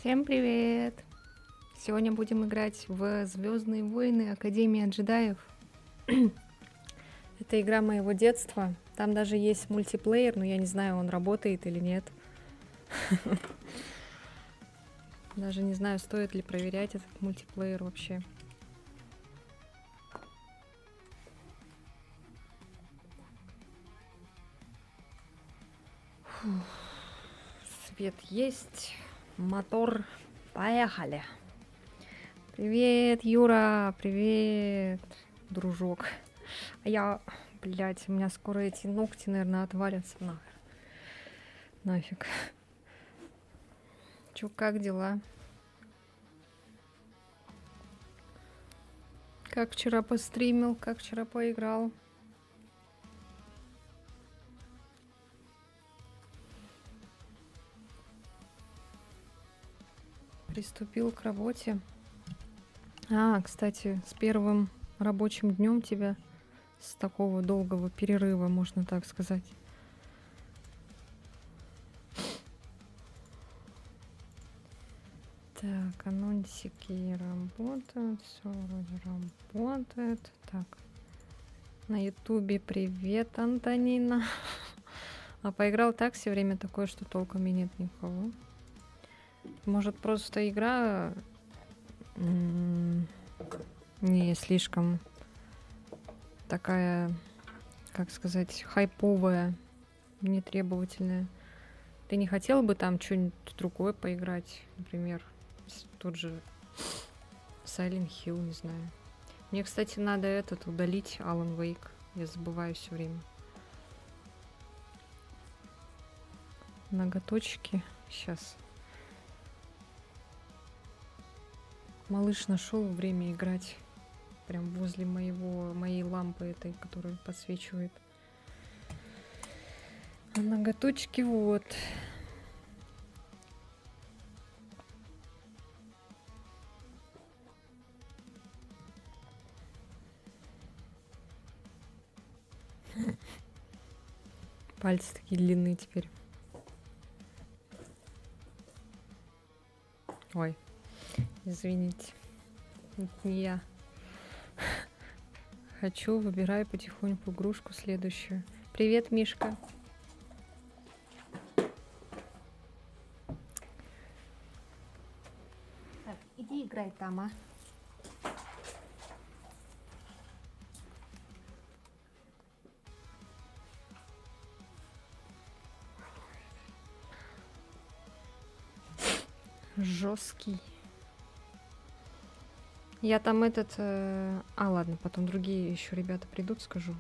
Всем привет! Сегодня будем играть в Звездные войны Академия джедаев. Это игра моего детства. Там даже есть мультиплеер, но я не знаю, он работает или нет. Даже не знаю, стоит ли проверять этот мультиплеер вообще. Свет есть, мотор, поехали! Привет, Юра, привет, дружок. А я, блядь, у меня скоро эти ногти, наверное, отвалятся нахер. Нафиг. Чё, как дела? Как вчера постримил, как вчера поиграл? Приступил к работе. Кстати, с первым рабочим днем тебя, с такого долгого перерыва, можно так сказать. Так, анонсики работают, все вроде работает. Так, на ютубе привет, Антонина. А поиграл так все время такое, что толком и нет никого. Может, просто игра не слишком такая, как сказать, хайповая, нетребовательная. Ты не хотела бы там что-нибудь другое поиграть? Например, тот же Silent Hill, не знаю. Мне, кстати, надо удалить Alan Wake. Я забываю все время. Ноготочки. Сейчас. Малыш нашел время играть. Прям возле моей лампы этой, которая подсвечивает. А ноготочки вот. Пальцы такие длинные теперь. Ой, извините. Это не я. Хочу, выбираю потихоньку игрушку следующую. Привет, Мишка. Так, иди играй там, а. Жесткий. Я там ладно, потом другие еще ребята придут, скажу.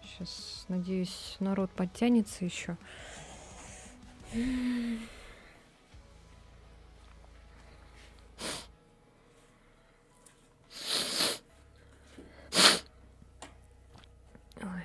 Сейчас, надеюсь, народ подтянется еще. Ой, бля.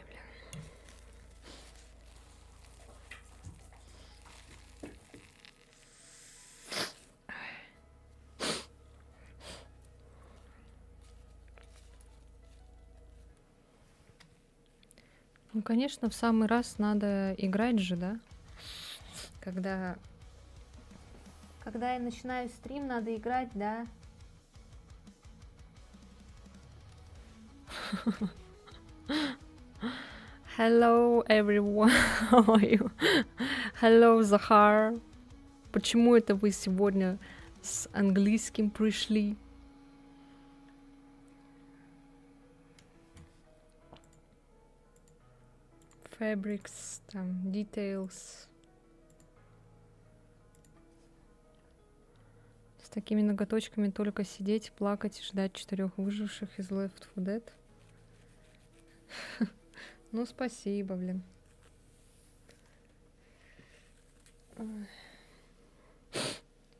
Ну, конечно, в самый раз надо играть же, да? Когда я начинаю стрим, надо играть, да? Hello, everyone. How are you? Hello, Захар. Почему это вы сегодня с английским пришли? Fabrics, там, details. С такими ноготочками только сидеть, плакать и ждать 4 выживших из Left 4 Dead. Ну, спасибо, блин.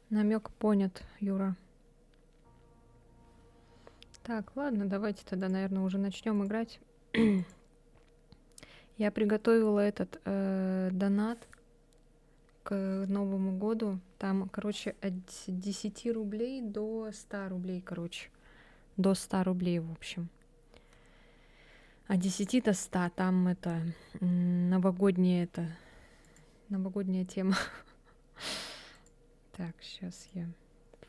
Намек понят, Юра. Так, ладно, давайте тогда, наверное, уже начнем играть. Я приготовила этот донат к Новому году. Там, короче, от 10 рублей до 100 рублей, короче. До 100 рублей, в общем. От 10 до 100. Там новогодняя тема. Так, сейчас я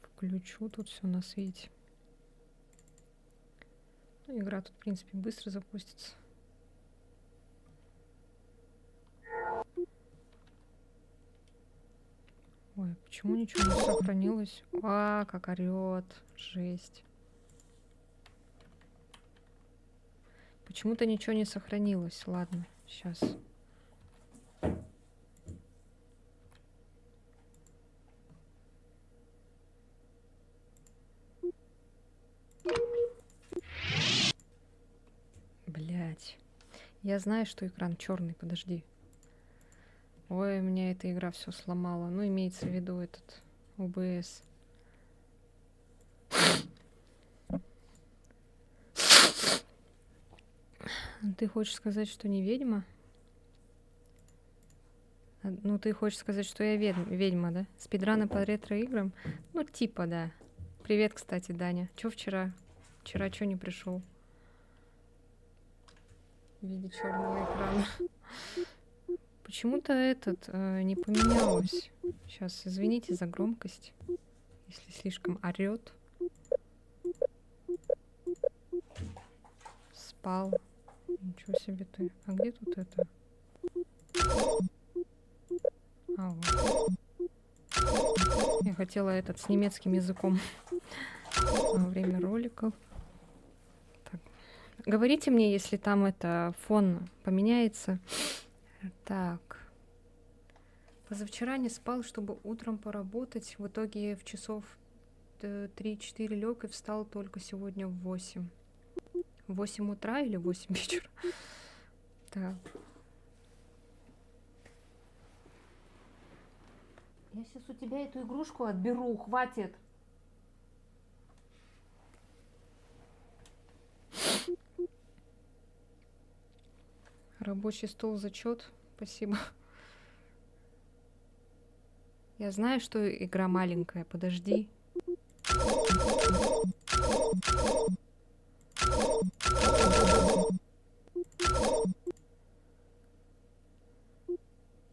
включу тут все на свете. Ну, игра тут, в принципе, быстро запустится. Ой, почему ничего не сохранилось? А, как орёт. Жесть. Почему-то ничего не сохранилось. Ладно, сейчас. Блять. Я знаю, что экран черный, подожди. Ой, у меня эта игра все сломала. Ну, имеется в виду этот OBS. Ты хочешь сказать, что не ведьма? Ну, ты хочешь сказать, что я ведьма, да? Спидраны по ретро-играм? Ну, типа, да. Привет, кстати, Даня. Чё вчера? Вчера чё не пришел? В виде черного экрана. Почему-то этот не поменялось. Сейчас, извините за громкость, если слишком орет. Спал. Ничего себе ты. А где тут это? А, вот. Я хотела этот с немецким языком во время роликов. Так. Говорите мне, если там это фон поменяется. Так. Позавчера не спал, чтобы утром поработать. В итоге в часов 3-4 лег и встал только сегодня в 8. В 8 утра или в 8 вечера? Так. Я сейчас у тебя эту игрушку отберу, хватит. Рабочий стол зачет. Спасибо. Я знаю, что игра маленькая. Подожди.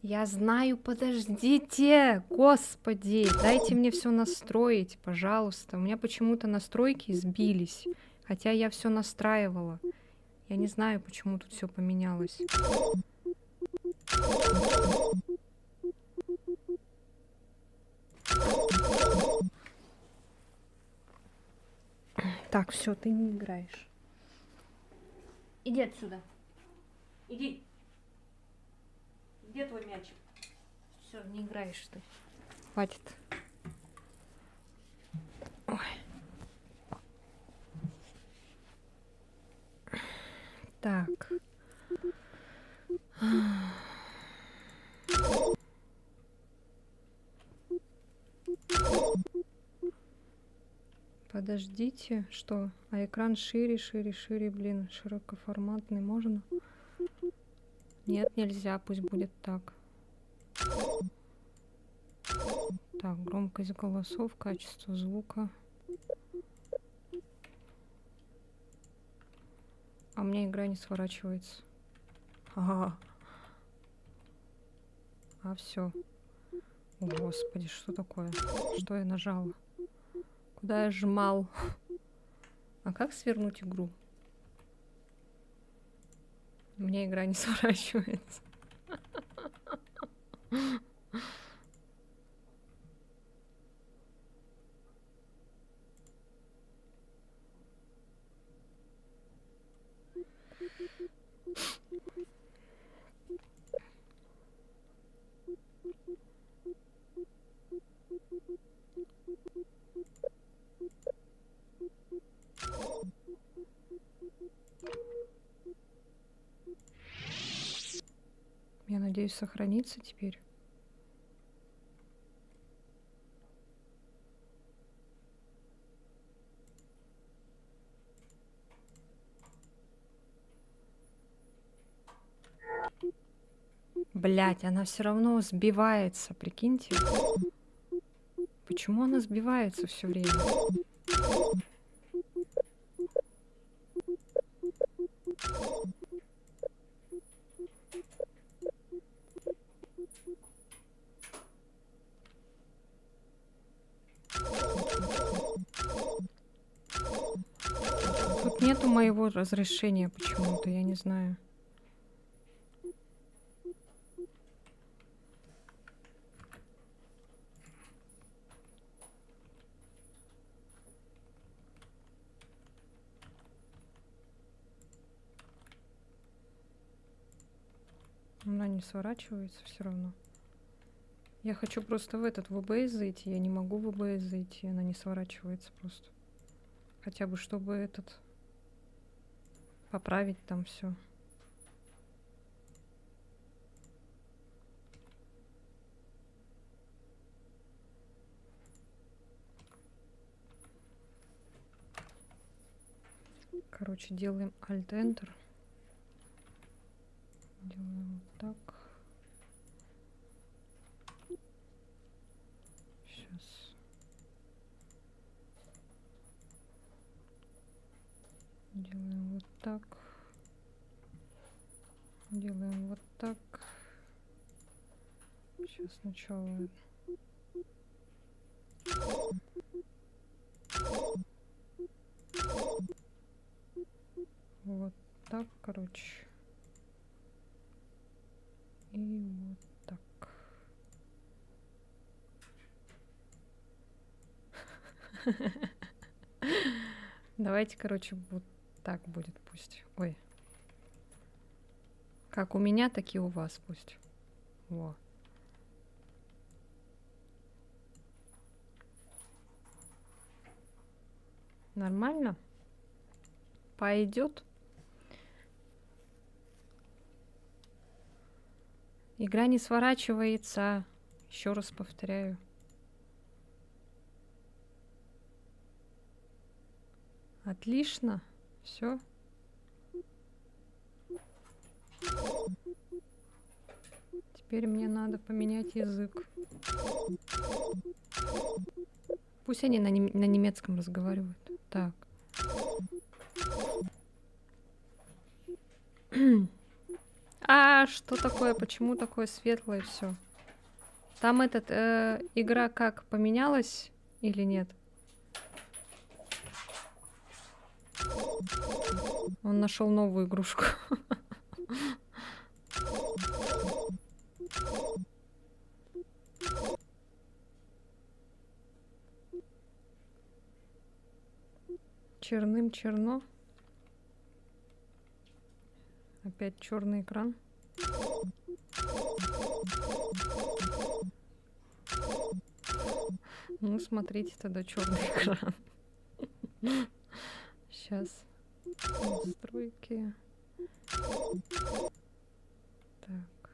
Я знаю, подождите, господи, дайте мне все настроить, пожалуйста. У меня почему-то настройки сбились, хотя я все настраивала. Я не знаю, почему тут все поменялось. Так, все, ты не играешь. Иди отсюда. Иди. Где твой мячик? Все, не играешь ты. Хватит. Ой. Так. Подождите, что? А экран шире, шире, шире, блин, широкоформатный можно? Нет, нельзя, пусть будет так. Так, громкость голосов, качество звука. А у меня игра не сворачивается. Ага. А все. О, господи, что такое? Что я нажала? Куда я жмал? А как свернуть игру? У меня игра не сворачивается. Я надеюсь, сохранится теперь. Блять, она все равно сбивается, прикиньте. Почему она сбивается все время? тут нету моего разрешения почему-то, я не знаю. Она не сворачивается все равно. Я хочу просто в этот ВБС зайти. Я не могу в ВБС зайти. Она не сворачивается просто. Хотя бы, чтобы этот... поправить там все. Короче, делаем Alt-Enter. Делаем вот так. Сейчас. Делаем вот так. Делаем вот так. Сейчас сначала... Вот так, короче. И вот так. Давайте, короче, вот так будет пусть. Ой. Как у меня, так и у вас пусть. Во. Нормально? Пойдет? Игра не сворачивается. Еще раз повторяю. Отлично. Все. Теперь мне надо поменять язык. Пусть они на немецком разговаривают. Так. А, что такое? Почему такое светлое все? Там этот игра как поменялась или нет? Он нашел новую игрушку. Черным черно. Опять черный экран. Ну, смотрите тогда черный экран. Сейчас. Настройки. Так.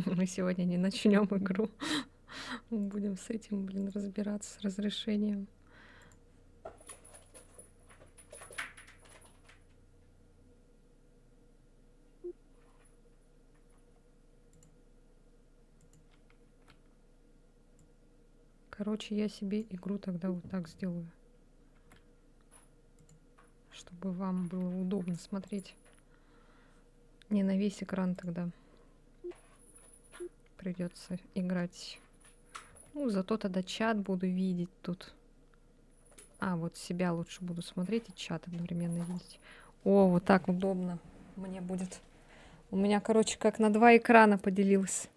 Мы сегодня не начнем игру. Мы будем с этим, блин, разбираться с разрешением. Короче, я себе игру тогда вот так сделаю. Чтобы вам было удобно смотреть. Не на весь экран тогда придется играть. Ну, зато тогда чат буду видеть тут. А, вот себя лучше буду смотреть и чат одновременно видеть. О, вот так удобно мне будет. У меня, короче, как на 2 экрана поделился.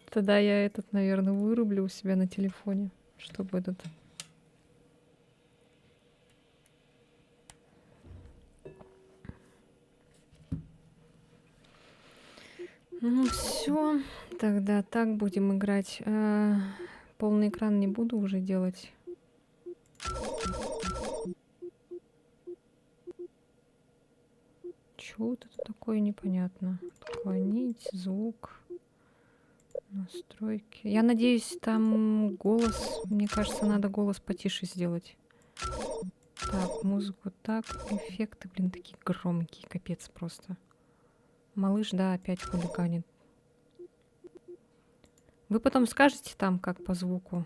Тогда я этот, наверное, вырублю у себя на телефоне, чтобы этот... Ну все, тогда так будем играть. Полный экран не буду уже делать. Чего это такое непонятно? Отклонить звук. Настройки. Я надеюсь, там голос... Мне кажется, надо голос потише сделать. Так, музыку так. Эффекты, блин, такие громкие. Капец просто. Малыш, да, опять хулиганит. Вы потом скажете там, как по звуку.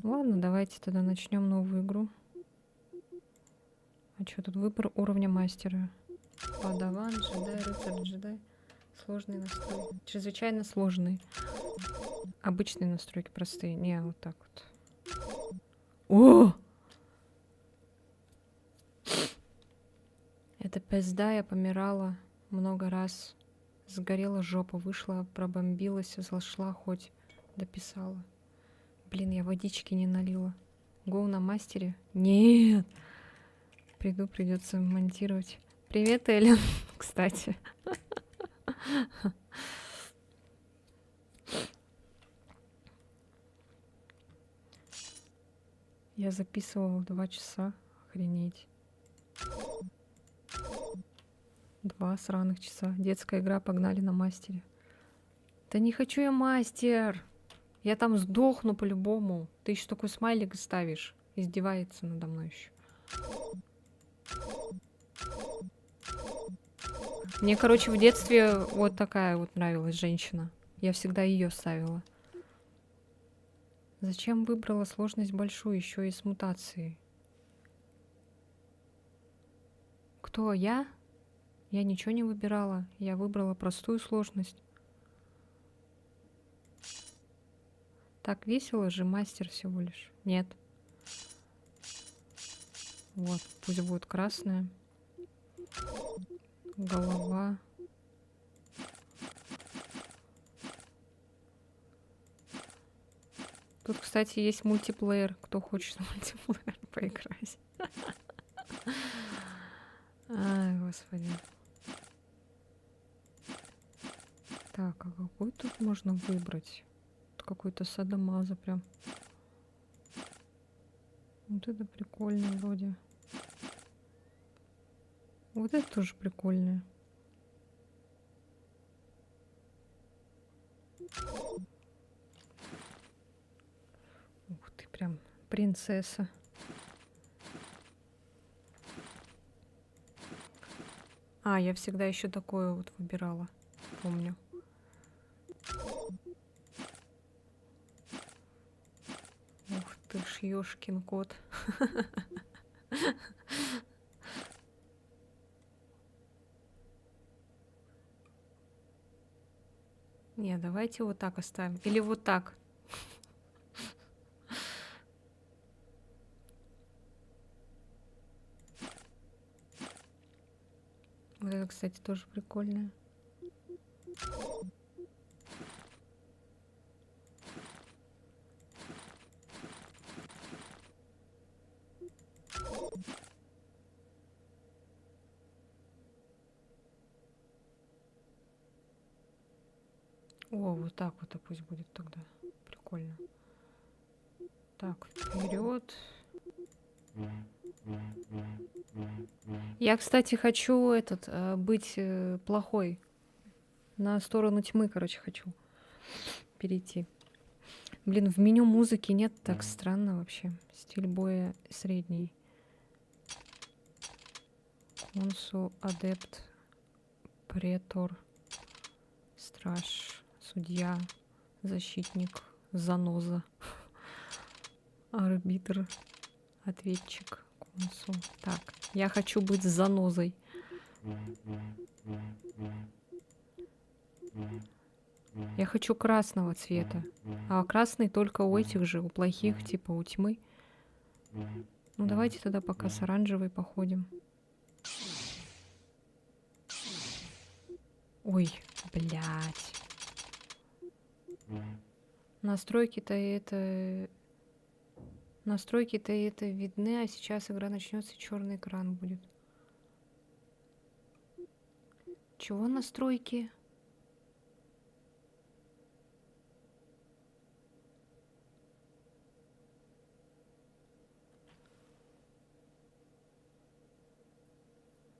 Ладно, давайте тогда начнем новую игру. А что тут выбор уровня мастера? Падаван, джедай, рыцарь, джедай. Сложные настройки. Чрезвычайно сложные. Обычные настройки простые. Не, вот так вот. О! Это пизда, я помирала много раз. Сгорела жопа, вышла, пробомбилась, зашла хоть, дописала. Блин, я водички не налила. Гоу на мастере? Нет! Приду, придется монтировать. Привет, Эллен, кстати. Я записывала 2 часа. Охренеть. 2 сраных часа. Детская игра, погнали на мастере. Да не хочу я мастер. Я там сдохну по-любому. Ты еще такой смайлик ставишь. Издевается надо мной еще. Мне, короче, в детстве вот такая вот нравилась женщина. Я всегда ее ставила. Зачем выбрала сложность большую, еще и с мутацией? Кто? Я? Я ничего не выбирала. Я выбрала простую сложность. Так весело же, мастер всего лишь. Нет. Вот, пусть будет красная. Голова. Тут, кстати, есть мультиплеер. Кто хочет в мультиплеер поиграть. Ай, господи. Так, а какой тут можно выбрать? Какой-то садомаза прям. Вот это прикольно вроде. Вот это тоже прикольное. Ух ты, прям принцесса. А, я всегда еще такое вот выбирала. Помню. Ух ты ж, ёшкин кот. Не, давайте вот так оставим. Или вот так. Вот это, кстати, тоже прикольное. О, вот так вот, а пусть будет тогда. Прикольно. Так, вперед. Я, кстати, хочу быть плохой. На сторону тьмы, короче, хочу перейти. Блин, в меню музыки нет, так странно вообще. Стиль боя средний. Консул, адепт, претор, страж, судья, защитник, заноза, арбитр, ответчик, консул. Так, я хочу быть занозой. Я хочу красного цвета. А красный только у этих же, у плохих, типа у тьмы. Ну давайте тогда пока с оранжевой походим. Ой, блядь. Настройки-то это... Настройки-то это видны, а сейчас игра начнется, черный экран будет. Чего настройки?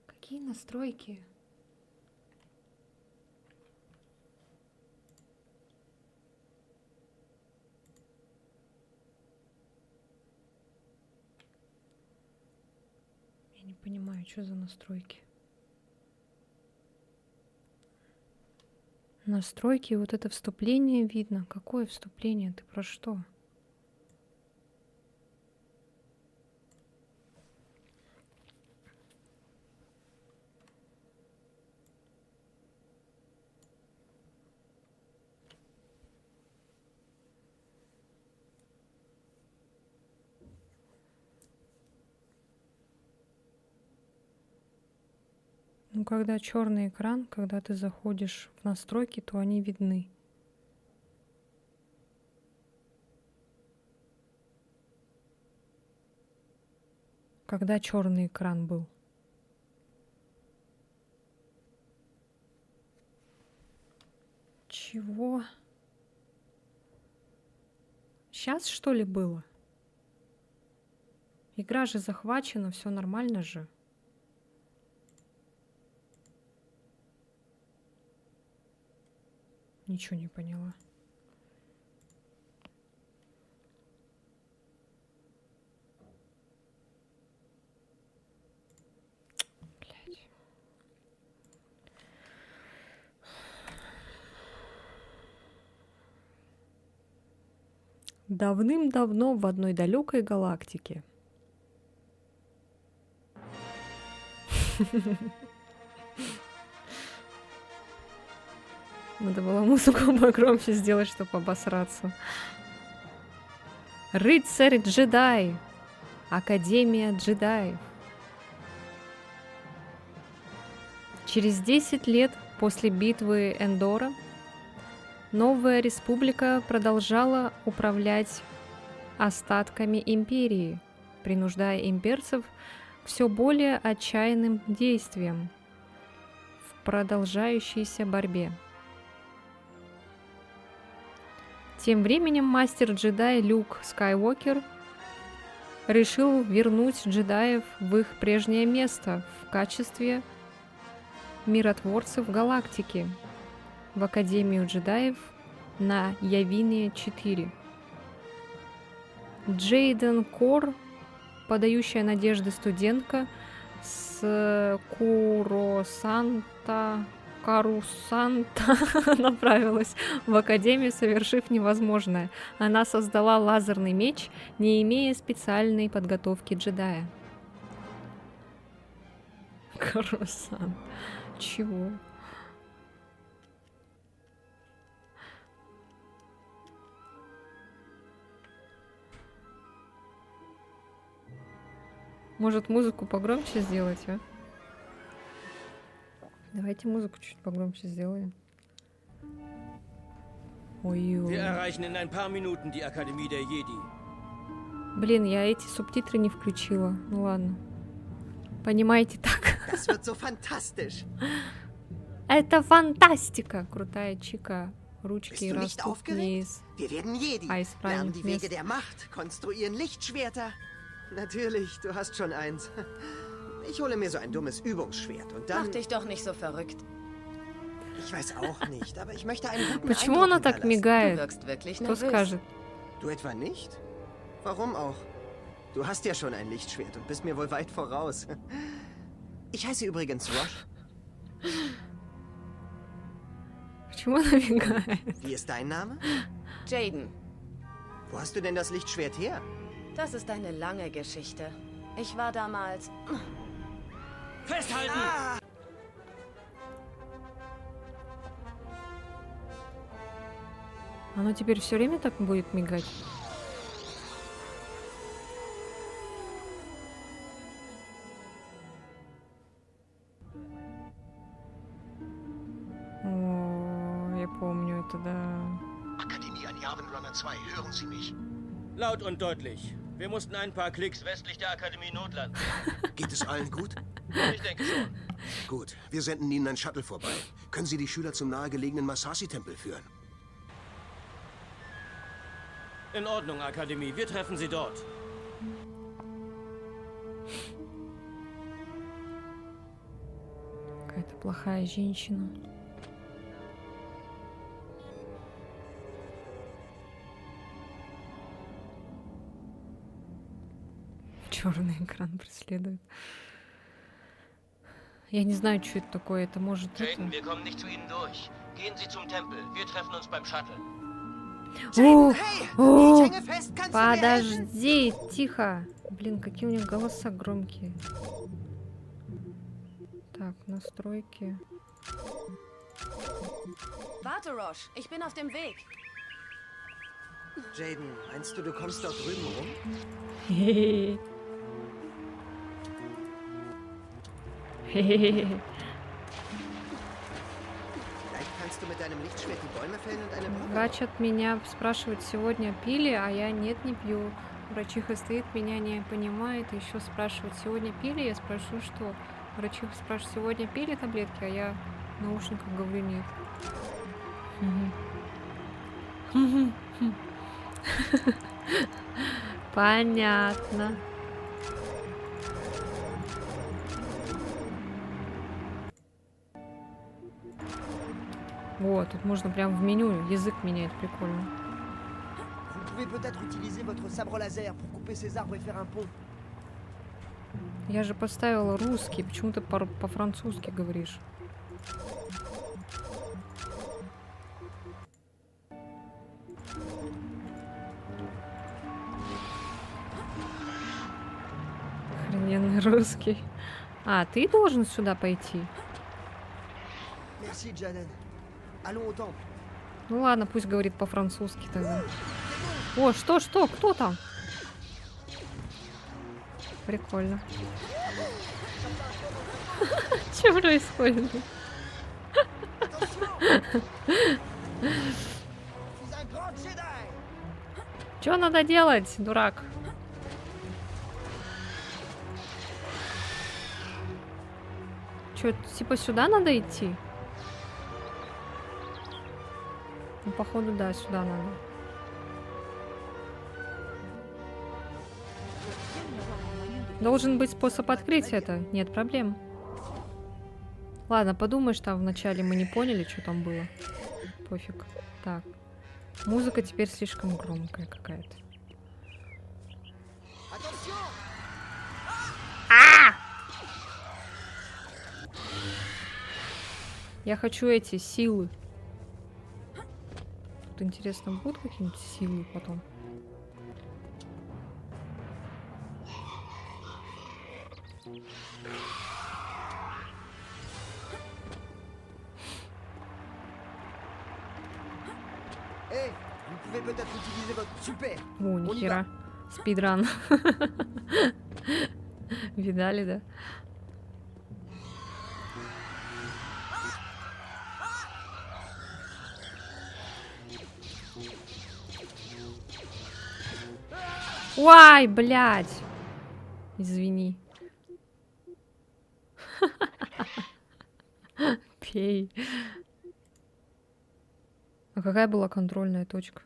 Какие настройки? Я не понимаю, что за настройки. Настройки, вот это вступление видно. Какое вступление? Ты про что? Ну, когда черный экран, когда ты заходишь в настройки, то они видны. Когда черный экран был. Чего? Сейчас, что ли, было? Игра же захвачена, все нормально же. Ничего не поняла. Блядь. Давным-давно в одной далекой галактике. Надо было музыку погромче сделать, чтобы обосраться. Рыцарь-джедай. Академия джедаев. Через 10 лет после битвы Эндора новая республика продолжала управлять остатками империи, принуждая имперцев к все более отчаянным действиям в продолжающейся борьбе. Тем временем мастер-джедай Люк Скайуокер решил вернуть джедаев в их прежнее место в качестве миротворцев галактики в Академию джедаев на Явине 4. Джейден Кор, подающая надежды студентка с Карусанта направилась в Академию, совершив невозможное. Она создала лазерный меч, не имея специальной подготовки джедая. Карусан. Чего? Может, музыку погромче сделать, а? Давайте музыку чуть погромче сделаем. Ой-ой. Wir erreichen in ein paar Minuten die Akademie der Jedi. Блин, я эти субтитры не включила. Ну ладно. Понимаете так. Das wird so fantastisch. Это фантастика! Крутая чика. Ручки Bist du nicht растут aufgeregt? вниз. Wir werden Jedi, А из lernen die правильных Wege мест. der Macht, konstruieren Lichtschwerter. Natürlich, du hast schon eins. Ich hole mir so ein dummes Übungsschwert und dann... Mach dich doch nicht so verrückt. Ich weiß auch nicht, aber ich möchte einen guten Почему Eindruck она так hinterlassen. Du мигает? wirkst wirklich Кто nervös. скажет? Du etwa nicht? Warum auch? Du hast ja schon ein Lichtschwert und bist mir wohl weit voraus. Ich heiße übrigens Rosh. Почему она мигает? Wie ist dein Name? Jaden, Wo hast du denn das Lichtschwert her? das ist eine lange Geschichte. Ich war damals... Festhalten! Оно теперь все время так будет мигать? О, я помню это, да. Akademie an Yavin-Runner 2, hören Sie mich? Laut und deutlich. Wir mussten ein paar Klicks westlich der Akademie notlanden. Geht es allen gut? Ich denke schon. Gut, wir senden Ihnen ein Shuttle vorbei. Können Sie die Schüler zum nahegelegenen Masasi-Tempel führen? In Ordnung, Akademie. Wir treffen Sie dort. Какая-то плохая женщина. Черный экран преследует. Я не знаю, что это такое. Это может это... wir kommen nicht zu Ihnen durch. Gehen Sie zum Tempel. Wir treffen uns beim Shuttle. О, Hey, о, ich hänge fest, kannst du mir helfen? подожди, тихо. Блин, какие у них голоса громкие. Так, настройки. Warte, Rosh, ich bin auf dem Weg. Jaden, meinst du, du kommst dort drüben rum? Хе-хе-хе. Kannst du mit deinem Lichtschwert die Bäume fällen und eine Brücke Врач от меня спрашивает, сегодня пили, а я нет, не пью. Врачиха стоит, меня не понимает, и еще спрашивает, сегодня пили? Я спрашиваю, что? Врачиха спрашивает, сегодня пили таблетки, а я в наушниках говорю, нет. Понятно. Вот, тут можно прям в меню язык менять, прикольно. Vous pouvez peut-être utiliser votre sabre laser pour couper ces arbres et faire un pont. Я же поставила русский, почему ты по-французски говоришь? Охрененный русский. А, ты должен сюда пойти? Merci, Jaden. Allons au temple. Ну ладно, пусть говорит по-французски тогда. О, что, кто там? Прикольно. Что происходит? Je suis un grand Jedi. Что надо делать, дурак? Что, типа сюда надо идти? Ну, походу, да, сюда надо. Должен быть способ открыть это. Нет проблем. Ладно, подумаешь, там вначале мы не поняли, что там было. Пофиг. Так. Музыка теперь слишком громкая какая-то. Attention! Я хочу эти силы. Тут интересно, будут какие-нибудь силы потом? Hey, vous pouvez peut-être utiliser votre super. О, y нихера. Спидран. Видали, да? Ой, блядь. Извини. Пей. А какая была контрольная точка?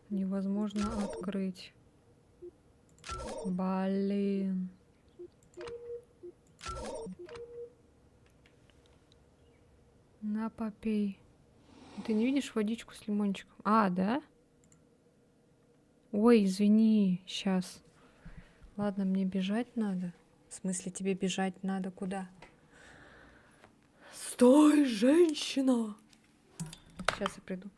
Невозможно открыть. Блин. На, попей. Ты не видишь водичку с лимончиком? А, да? Ой, извини, сейчас. Ладно, мне бежать надо. В смысле, тебе бежать надо куда? Стой, женщина! Сейчас я приду.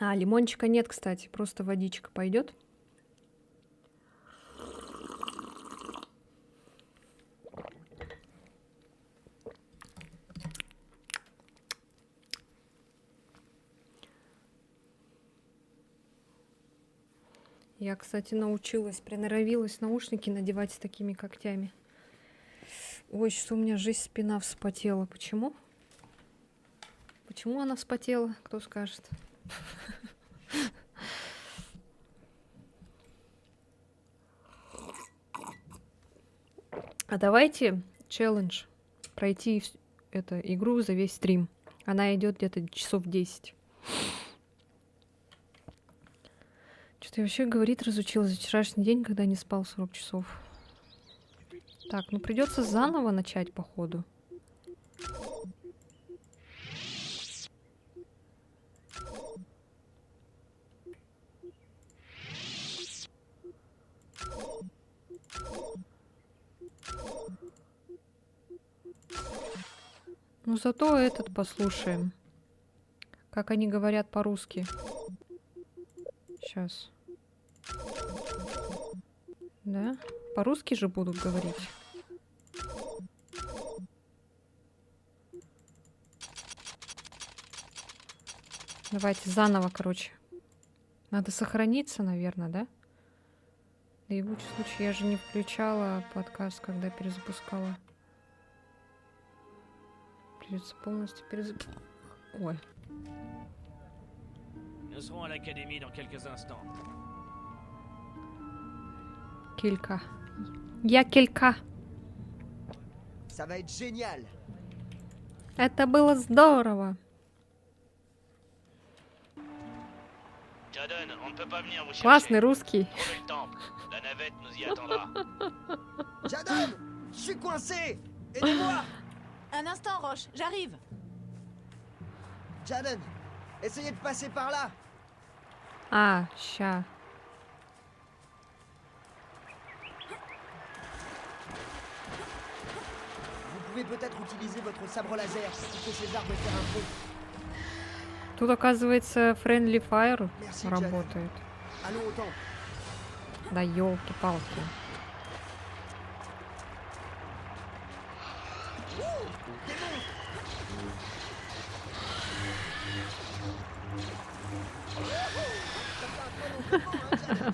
А, лимончика нет, кстати, просто водичка пойдет. Я, кстати, научилась, приноровилась наушники надевать с такими когтями. Ой, что у меня жизнь, спина вспотела. Почему? Почему она вспотела? Кто скажет? А давайте челлендж пройти эту игру за весь стрим. Она идет где-то часов 10. Что-то я вообще говорить разучилась за вчерашний день, когда не спал 40 часов. Так, ну придется заново начать, походу. Ну зато этот послушаем. Как они говорят по-русски. Сейчас. Да? По-русски же будут говорить. Давайте заново, короче. Надо сохраниться, наверное, да? Да и в лучшем случае я же не включала подкаст, когда перезапускала. Придется полностью перезапускать. Ой. Nous serons à l'académie dans quelques instants. Килька. Я килька. Ça va être génial. Это было здорово. Jadon, on ne peut pas venir vous chercher. Классный русский. Trouvez le temple. La navette nous y attendra. Jadon, je suis coincé. Aidez-moi. Un instant, Roche, j'arrive. Jadon, essayez de passer par là. А, ща. Vous pouvez peut-être utiliser votre sabre laser pour couper ces arbres et faire un pont. Тут, оказывается, Friendly Fire Merci, работает. Allons au temple. Да ёлки-палки.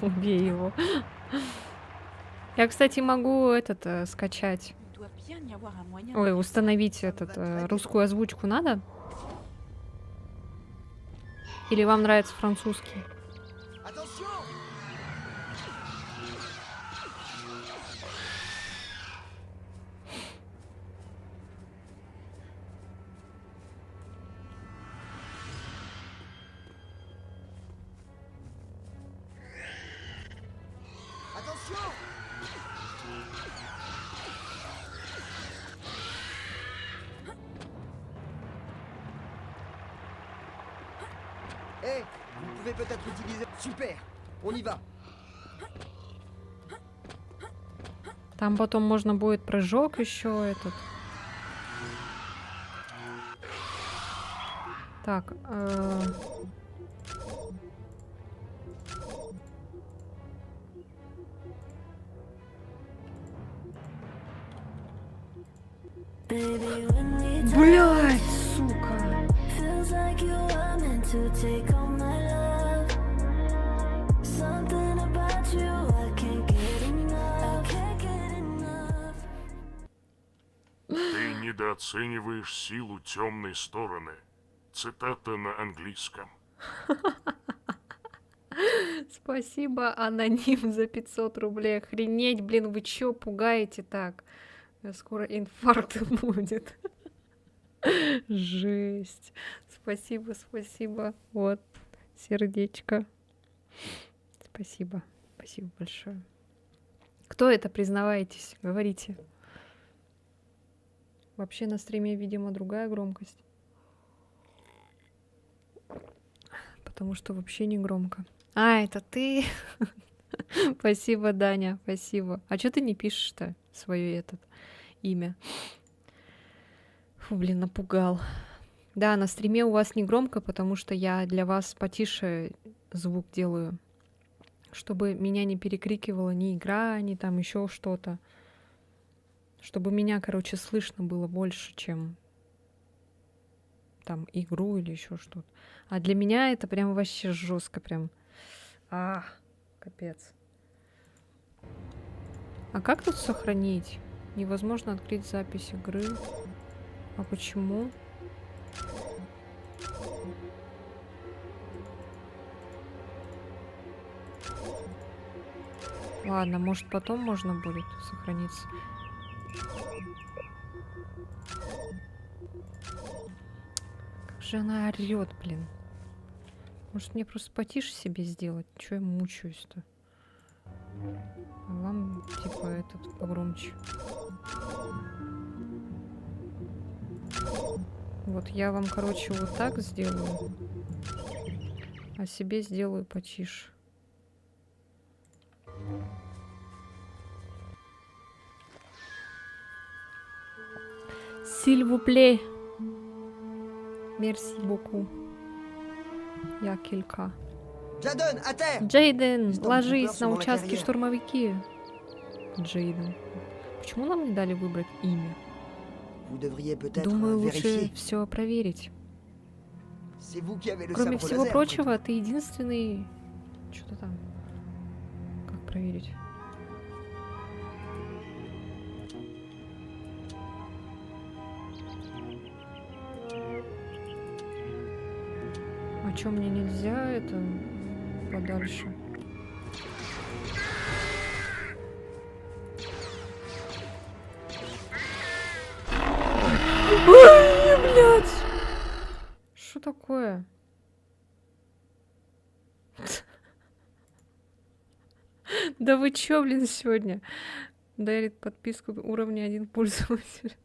Убей его. Я, кстати, могу скачать. Il doit bien y avoir un moyen. Ой, установить русскую озвучку надо? Или вам нравится французский? Attention. Attention. Eh, vous pouvez peut-être utiliser... Super. On y va. Там потом можно будет прыжок еще этот. Так. Блядь, сука. Feels like you are meant to take all my love. Something about you, I can't get enough. I can't get enough. Ты недооцениваешь силу темной стороны. Цитата на английском. Спасибо, аноним, за 500 рублей. Охренеть, блин, вы чё пугаете так? Скоро инфаркт будет. Жесть. Спасибо, спасибо. Вот, сердечко. Спасибо. Спасибо большое. Кто это, признавайтесь? Говорите. Вообще на стриме, видимо, другая громкость. Потому что вообще не громко. А, это ты? Спасибо, Даня, спасибо. А что ты не пишешь-то свое имя? Фу, блин, напугал. Да, на стриме у вас не громко, потому что я для вас потише звук делаю. Чтобы меня не перекрикивала ни игра, ни там еще что-то. Чтобы меня, короче, слышно было больше, чем там игру или еще что-то. А для меня это прям вообще жестко, прям. Капец. А как тут сохранить? Невозможно открыть запись игры. А почему? Ладно, может потом можно будет сохраниться. Как же она орёт, блин. Может мне просто потише себе сделать? Чё я мучаюсь-то? А вам, типа, погромче. Вот я вам, короче, вот так сделаю. А себе сделаю потише. S'il vous plaît. Merci beaucoup. Я килька. Jadon, à terre! Джейден, Из Том ложись Купер на sur участке Mon штурмовики. Джейден. Почему нам не дали выбрать имя? Vous devriez peut-être Думаю, лучше vérifier. все проверить. C'est vous qui avez le Кроме sabre всего laser, прочего, ты единственный... Что-то там. Как проверить? А чё мне нельзя это подальше? Ой, блядь! Что такое? Да вы чё, блин, сегодня? Дарит подписку уровня 1 пользователь.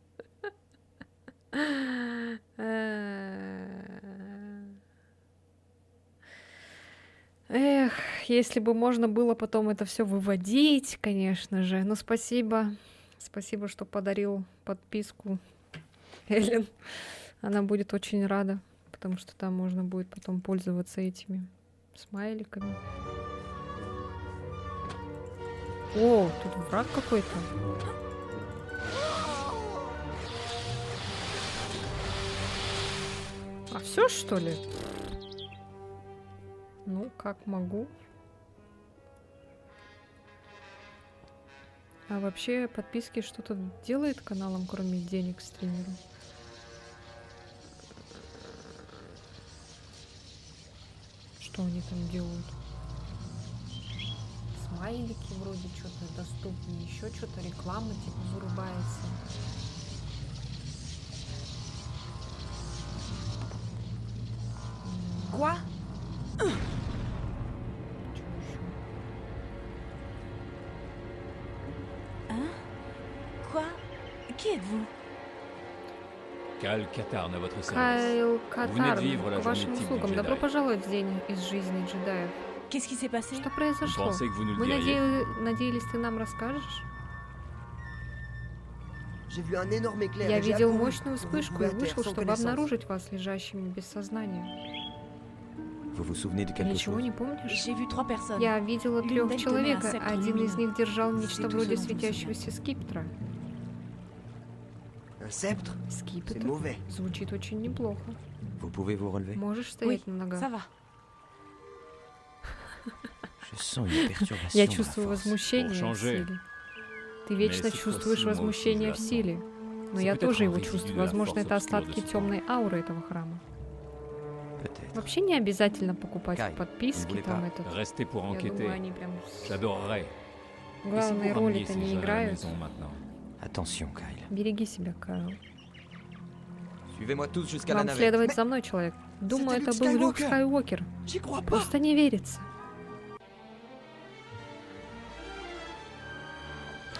Эх, если бы можно было потом это все выводить, конечно же. Ну, спасибо. Спасибо, что подарил подписку, Эллен. Она будет очень рада, потому что там можно будет потом пользоваться этими смайликами. О, тут враг какой-то. А все, что ли? Ну, как могу. А вообще подписки что-то делает каналом, кроме денег стримеру? Что они там делают? Смайлики вроде что-то доступны, еще что-то реклама типа вырубается. Quoi? Чё ещё? Quoi? Qui êtes-vous? Кайл Катарн à votre service. Кайл Vous venez de Катарн, vivre la к вашим journée type услугам. du Добро Jedi. пожаловать в день из жизни джедаев. Qu'est-ce qui s'est passé? Что Vous произошло? pensez que vous nous le Мы diriez? надеялись, ты нам расскажешь? J'ai vu un énorme éclair Я et j'ai видел accouru мощную pour vous вспышку trouver и à terre вышел, sans чтобы connaissance. обнаружить вас лежащими без сознания. Vous vous souvenez de Ты quelque ничего chose? не помнишь? J'ai vu 3 personnes. Я видела L'une 3 d'elles человека, tenait un sceptre один из lumineux. них держал нечто C'est tout вроде ce dont je me светящегося скипетра. Un sceptre? C'est Скипетр mauvais. звучит очень неплохо. Vous pouvez vous relever? Можешь стоять на Ça ногах? va. Je sens une perturbation Я dans la чувствую force. возмущение в changer. силе. Ты вечно cette чувствуешь fois-ci, moi возмущение aussi, в je la силе. Но C'est я peut-être тоже un его résidu чувствую. de la Возможно, force это obscure остатки de ce темной ауры этого храма. Peut-être. Вообще не обязательно покупать Кай, подписки vous voulez там pas этот. Restez pour Я думаю, enquêter. они прям J'adorerais. Et si главные vous rameniez роли-то ces не gens à la играют. maison maintenant? Attention, Kyle. Береги себя, Кайл. Suivez-moi tous jusqu'à la Вам navette. следовать за мной, человек. Думаю, C'était это был Luke Люк Skywalker. Скайуокер. J'y crois pas! Просто не верится.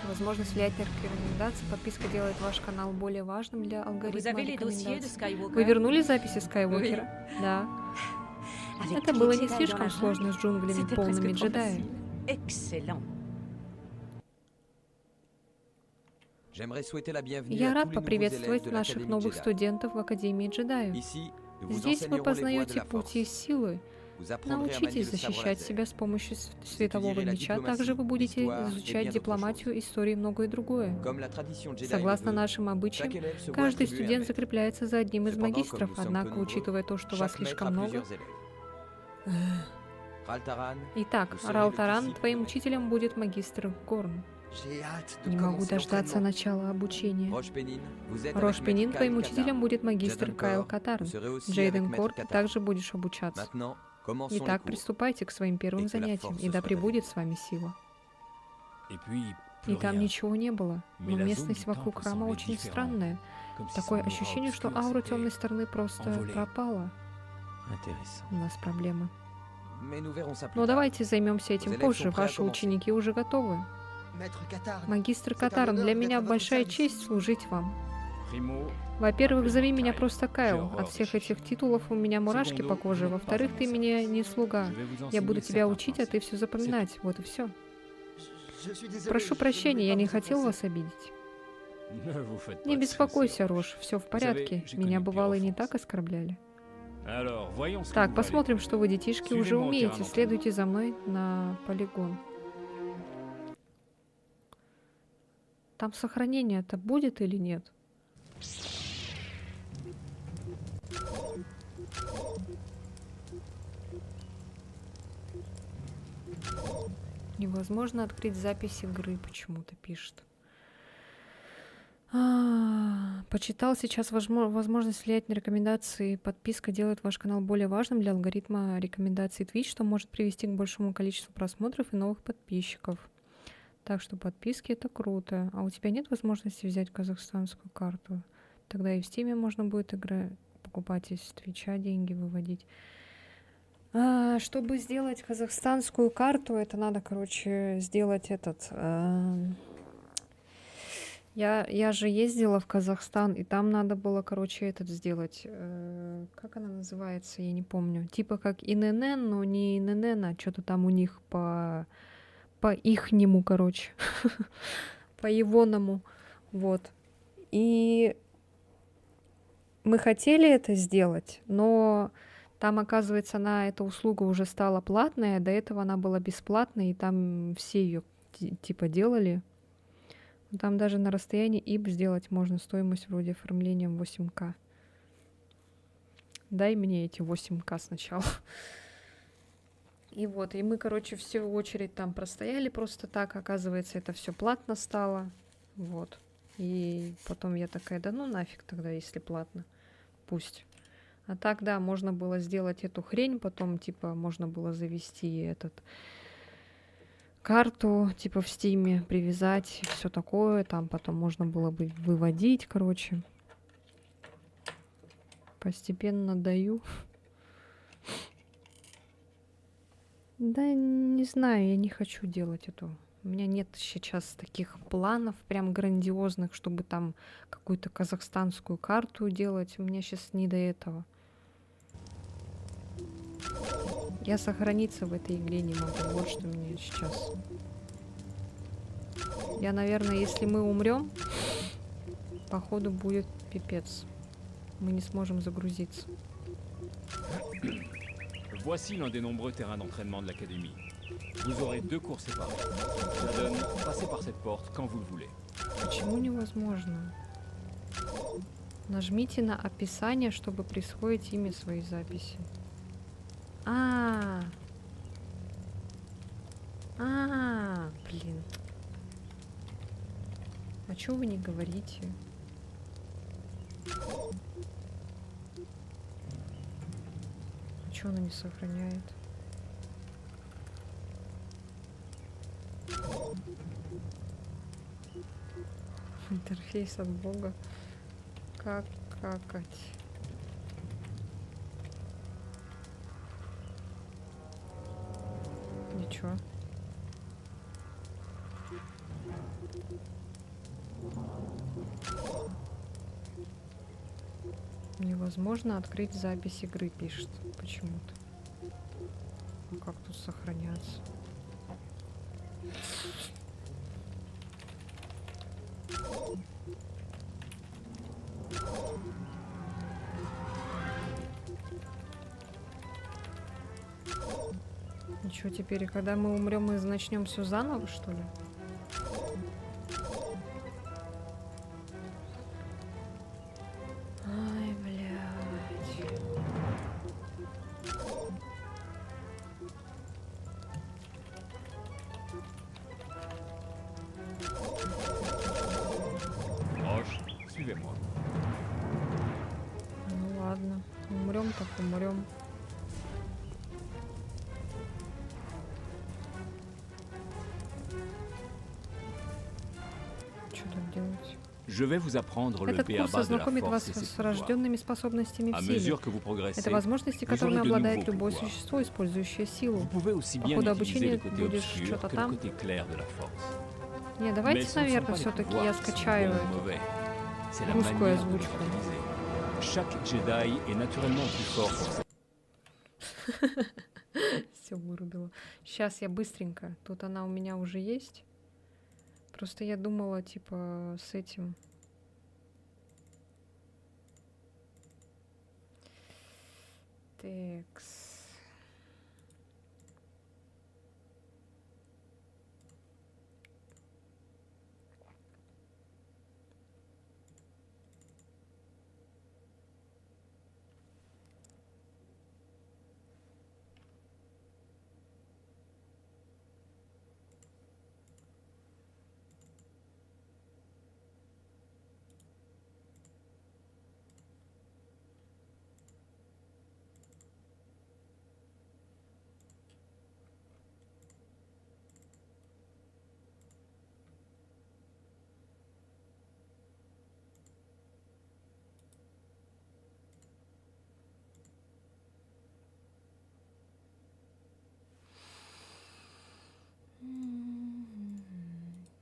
Возможность влиять на рекомендации. Подписка делает ваш канал более важным для Vous алгоритма avez les dossiers de рекомендаций. Skywalker? Вы вернули записи Скайуокера? Да. Avec Это tous было les не Jedi слишком dans la jungle, сложно с джунглями, c'était полными presque trop джедаев. facile. Excellent. J'aimerais souhaiter la bienvenue Я à рад tous les nouveaux поприветствовать élèves de наших l'Académie новых Jedi. студентов в Академии джедаев. Ici, nous vous Здесь вы enseignerons les voies de познаете la пути force. силы. Vous apprendrez à manier Научитесь le sabre защищать laser. себя с помощью светового étudierez la меча. diplomatie, Также вы будете l'histoire et изучать bien d'autres дипломатию, историю и многое другое. Comme la tradition Jedi le Согласно veut, нашим обычаям, chaque élève se voit каждый attribuer un студент maître. закрепляется за одним из Cependant, магистров, comme nous sommes однако, peu nombreux, учитывая то, что вас chaque maître слишком a много... plusieurs élèves. Raltaran, Итак, Vous serez Ралтаран, le твоим disciple. учителем будет магистр Горн. J'ai hâte de Не могу commencer дождаться l'entraînement. начала обучения. Roche Penin, vous êtes avec Рош maître Пенин, Kyle твоим Katarn. учителем будет магистр Джейден Кайл Кор, Катарн. vous serez aussi avec Джейден maître Кор, ты Katarn. также будешь обучаться. Maintenant, commençons les Итак, cours. приступайте к своим первым Et que la занятиям, force и да soit пребудет с вами сила. Et puis, И plus там rien. ничего не было, Mais но la местность zone du вокруг temple храма semblait очень différente. странная. Comme si Такое son aura ощущение, что obscure аура s'était темной стороны просто envolée. пропала. Intéressant. У нас проблемы. Mais nous verrons ça plus Но tard. давайте займемся этим Vous allez позже. être prêts à Ваши commencer. ученики уже готовы. Maître Katarn, Магистр C'est un Катарн, honneur для d'être меня à votre большая service. честь служить вам. Primo, Во-первых, зови меня Кайл. просто Кайл. J'ai От всех horreur. этих титулов у меня мурашки по коже. Во-вторых, ты мне не слуга. je vais vous Я буду enseigner тебя certains учить, а ты principes. все запоминать. Вот и все. je suis désolé. Прошу je ne прощения, voulais я pas не vous хотел offenser. вас обидеть. Ne vous faites Не pas de беспокойся, soucis, Рош, все в Vous savez, порядке. j'ai Меня connu бывало и pire не offense. так оскорбляли. Alors, voyons ce que Так, vous valez. посмотрим, что вы, детишки, уже Suivez-moi au умеете. terrain Следуйте за мной на полигон. Там сохранение-то будет или нет? Невозможно открыть запись игры, почему-то пишет. Почитал сейчас возможность влиять на рекомендации. Подписка делает ваш канал более важным для алгоритма рекомендаций Twitch, что может привести к большему количеству просмотров и новых подписчиков. Так что подписки — это круто. А у тебя нет возможности взять казахстанскую карту? Тогда и в Стиме можно будет игры покупать из Твича, деньги выводить. Чтобы сделать казахстанскую карту, это надо, короче, сделать этот... Я же ездила в Казахстан, и там надо было, короче, этот сделать. Как она называется, я не помню. Типа как ИНН, но не ИНН, а что-то там у них по ихнему, короче. По егоному. Вот. И мы хотели это сделать, но там, оказывается, эта услуга уже стала платная. До этого она была бесплатной, и там все ее типа делали. Там даже на расстоянии ИП сделать можно. Стоимость вроде оформлением 8К. Дай мне эти 8К сначала. И вот, и мы, короче, всю очередь там простояли просто так. Оказывается, это все платно стало. Вот. И потом я такая, да ну нафиг тогда, если платно. Пусть. А так, да, можно было сделать эту хрень. Потом, типа, можно было завести карту, типа, в Стиме привязать, все такое. Там потом можно было бы выводить, короче. Постепенно даю. Да, не знаю, я не хочу делать эту. У меня нет сейчас таких планов прям грандиозных, чтобы там какую-то казахстанскую карту делать. У меня сейчас не до этого. Я сохраниться в этой игре не могу. Вот что мне сейчас. Я, наверное, если мы умрем, походу будет пипец. Мы не сможем загрузиться. Voici l'un des nombreux terrains d'entraînement de l'académie. Vous aurez 2 cours séparés. Je donne, passez par cette porte quand vous le voulez. Почему невозможно? Нажмите на описание, чтобы присвоить имя своей записи. Блин. А чё вы не говорите? А чё она не сохраняет? Интерфейс от Бога. Как какать? Ничего. Невозможно открыть запись игры, пишет почему-то. Ну, как тут сохраняться? Ничего, теперь, когда мы умрем, мы начнем все заново, что ли? Ай, блядь. Roche, suivez-moi. Ну ладно, умрем так умрем. Что тут делать? Je vais vous apprendre le Этот курс b.a.-ba de la ознакомит вас force et ses с pouvoirs. рожденными способностями À в силе. mesure que vous progressez, Это возможности, vous которыми aurez de обладает nouveaux любое pouvoirs. существо, использующее силу. Vous pouvez aussi По bien ходу utiliser обучения le côté будешь obscur что-то que le там. côté clair de la force. Не, Mais давайте, ce ne sont наверное, pas les все-таки pouvoirs я qui sont скачаю bons ou эту. mauvais. C'est la русскую manière de les озвучку. utiliser. Chaque Jedi est naturellement plus fort pour ses... Все вырубила. Сейчас я быстренько. Тут она у меня уже есть. Просто я думала, типа, с этим. Текс.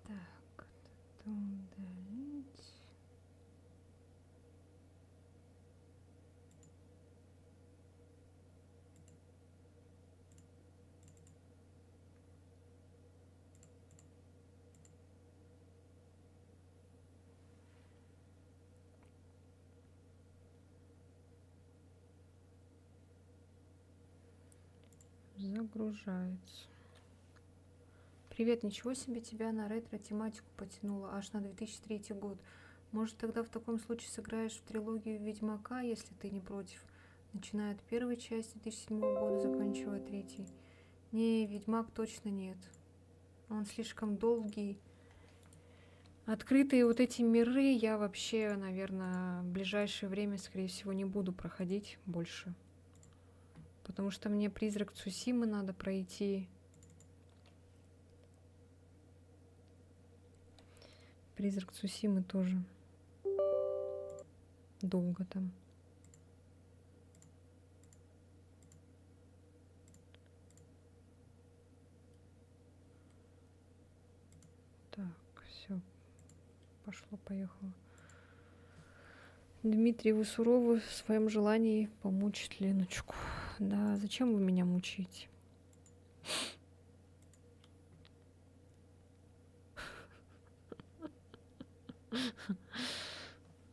Так, это удалить. Загружается. Привет, ничего себе тебя на ретро-тематику потянуло аж на 2003 год. Может, тогда в таком случае сыграешь в трилогию Ведьмака, если ты не против? Начиная от первой части 2007 года, заканчивая третьей. Не, Ведьмак точно нет. Он слишком долгий. Открытые вот эти миры я вообще, наверное, в ближайшее время, скорее всего, не буду проходить больше. Потому что мне Призрак Цусимы надо пройти. Призрак Цусимы тоже долго там. Так, все. Пошло-поехало. Дмитрий, вы суровы в своем желании помучить Леночку. Да, зачем вы меня мучаете?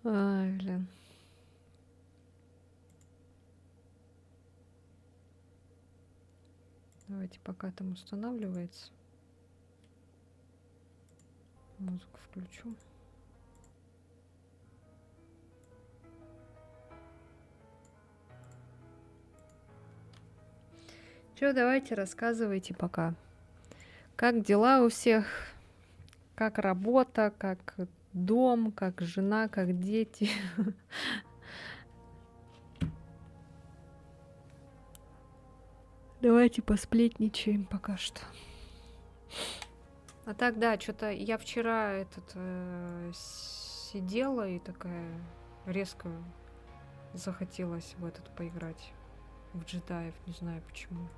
Ай, блин. Давайте, пока там устанавливается. Музыку включу. Чё, давайте, рассказывайте пока. Как дела у всех? Как работа, как дом, как жена, как дети? Давайте посплетничаем пока что. А так, да, что-то я вчера сидела и такая резко захотелось в этот поиграть. В джедаев, не знаю почему.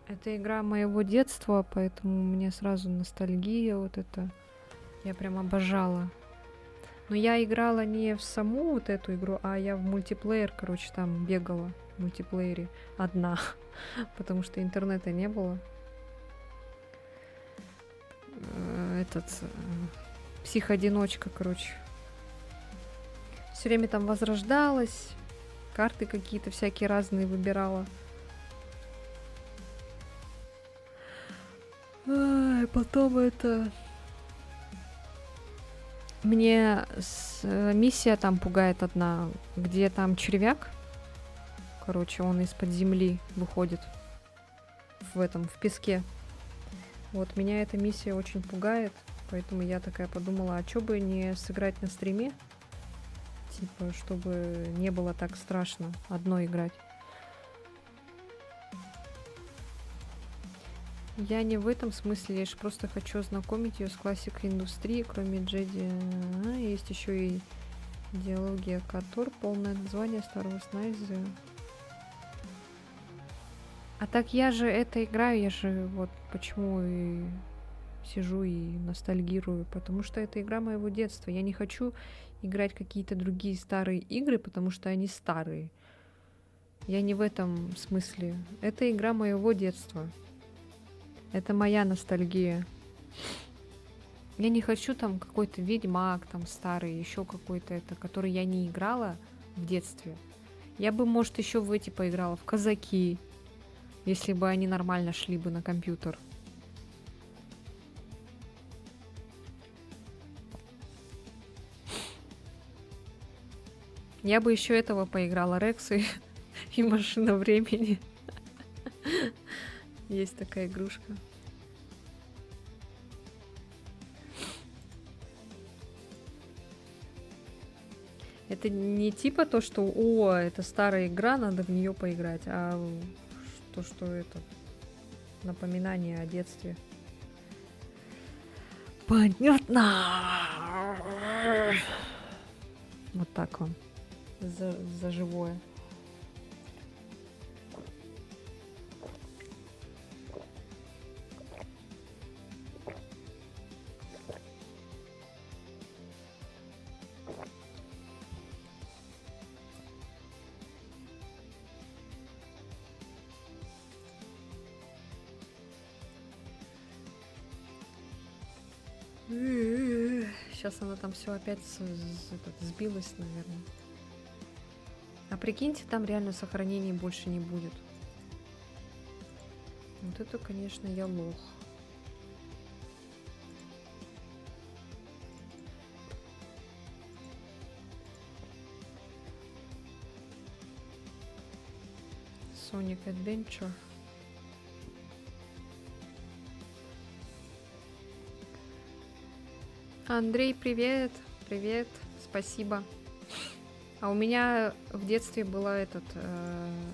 Это игра моего детства, поэтому мне сразу ностальгия вот это. Я прям обожала. Но я играла не в саму вот эту игру, а я в мультиплеер, короче, там бегала в мультиплеере одна, потому что интернета не было. Псих-одиночка, короче. Все время там возрождалась, карты какие-то всякие разные выбирала. Потом мне миссия там пугает одна, где там червяк. Короче, он из-под земли выходит в песке. Вот, меня эта миссия очень пугает, поэтому я такая подумала, а чё бы не сыграть на стриме? Типа, чтобы не было так страшно одной играть. Я не в этом смысле, я лишь просто хочу ознакомить ее с классикой индустрии, кроме Джеди. Есть еще и Диалогия Котор, полное название Star Wars Knights. А так я же это играю, я же вот почему и сижу и ностальгирую, потому что это игра моего детства. Я не хочу играть какие-то другие старые игры, потому что они старые. Я не в этом смысле. Это игра моего детства. Это моя ностальгия. Я не хочу там какой-то Ведьмак, там старый, еще какой-то который я не играла в детстве. Я бы, может, еще в эти поиграла, в казаки, если бы они нормально шли бы на компьютер. Я бы еще этого поиграла, Рекс и Машина времени. Есть такая игрушка. Это не типа то, что о, это старая игра, надо в нее поиграть, а то, что это напоминание о детстве. Понятно. Вот так вам. За живое. Сейчас она там все опять сбилась, наверное. А прикиньте, там реально сохранений больше не будет. Вот это, конечно, я лох. Sonic Adventure. Андрей, привет! Привет, спасибо. А у меня в детстве была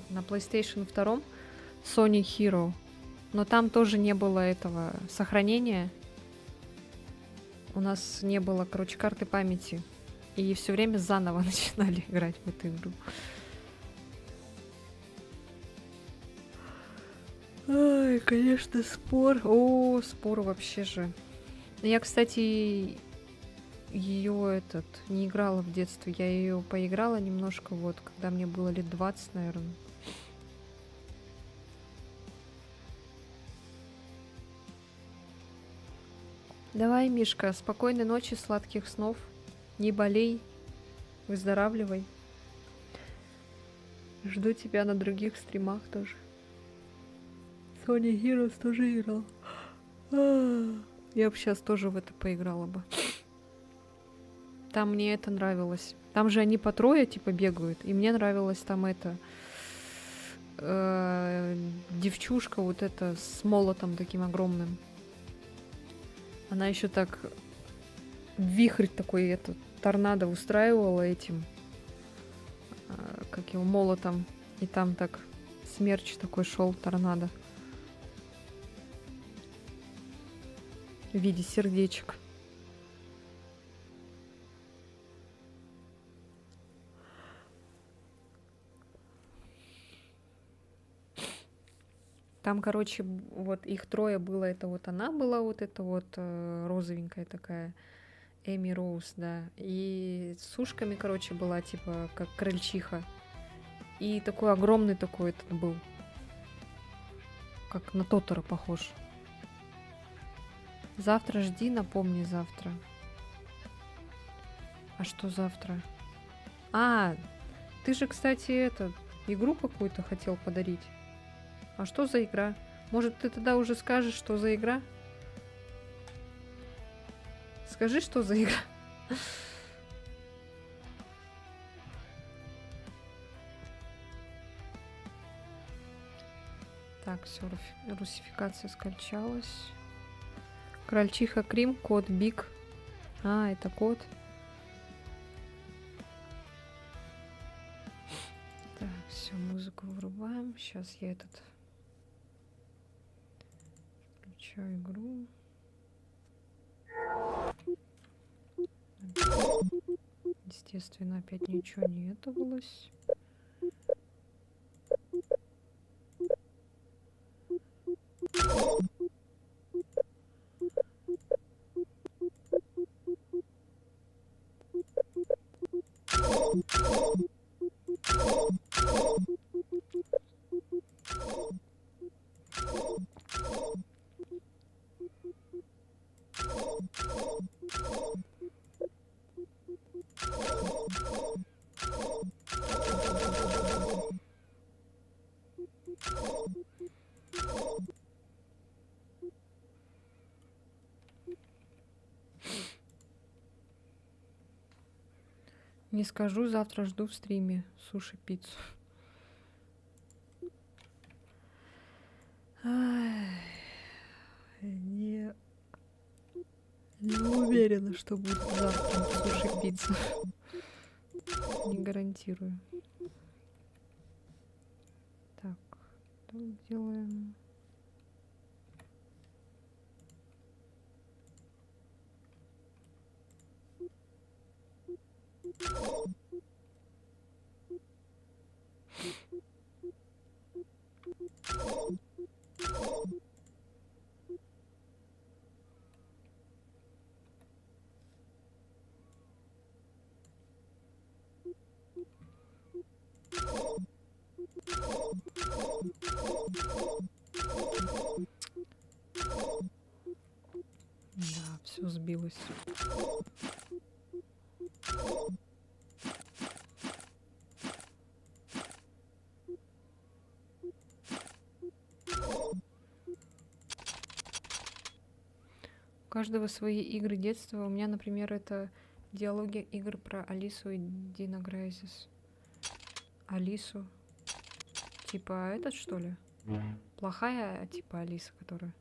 на PlayStation 2 Sonic Hero, но там тоже не было этого сохранения. У нас не было, короче, карты памяти. И все время заново начинали играть в эту игру. Ай, конечно, спор. О, спор вообще же. Я, кстати, ее не играла в детстве. Я ее поиграла немножко, вот, когда мне было лет 20, наверное. Давай, Мишка, спокойной ночи, сладких снов. Не болей, выздоравливай. Жду тебя на других стримах тоже. Sonic Heroes тоже играл. Я бы сейчас тоже в это поиграла бы. Там мне это нравилось. Там же они по трое типа бегают. И мне нравилось там девчушка вот эта с молотом таким огромным. Она еще так вихрь такой, торнадо устраивала этим, как его, молотом. И там так смерч такой шел, торнадо. В виде сердечек. Там, короче, вот их трое было. Это вот она была, вот эта вот розовенькая такая, Эми Роуз, да. И с ушками, короче, была типа как крольчиха. И такой огромный такой этот был. Как на Тотора похож. Завтра жди, напомни завтра. А что завтра? А, ты же, кстати, игру какую-то хотел подарить. А что за игра? Может, ты тогда уже скажешь, что за игра? Скажи, что за игра. Так, все, русификация скончалась. Крольчиха Крим, кот Биг. А, это кот. Так, все, музыку вырубаем. Сейчас я включаю игру. Естественно, опять ничего не этовалось. Не скажу, завтра жду в стриме суши-пиццу. Ай, не уверена, что будет завтра суши-пицца. Не гарантирую. Так, тут делаем... Да, все сбилось. У каждого свои игры детства. У меня, например, это диалоги игр про Алису и Дина Грейзис. Алису. Типа этот, что ли? Плохая, типа Алиса, которая...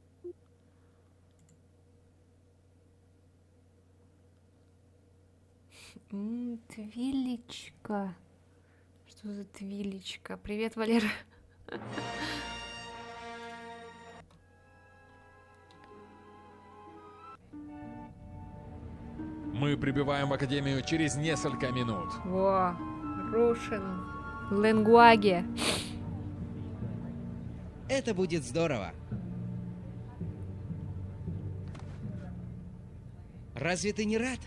Твилечка. Что за твилечка? Привет, Валера. Мы прибываем в Академию через несколько минут. Во, Рушин. Ленгуаге. Это будет здорово. Разве ты не рад?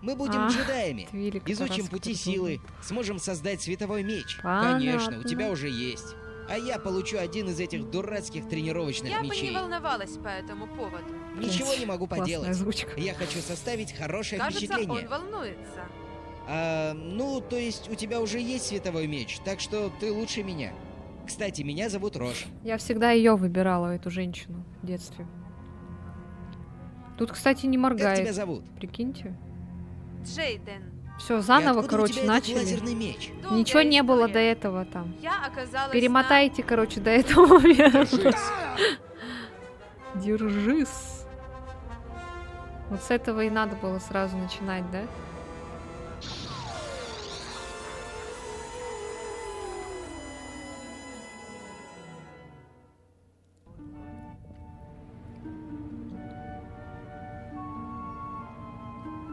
Мы будем джедаями. Твилик, Изучим Тарас, пути Кутузов. силы, сможем создать световой меч. Понятно. Конечно, у тебя уже есть. А я получу один из этих дурацких тренировочных Я бы мечей. не волновалась по этому поводу. Ничего не могу Классная поделать. озвучка. Я хочу составить хорошее Кажется, впечатление. он волнуется. Ну, то есть у тебя уже есть световой меч, так что ты лучше меня. Кстати, меня зовут Рош. Я всегда ее выбирала, эту женщину, в детстве. Тут, кстати, не Как тебя моргает. зовут? Прикиньте. Джейден. Все, И заново, откуда у короче, тебя этот начали. лазерный меч? Долгая Ничего не было история. до этого там. Я оказалась Перемотайте, короче, до этого момента. Держись. Держись. Вот с этого и надо было сразу начинать, да?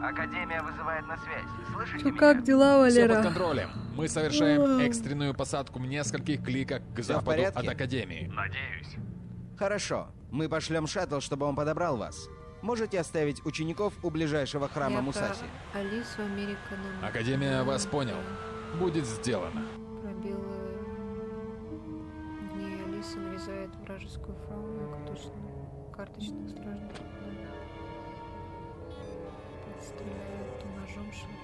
Академия вызывает на связь. Слышите Чё, меня? как дела, Все под Валера? контролем. Мы совершаем экстренную посадку в нескольких кликах к в западу порядке? от Академии. Надеюсь. Хорошо. Мы пошлем шаттл, чтобы он подобрал вас. Можете оставить учеников у ближайшего храма Я Мусаси. про Алису Американу. Академия вас понял. Будет сделано. Пробилы. В ней Алиса нарезает вражескую фауну, как точно карточных стражников. Подстреляет то ножом шагом.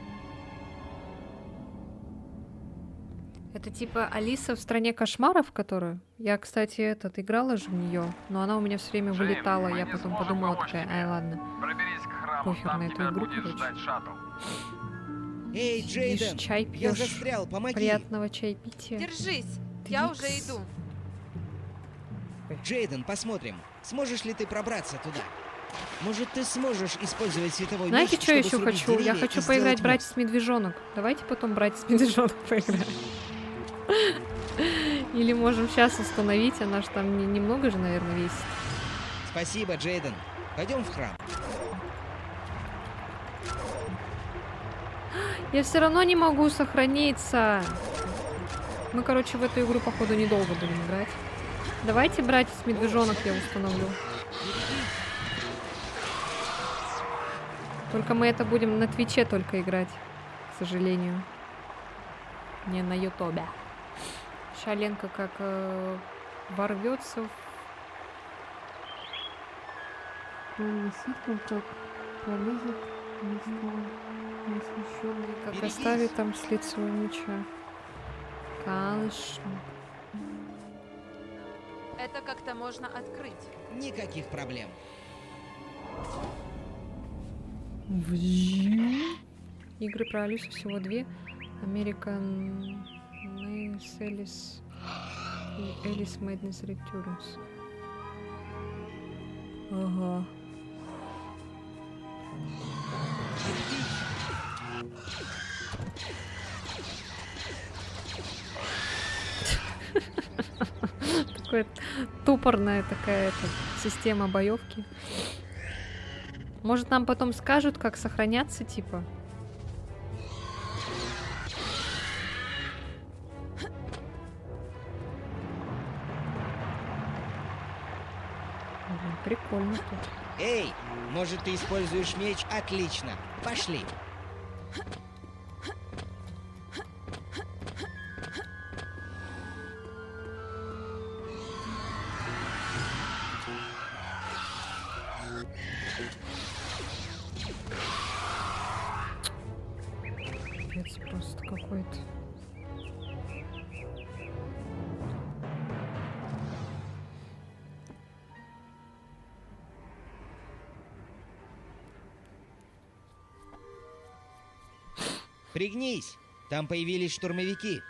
Это типа Алиса в стране кошмаров, которую? Я, кстати, играла же в нее, но она у меня все время вылетала. Я потом подумала такая, ай, ладно. Проберись к храму, Похер там на эту тебя игру, будет короче. ждать шаттл. Эй, Джейден! Видишь, чай Я пьешь. застрял, помоги! Приятного чаепития. Держись, я уже Твикс. иду. Джейден, посмотрим, сможешь ли ты пробраться туда? Может, ты сможешь использовать световой Знаете, меч, что я чтобы еще срубить хочу? Я деревья и хочу сделать поиграть мост? братец-медвежонок. Давайте потом братец-медвежонок поиграем. Или можем сейчас установить, она же там немного же, наверное, весит. Спасибо, Джейден. Пойдем в храм. Я все равно не могу сохраниться. Мы, короче, в эту игру, походу, недолго будем играть. Давайте братец-медвежонок я установлю. Только мы это будем на Твиче только играть, к сожалению. Не на Ютубе. Шаленка как ворвется в... как пролезет неосвещенный, как Берегись. оставит там след своего меча. Конечно. Это как-то можно открыть. Никаких проблем. Игры про Алису всего 2. American Nails Alice и Alice Madness Returns. Ага. Такая тупорная такая система боевки. Может, нам потом скажут, как сохраняться, типа? Прикольно тут. Эй, может, ты используешь меч? Отлично. Пошли. Пипец просто какой-то. Пригнись. Там появились штурмовики.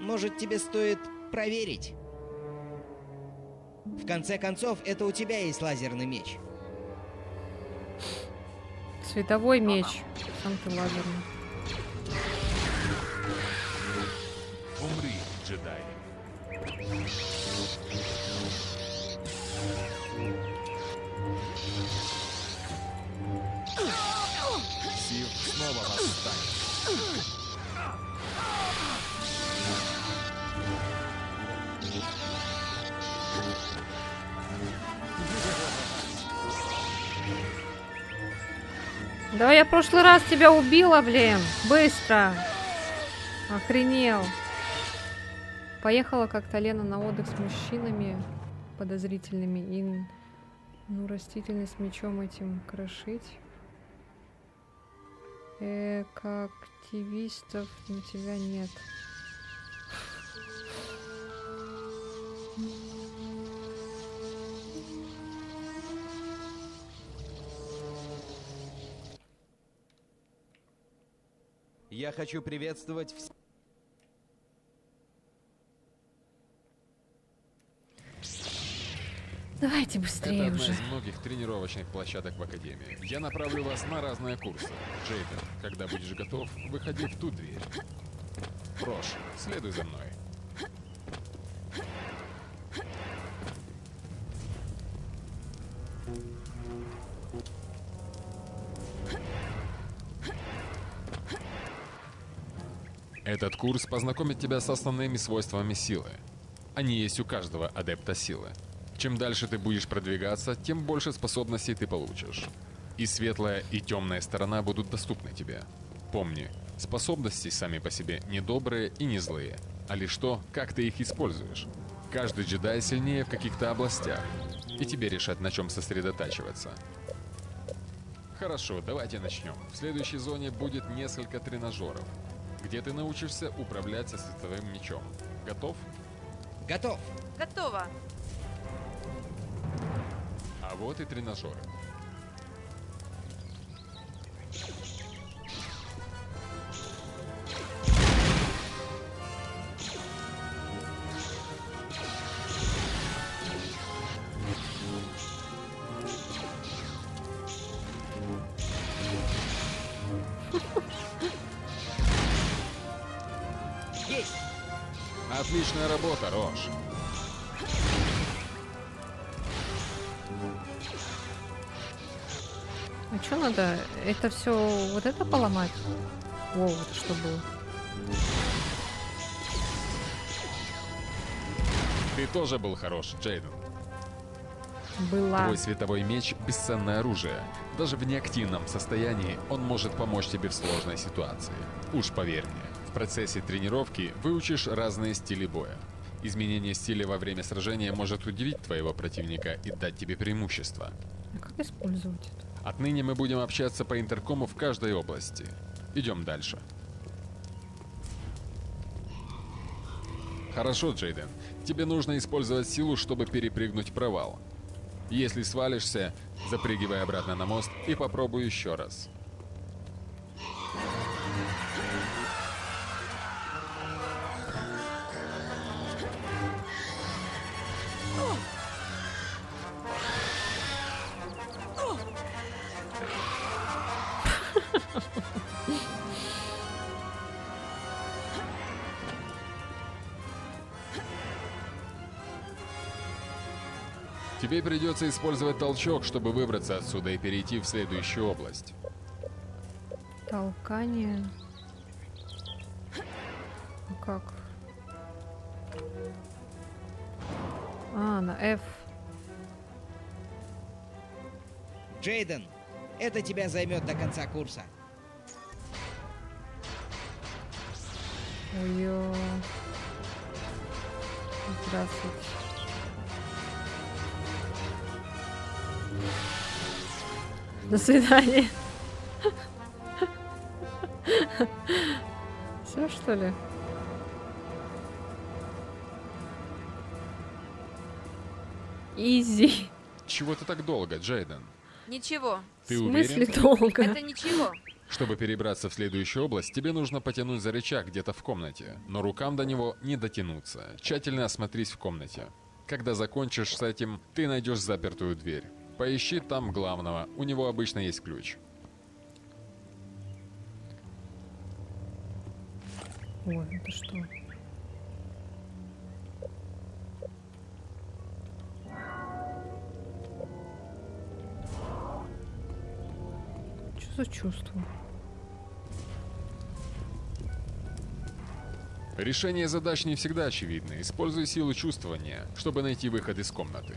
Может, тебе стоит проверить? В конце концов, это у тебя есть лазерный меч. Световой меч. Сам ты лазерный. Умри, джедай. Сив снова восстанет. Да я в прошлый раз тебя убила, блин. Быстро. Охренел. Поехала как-то Лена на отдых с мужчинами подозрительными и ну растительность мечом этим крошить. Активистов на тебя нет. Я хочу приветствовать всех. Давайте Это быстрее одна уже. из многих тренировочных площадок в Академии. Я направлю вас на разные курсы. Джейден, когда будешь готов, выходи в ту дверь. Рош, следуй за мной. Этот курс познакомит тебя с основными свойствами силы. Они есть у каждого адепта силы. Чем дальше ты будешь продвигаться, тем больше способностей ты получишь. И светлая, и темная сторона будут доступны тебе. Помни, способности сами по себе не добрые и не злые, а лишь то, как ты их используешь. Каждый джедай сильнее в каких-то областях, и тебе решать, на чем сосредотачиваться. Хорошо, давайте начнем. В следующей зоне будет несколько тренажеров, где ты научишься управлять со световым мечом. Готов? Готов. Готово. А вот и тренажеры. Есть. Отличная работа, Рош. А что надо? Это все вот это поломать? Воу, это что было? Ты тоже был хорош, Джейден. Была. Твой световой меч — бесценное оружие. Даже в неактивном состоянии он может помочь тебе в сложной ситуации. Уж поверь мне, в процессе тренировки выучишь разные стили боя. Изменение стиля во время сражения может удивить твоего противника и дать тебе преимущество. А как использовать это? Отныне мы будем общаться по интеркому в каждой области. Идем дальше. Хорошо, Джейден. Тебе нужно использовать силу, чтобы перепрыгнуть провал. Если свалишься, запрыгивай обратно на мост и попробуй еще раз. Тебе придется использовать толчок, чтобы выбраться отсюда и перейти в следующую область. Толкание. Ну как? А, на F. Джейден, это тебя займет до конца курса. Ой-ё. Здравствуйте. До свидания. Все, что ли? Изи. Чего ты так долго, Джейден? Ничего. Ты В смысле уверен? долго? Это ничего. Чтобы перебраться в следующую область, тебе нужно потянуть за рычаг где-то в комнате, но рукам до него не дотянуться. Тщательно осмотрись в комнате. Когда закончишь с этим, ты найдешь запертую дверь. Поищи там главного, у него обычно есть ключ. Ой, это что? Что за чувство? Решение задач не всегда очевидно. Используй силу чувствования, чтобы найти выход из комнаты.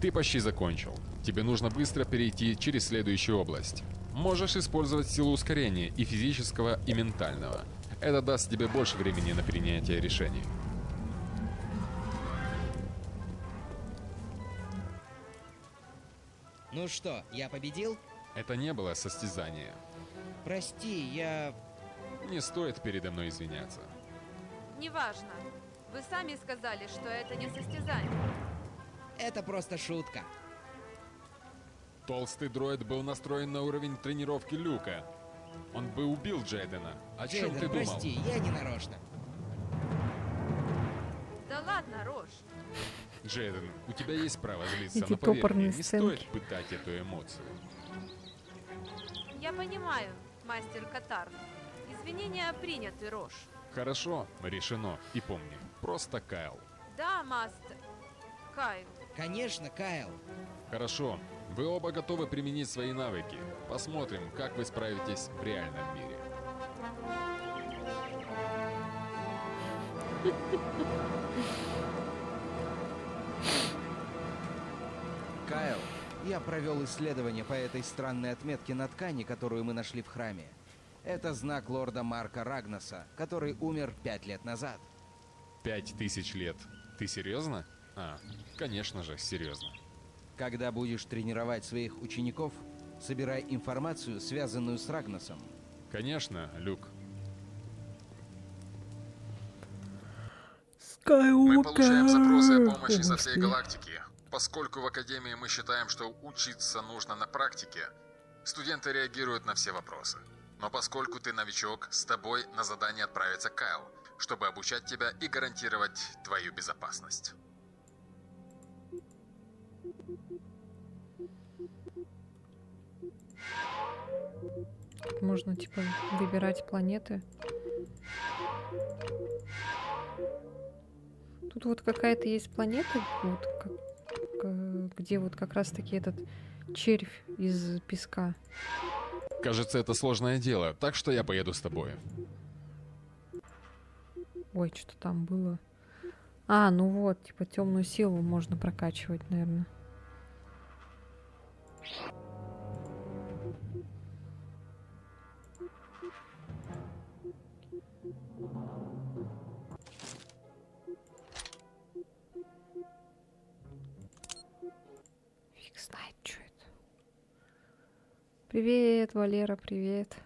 Ты почти закончил. Тебе нужно быстро перейти через следующую область. Можешь использовать силу ускорения и физического, и ментального. Это даст тебе больше времени на принятие решений. Ну что, я победил? Это не было состязание. Прости, я... Не стоит передо мной извиняться. Неважно. Вы сами сказали, что это не состязание. Это просто шутка. Толстый дроид был настроен на уровень тренировки Люка. Он бы убил Джейдена. О чем Джейден, ты думал? прости, я не нарочно. Да ладно, Рош. Джейден, у тебя есть право злиться, Эти но поверь мне, топорные не сценки. стоит пытать эту эмоцию. Я понимаю, мастер Катар. Извинения приняты, Рош. Хорошо, решено. И помни, просто Кайл. Да, мастер. Кайл. Конечно, Кайл. Хорошо, вы оба готовы применить свои навыки. Посмотрим, как вы справитесь в реальном мире. Кайл, я провел исследование по этой странной отметке на ткани, которую мы нашли в храме. Это знак лорда Марка Рагнаса, который умер 5 лет назад. 5000 лет. Ты серьезно? А, конечно же, серьезно. Когда будешь тренировать своих учеников, собирай информацию, связанную с Рагнасом. Конечно, Люк. Мы получаем запросы о помощи со всей галактики. Поскольку в Академии мы считаем, что учиться нужно на практике, студенты реагируют на все вопросы. Но поскольку ты новичок, с тобой на задание отправится Кайл, чтобы обучать тебя и гарантировать твою безопасность. Можно, типа, выбирать планеты. Тут вот какая-то есть планета, вот как где вот как раз-таки этот червь из песка. Кажется, это сложное дело, так что я поеду с тобой. Ой, что там было. А, ну вот, типа темную силу можно прокачивать, наверное. Фиг знает, что это. Привет, Валера, привет.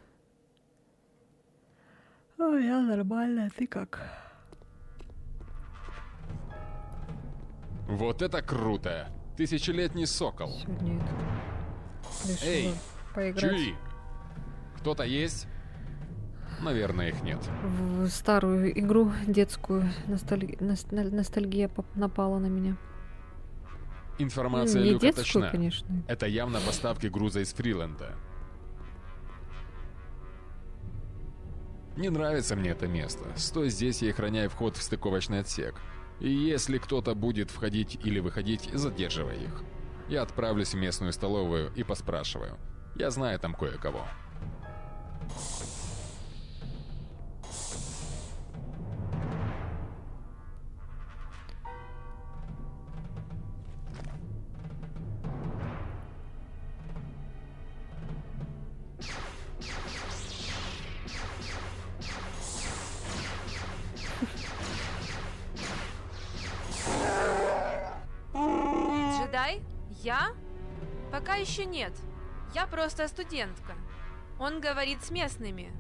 Ой, я нормально, ты как? Вот это круто! Тысячелетний сокол. Сегодня это решила Эй, поиграть Чуи! Кто-то есть? Наверное, их нет. в старую игру детскую. Ностальгия напала на меня. Информация Не Люка детскую, точна. конечно. Это явно поставки груза из Фриленда. Не нравится мне это место. Стой здесь и охраняй вход в стыковочный отсек. И если кто-то будет входить или выходить, задерживай их. Я отправлюсь в местную столовую и поспрашиваю. Я знаю там кое-кого. Джедай? Я? Пока еще нет. Я просто студентка. Он говорит с местными.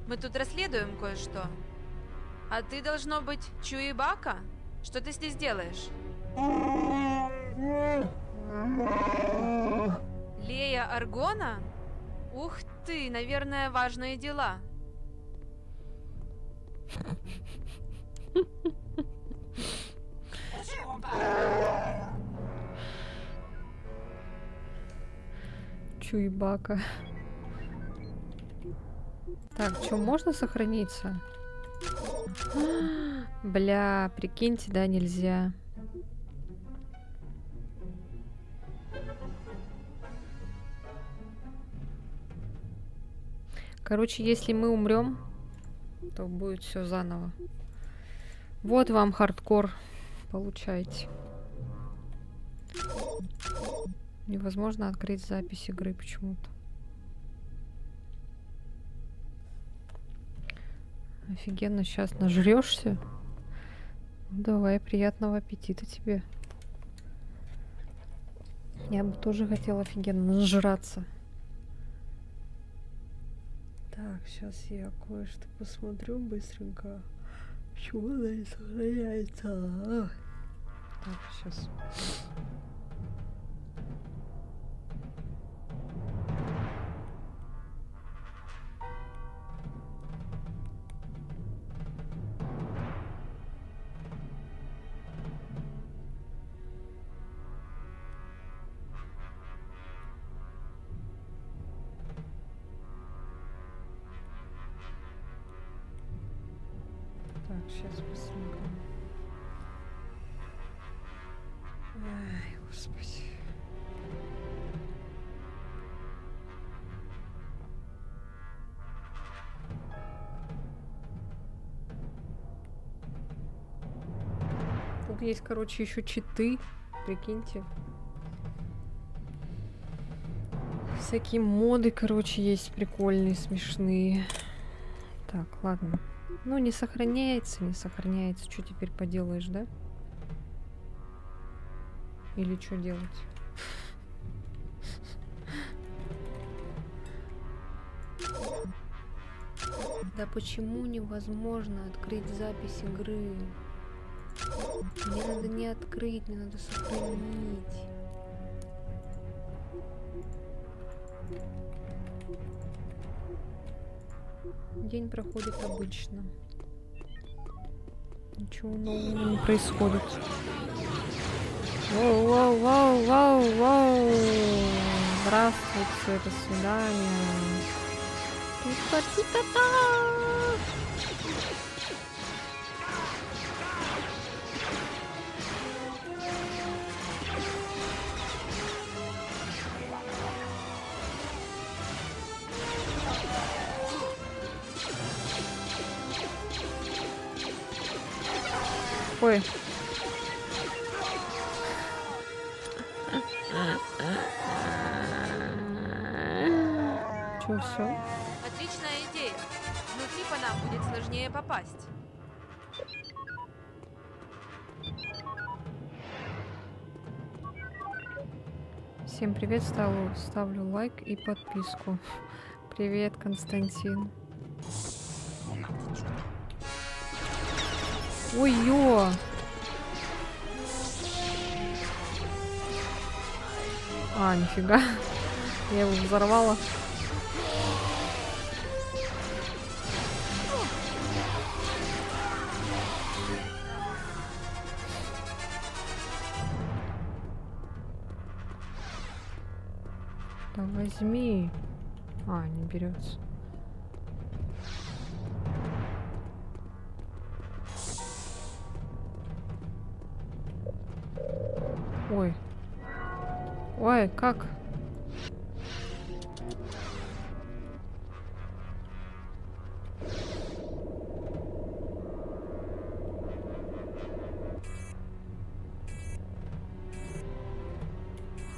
Мы тут расследуем кое-что. А ты, должно быть, Чуибака? Что ты здесь делаешь? Лея Аргона? Ух ты, наверное, важные дела. Чуйбака. Так, что, можно сохраниться? Бля, прикиньте, да, нельзя. Короче, если мы умрем, то будет все заново. Вот вам хардкор. Получайте. Невозможно открыть запись игры почему-то. Офигенно, сейчас нажрешься. Давай, приятного аппетита тебе. Я бы тоже хотела офигенно нажраться. Так, сейчас я кое-что посмотрю быстренько. Почему она не сохраняется? Так, сейчас. Так, сейчас быстренько. Ай, господи. Тут есть, короче, еще читы. Прикиньте. Всякие моды, короче, есть прикольные, смешные. Так, ладно. Ну, не сохраняется, не сохраняется. Что теперь поделаешь, да? Или что делать? Да почему невозможно открыть запись игры? Мне надо не открыть, мне надо сохранить. День проходит обычно. Ничего нового не происходит. Воу. Здравствуйте, до свидания. Ту-та-ти-та-та. Ой. Чё, все? Отличная идея. Внутри по нам будет сложнее попасть. Всем привет, ставлю лайк и подписку. Привет, Константин. Ой-ё! А, нифига. Я его взорвала. Да возьми. А, не берется. Ой. Ой, как?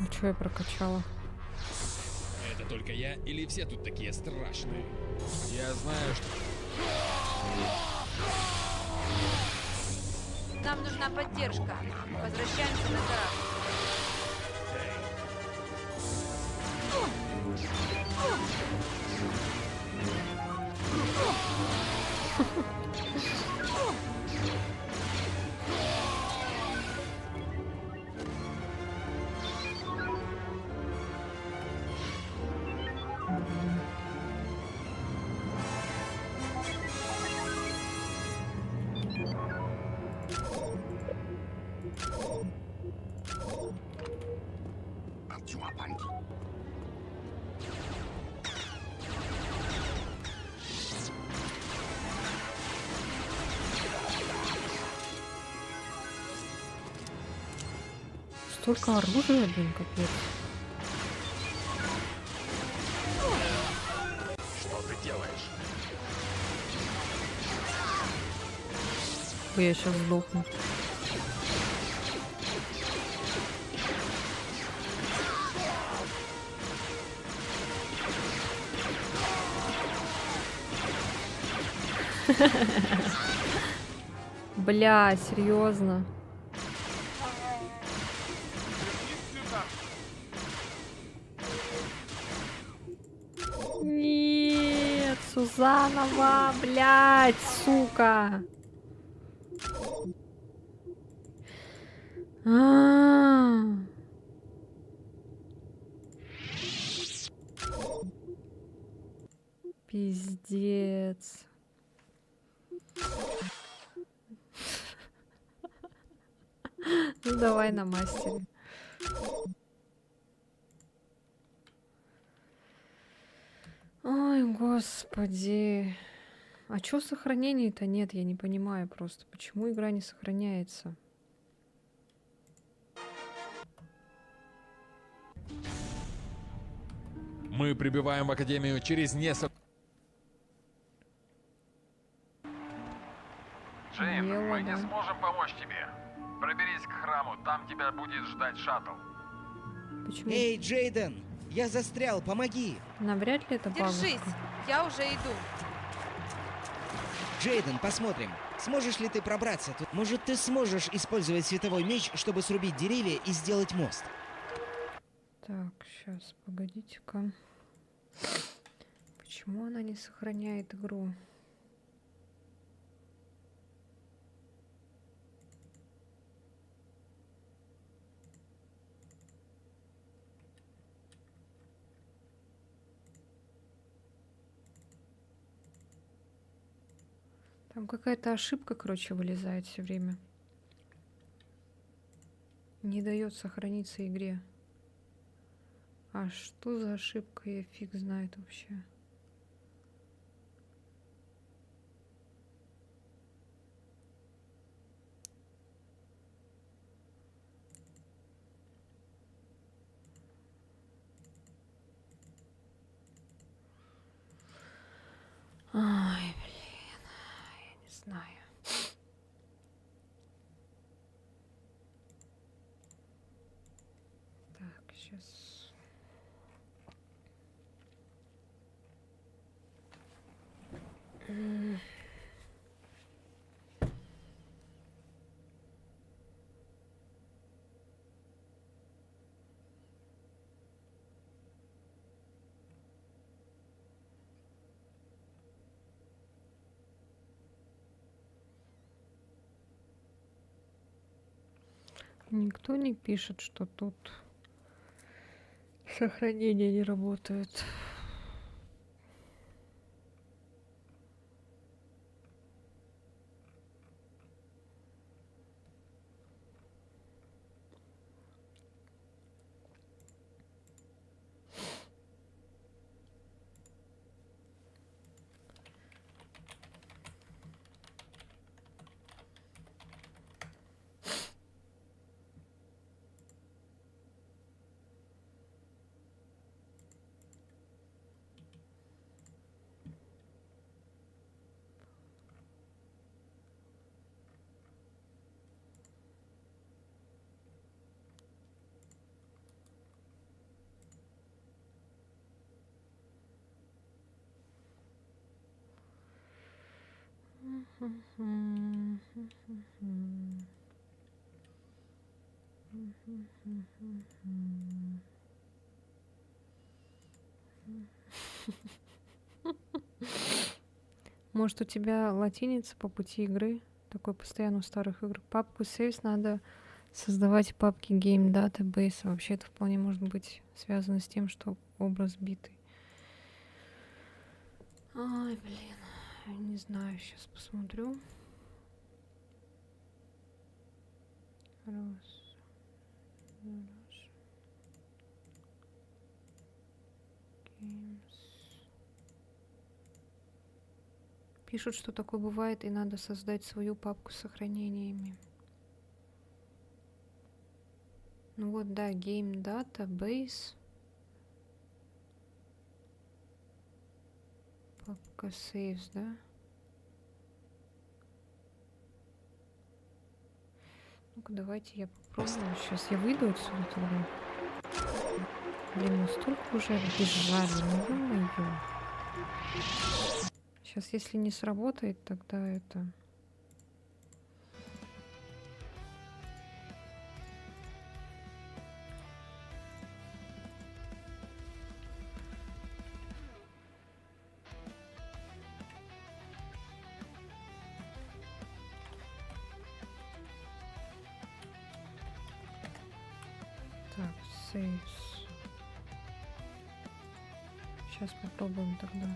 А чё я прокачала? Это только я или все тут такие страшные? Я знаю, что... Нам нужна поддержка. Возвращаемся на корабль. Столько оружия, блин, капец. Что ты делаешь? Я сейчас сдохну. Бля, серьезно. Нет, Сузанова, блядь, сука. Пиздец. Ну давай на мастере. Ой, господи. А чё сохранений-то нет? Я не понимаю просто. Почему игра не сохраняется? Мы прибываем в Академию через несколько... Джейн, мы не сможем помочь тебе. Проберись к храму, там тебя будет ждать шаттл. Почему? Эй, Джейден, я застрял, помоги! Навряд ли это бабушка. Держись, я уже иду. Джейден, посмотрим, сможешь ли ты пробраться тут? Может, ты сможешь использовать световой меч, чтобы срубить деревья и сделать мост? Так, сейчас, погодите-ка. Почему она не сохраняет игру? Там какая-то ошибка, короче, вылезает все время. Не дает сохраниться игре. А что за ошибка, я фиг знает вообще. Ай, блин, я не знаю. Сейчас. Никто не пишет, что тут сохранение не работает. Может, у тебя латиница по пути игры? Такой постоянно у старых игр. Папку Saves надо создавать папки Game Database. Вообще это вполне может быть связано с тем, что образ битый. Ай, блин. Не знаю, сейчас посмотрю. Раз. Games. Пишут, что такое бывает, и надо создать свою папку с сохранениями. Ну вот, да, Game Database. Папка Saves, да? Ну-ка, давайте я попробую. Сейчас я выйду отсюда тогда. Блин, мы столько уже бежали, ну ё-моё. Сейчас, если не сработает, тогда это... Так, saves. Сейчас попробуем тогда.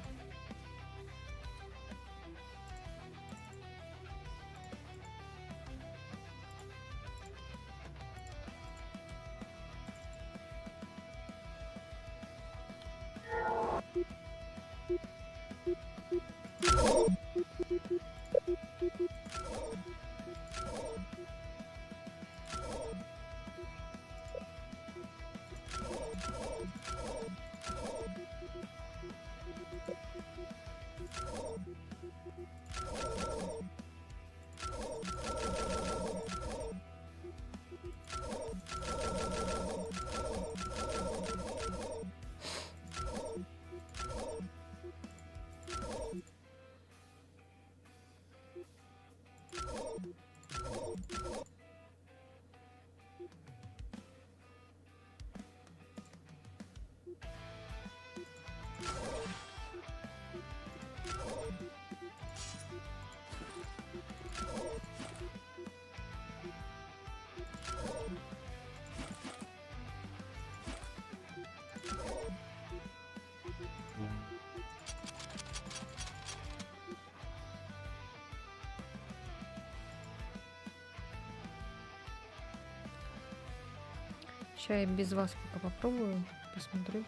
Сейчас я без вас пока попробую, посмотрю.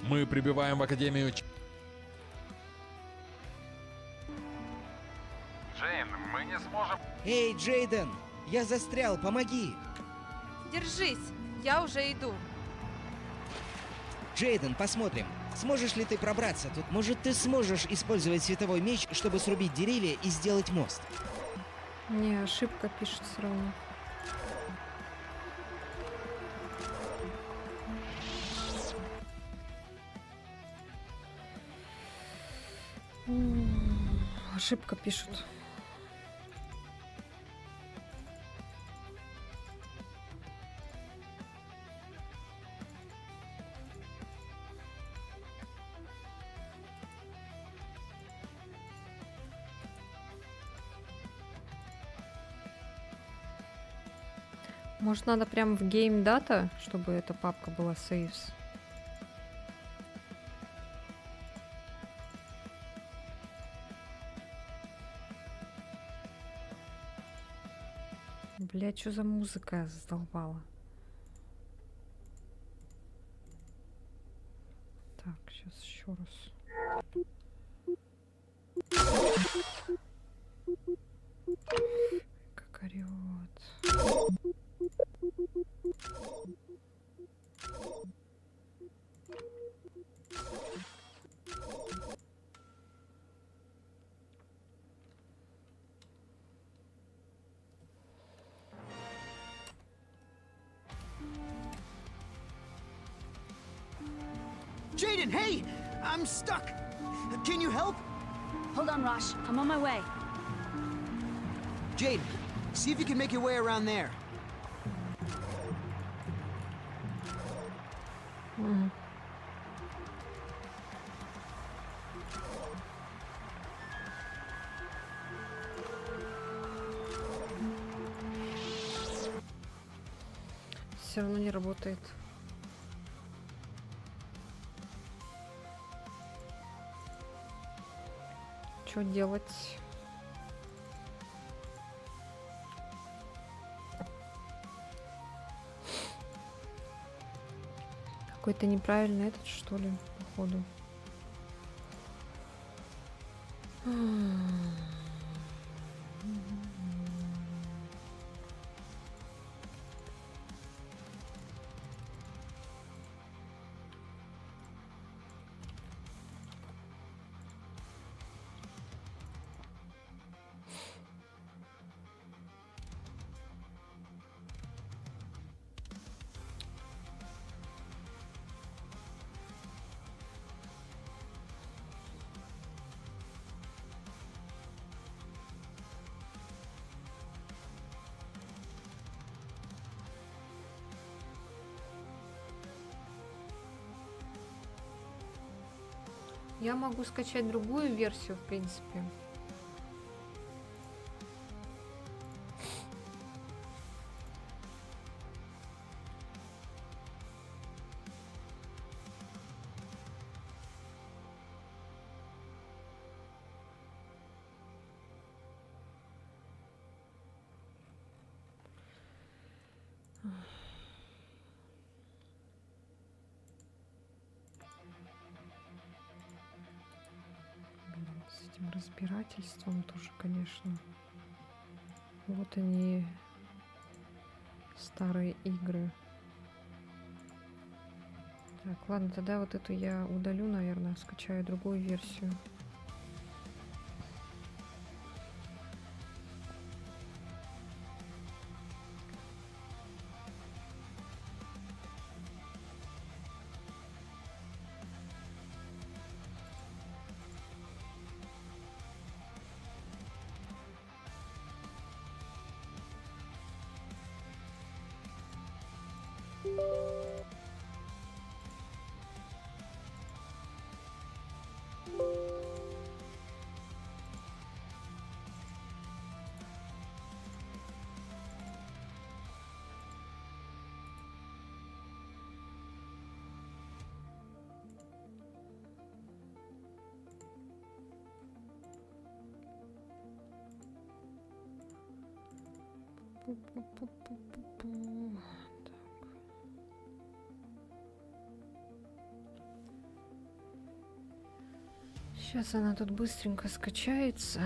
Мы прибываем в Академию... Джейн, мы не сможем... Эй, Джейден! Я застрял, помоги! Держись, я уже иду. Джейден, посмотрим. Сможешь ли ты пробраться тут? Может, ты сможешь использовать световой меч, чтобы срубить деревья и сделать мост? Не, ошибка пишет все равно. Ошибка пишут. Может, надо прям в Game Data, чтобы эта папка была saves? Бля, что за музыка задолбала? Так, сейчас еще раз. Как орёт. Jaden, hey! I'm stuck. Can you help? Hold on, Rosh. I'm on my way. Jaden, see if you can make your way around there. Все равно не работает. Что делать? Какой-то неправильный этот, что ли, походу. Я могу скачать другую версию, в принципе. С этим разбирательством тоже, конечно. Вот они, старые игры. Так, ладно, тогда вот эту я удалю, наверное, скачаю другую версию. Пу-пу-пу-пу-пу-пу. Так. Сейчас она тут быстренько скачается.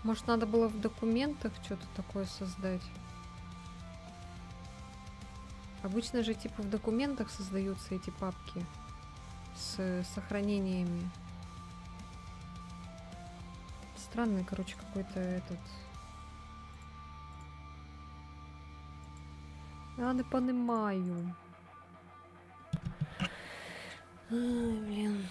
Может, надо было в документах что-то такое создать? Обычно же типа в документах создаются эти папки с сохранениями. Странный, короче, какой-то этот... Я не понимаю. Ай, блин.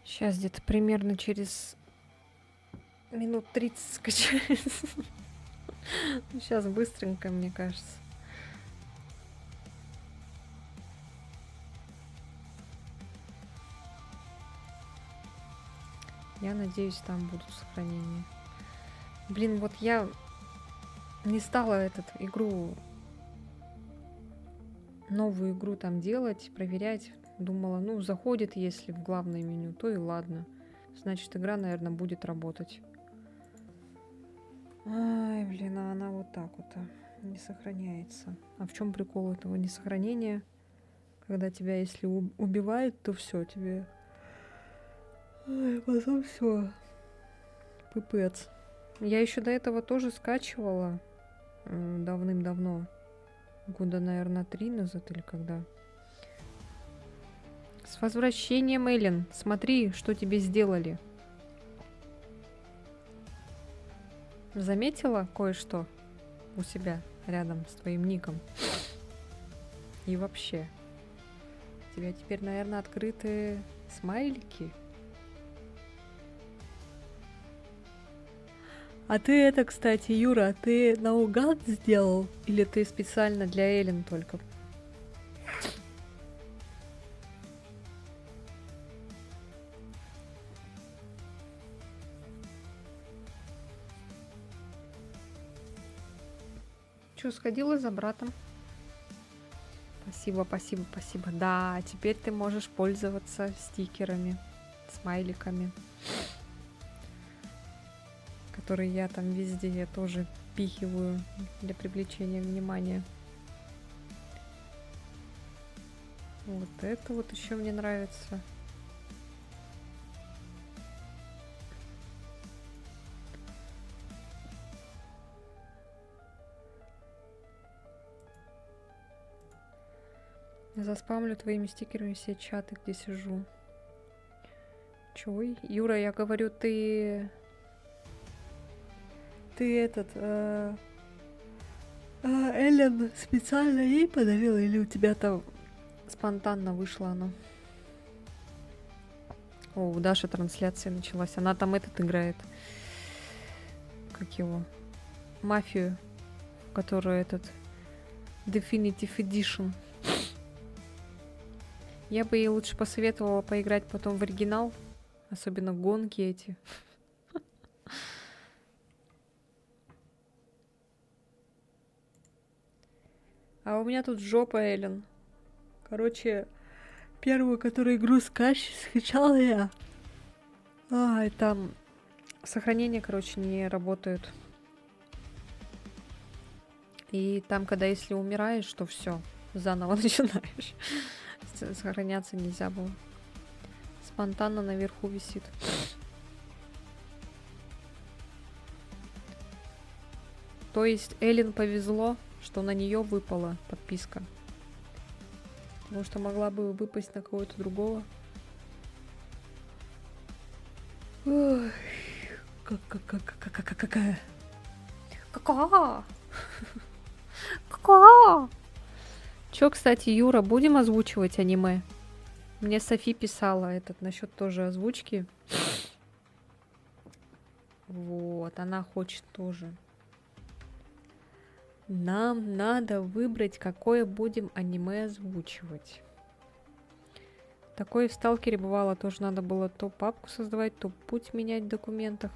Сейчас где-то примерно через минут 30 скачается. Сейчас быстренько, мне кажется. Я надеюсь, там будут сохранения. Блин, вот я не стала новую игру там делать, проверять. Думала, ну, заходит, если в главное меню, то и ладно. Значит, игра, наверное, будет работать. Ай, блин, а она вот так вот не сохраняется. А в чем прикол этого несохранения? Когда тебя, если убивают, то все, тебе... Ай, потом все. Пипец. Я еще до этого тоже скачивала давным-давно. Года, наверное, 3 назад или когда. С возвращением, Эллен. Смотри, что тебе сделали. Заметила кое-что у себя рядом с твоим ником? И вообще. У тебя теперь, наверное, открыты смайлики. А ты это, кстати, Юра, ты наугад сделал? Или ты специально для Эллен только? Чё, сходила за братом? Спасибо, спасибо, спасибо. Да, теперь ты можешь пользоваться стикерами, смайликами, которые я там везде тоже впихиваю для привлечения внимания. Вот это вот еще мне нравится. Заспамлю твоими стикерами все чаты, где сижу. Чё? Юра, я говорю, ты этот... Эллен специально ей подарила или у тебя там спонтанно вышло оно? О, у Даши трансляция началась. Она там этот играет. Как его? Мафию. Которую этот... Definitive Edition. Я бы ей лучше посоветовала поиграть потом в оригинал. Особенно гонки эти. А у меня тут жопа, Эллен. Короче, первую, которую игру скачала я. И там сохранения, короче, не работают. И там, когда если умираешь, то все, заново начинаешь. Сохраняться нельзя было. Спонтанно наверху висит. То есть Эллен повезло, что на нее выпала подписка. Потому что могла бы выпасть на кого-то другого. Ой, какая? Чё, кстати, Юра, будем озвучивать аниме? Мне Софи писала насчет тоже озвучки. Вот, она хочет тоже. Нам надо выбрать, какое будем аниме озвучивать. Такое в Сталкере бывало, тоже надо было то папку создавать, то путь менять в документах.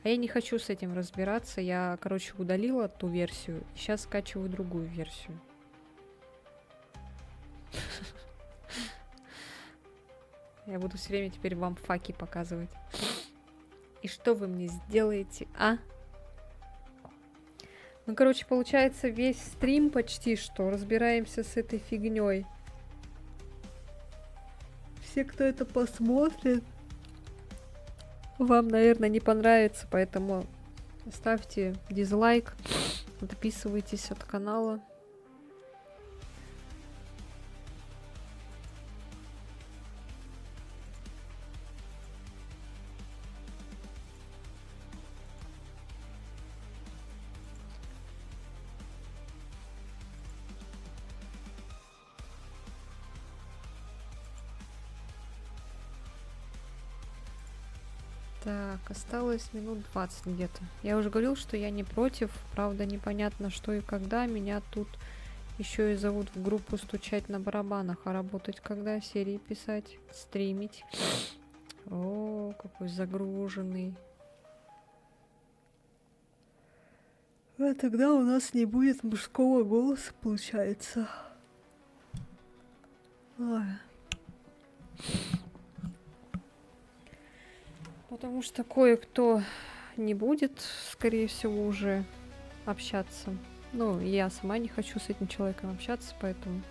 А я не хочу с этим разбираться. Я, короче, удалила ту версию. Сейчас скачиваю другую версию. Я буду все время теперь вам факи показывать. И что вы мне сделаете, а? Ну, короче, получается, весь стрим почти что разбираемся с этой фигней. Все, кто это посмотрит, вам, наверное, не понравится, поэтому ставьте дизлайк, подписывайтесь от канала. Так, осталось минут 20 где-то. Я уже говорил, что я не против. Правда, непонятно, что и когда. Меня тут еще и зовут в группу стучать на барабанах. А работать когда? Серии писать, стримить. О, какой загруженный. А тогда у нас не будет мужского голоса, получается. Ой. Потому что кое-кто не будет, скорее всего, уже общаться. Ну, я сама не хочу с этим человеком общаться, поэтому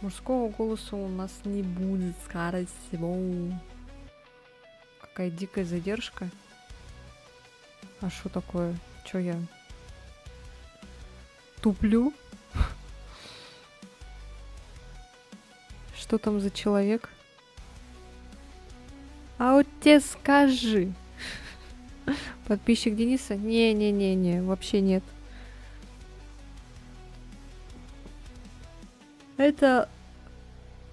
мужского голоса у нас не будет, скорее всего. Какая дикая задержка. А что такое? Чё я туплю? Что там за человек? А вот тебе скажи. Подписчик Дениса? Не-не-не-не, вообще нет. Это,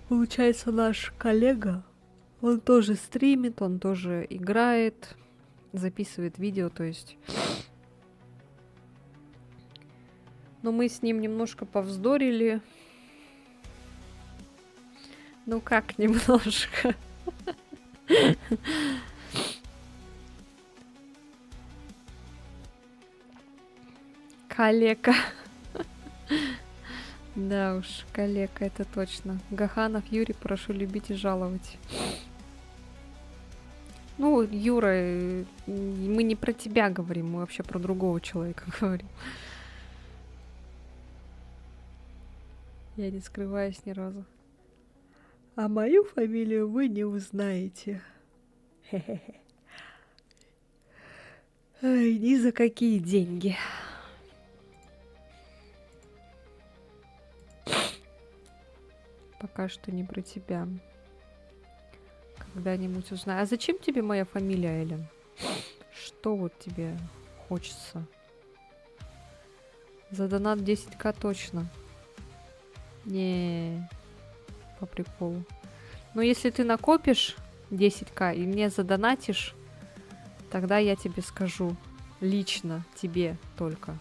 получается, наш коллега. Он тоже стримит, он тоже играет, записывает видео, то есть. Но мы с ним немножко повздорили. Ну как немножко? Калека. Да уж, калека, это точно. Гаханов Юрий, прошу любить и жаловать. Ну, Юра, мы не про тебя говорим, мы вообще про другого человека говорим. Я не скрываюсь ни разу. А мою фамилию вы не узнаете. Хе-хе-хе. Ай, ни за какие деньги. Пока что не про тебя. Когда-нибудь узнаю. А зачем тебе моя фамилия, Элен? Что вот тебе хочется? За донат 10к точно. Не, по приколу. Но если ты накопишь 10к и мне задонатишь, тогда я тебе скажу. Лично тебе только.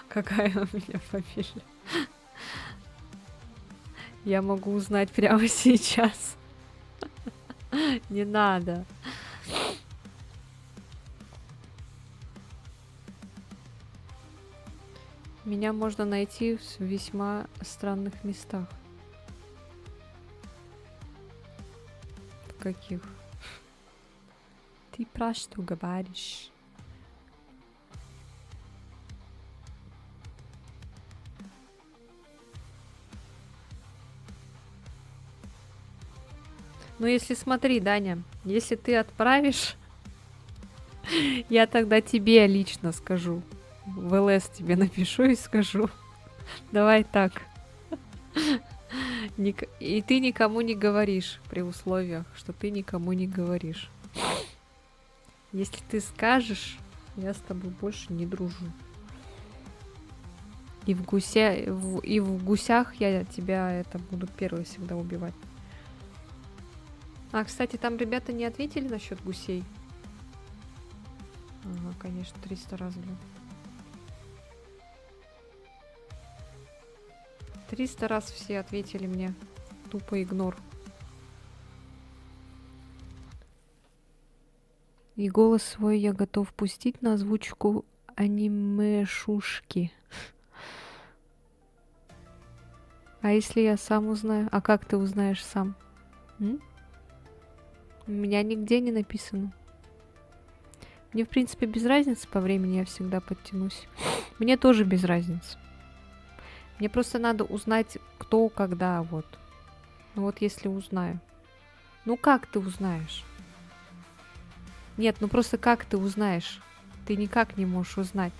Какая у меня фамилия. Я могу узнать прямо сейчас. Не надо. Меня можно найти в весьма странных местах. В каких? Ты про что говоришь? Ну, если смотри, Даня, если ты отправишь, я тогда тебе лично скажу. В ЛС тебе напишу и скажу. Давай так. И ты никому не говоришь, при условиях, что ты никому не говоришь. Если ты скажешь, я с тобой больше не дружу. И в гусях я тебя это буду первой всегда убивать. А, кстати, там ребята не ответили насчет гусей. Ага, конечно, 300 раз, блин. 300 раз все ответили мне. Тупо игнор. И голос свой я готов пустить на озвучку аниме-шушки. А если я сам узнаю? А как ты узнаешь сам? У меня нигде не написано. Мне, в принципе, без разницы по времени, я всегда подтянусь. Мне тоже без разницы. Мне просто надо узнать, кто, когда, вот. Ну вот если узнаю. Ну как ты узнаешь? Нет, ну просто как ты узнаешь? Ты никак не можешь узнать.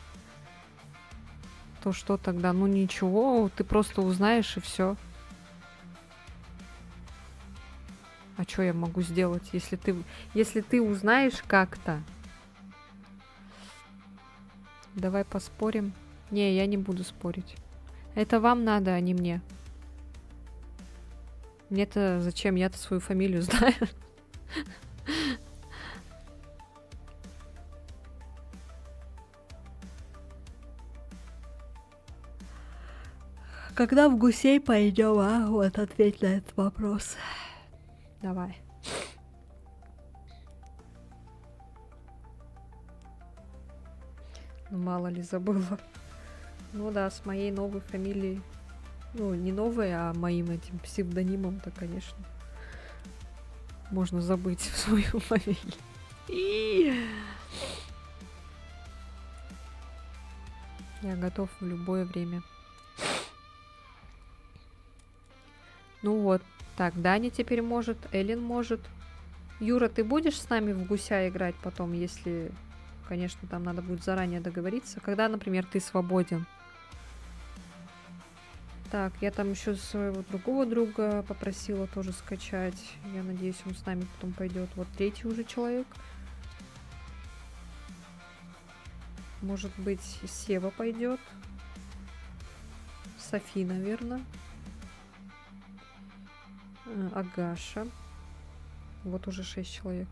То что тогда? Ну ничего, ты просто узнаешь и все. А что я могу сделать, если ты узнаешь как-то? Давай поспорим. Не, я не буду спорить. Это вам надо, а не мне. Мне-то зачем? Я-то свою фамилию знаю. Когда в гусей пойдем, а? Вот ответь на этот вопрос. Давай. Ну, мало ли забыла. Ну да, с моей новой фамилией. Ну, не новой, а моим этим псевдонимом-то, конечно. Можно забыть свою фамилию. Я готов в любое время. Ну вот. Так, Даня теперь может, Эллен может. Юра, ты будешь с нами в гуся играть потом, если, конечно, там надо будет заранее договориться. Когда, например, ты свободен? Так, я там еще своего другого друга попросила тоже скачать. Я надеюсь, он с нами потом пойдет. Вот третий уже человек. Может быть, Сева пойдет. Софи, наверное. Агаша. Вот уже 6 человек.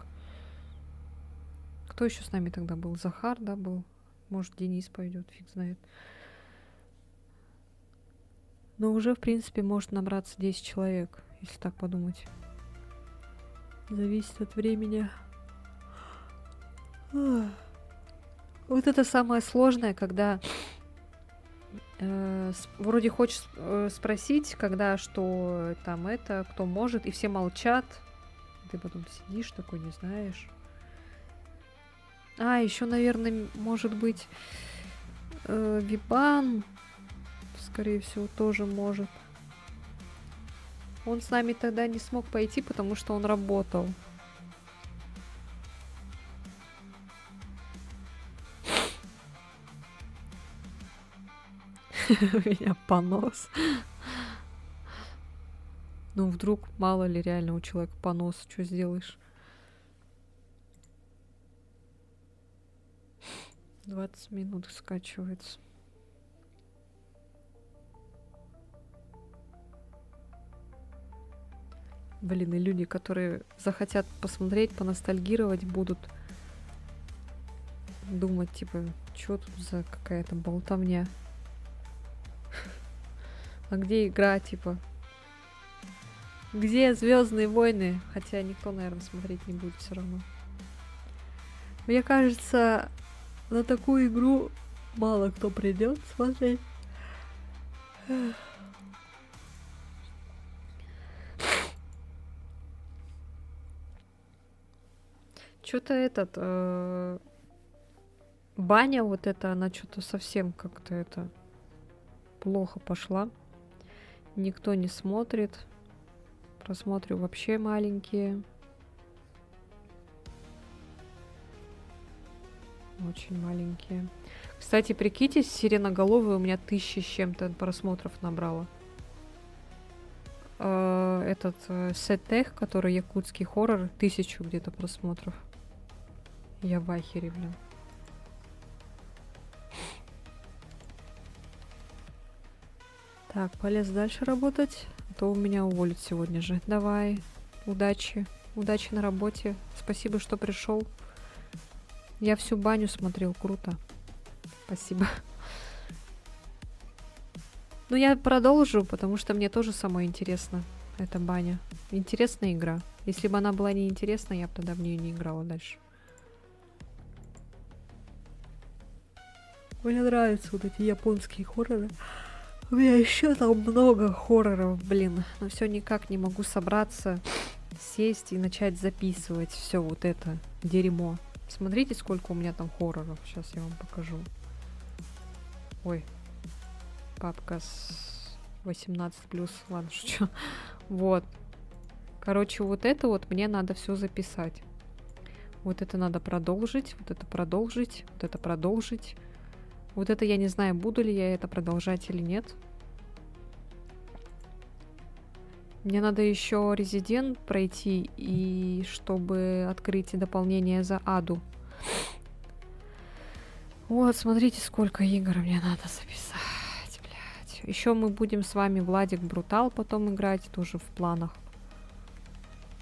Кто еще с нами тогда был? Захар, да, был? Может, Денис пойдет, фиг знает. Но уже, в принципе, может набраться 10 человек, если так подумать. Зависит от времени. Вот это самое сложное, когда вроде хочешь спросить, когда что там это, кто может, и все молчат. Ты потом сидишь такой, не знаешь. А, еще, наверное, может быть, Вибан, скорее всего, тоже может. Он с нами тогда не смог пойти, потому что он работал. У меня понос. Ну, вдруг, мало ли, реально у человека понос, что сделаешь? 20 минут скачивается. Блин, и люди, которые захотят посмотреть, поностальгировать, будут думать, типа, что тут за какая-то болтовня? А где игра, типа? Где Звездные войны? Хотя никто, наверное, смотреть не будет все равно. Мне кажется, на такую игру мало кто придет смотреть. Что-то баня вот эта, она что-то совсем как-то это плохо пошла. Никто не смотрит. Просмотры вообще маленькие. Очень маленькие. Кстати, прикиньте, сиреноголовый у меня 1000 с чем-то просмотров набрала. Этот Сетех, который якутский хоррор, 1000 где-то просмотров. Я в ахере, блин. Так, полез дальше работать. А то у меня уволят сегодня же. Давай. Удачи. Удачи на работе. Спасибо, что пришел. Я всю баню смотрел. Круто. Спасибо. Ну, я продолжу, потому что мне тоже самое интересно. Эта баня. Интересная игра. Если бы она была неинтересна, я бы тогда в нее не играла дальше. Мне нравятся вот эти японские хорроры. У меня еще там много хорроров, блин. Но все никак не могу собраться, сесть и начать записывать все вот это дерьмо. Смотрите, сколько у меня там хорроров. Сейчас я вам покажу. Ой. Папка с 18+. Ладно, шучу. Вот. Короче, вот это вот мне надо все записать. Вот это надо продолжить. Вот это продолжить. Вот это продолжить. Вот это я не знаю, буду ли я это продолжать или нет. Мне надо еще Резидент пройти, и чтобы открыть дополнение за Аду. Вот, смотрите, сколько игр мне надо записать, блядь. Еще мы будем с вами Владик Брутал потом играть, тоже в планах.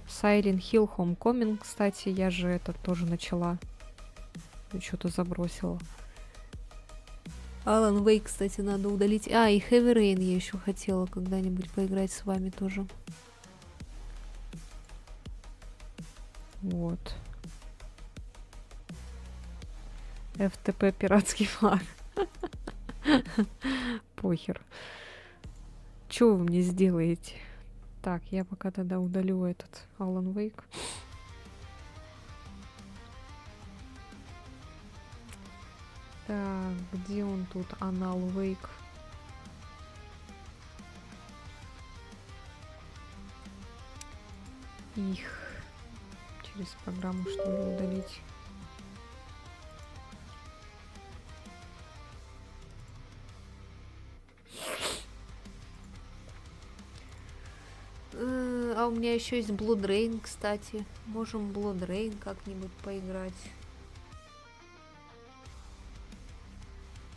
Silent Hill Homecoming, кстати, я же это тоже начала. Что-то забросила. Alan Wake, кстати, надо удалить. А, и Heavy Rain я еще хотела когда-нибудь поиграть с вами тоже. Вот. FTP пиратский флаг. Похер. Что вы мне сделаете? Так, я пока тогда удалю этот Alan Wake. Так, где он тут? Анал Вейк. Их через программу, что ли, удалить. А у меня еще есть Blood Rain, кстати. Можем Blood Rain как-нибудь поиграть.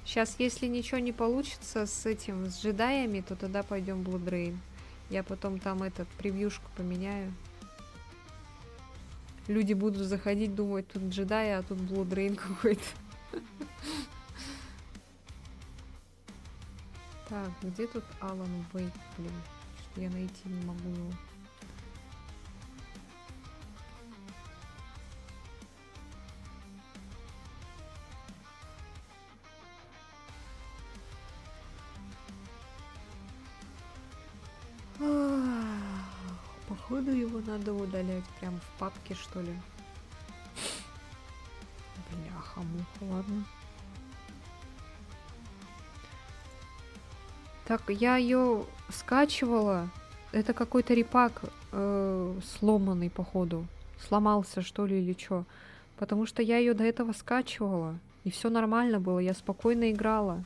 Сейчас, если ничего не получится с этим, с джедаями, то тогда пойдем Blood Rain. Я потом там этот превьюшку поменяю. Люди будут заходить, думать, тут джедай, а тут Blood Rain какой-то. Так, где тут Alan Wake, блин? Что я найти не могу его. Походу его надо удалять прям в папке, что ли. Бляха-муха, ладно. Так, я ее скачивала. Это какой-то репак сломанный, походу. Сломался, что ли, или что. Потому что я ее до этого скачивала. И все нормально было, я спокойно играла.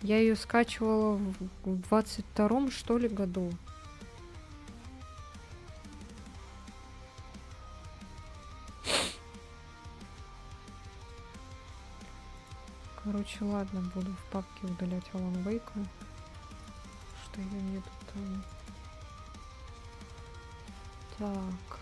Я ее скачивала в 22-м, что ли, году. Короче, ладно, буду в папке удалять Alan Wake. Что ее нету там. Так.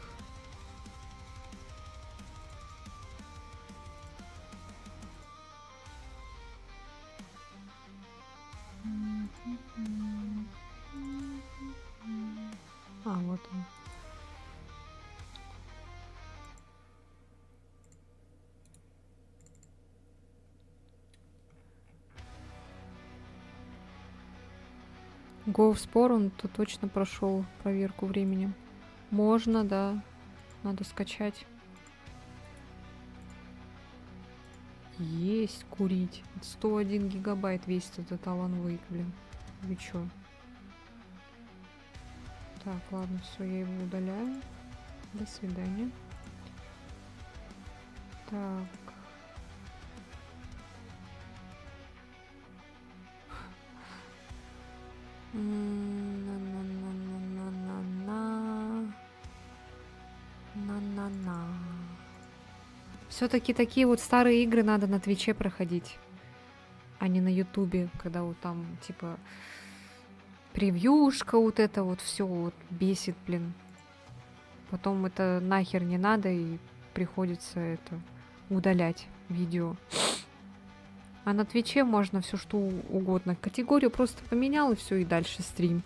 А, вот он. Go в спор, он-то точно прошел проверку временем. Можно, да. Надо скачать. Есть курить. 101 гигабайт весит этот Alan Wake, блин. Вы чё? Так, ладно, все, я его удаляю. До свидания. Так. На-на-на. Все-таки такие вот старые игры надо на Твиче проходить, а не на Ютубе, когда вот там типа превьюшка, вот это вот все вот бесит, блин. Потом это нахер не надо и приходится это удалять видео. А на Твиче можно все что угодно. Категорию просто поменял и все, и дальше стрим.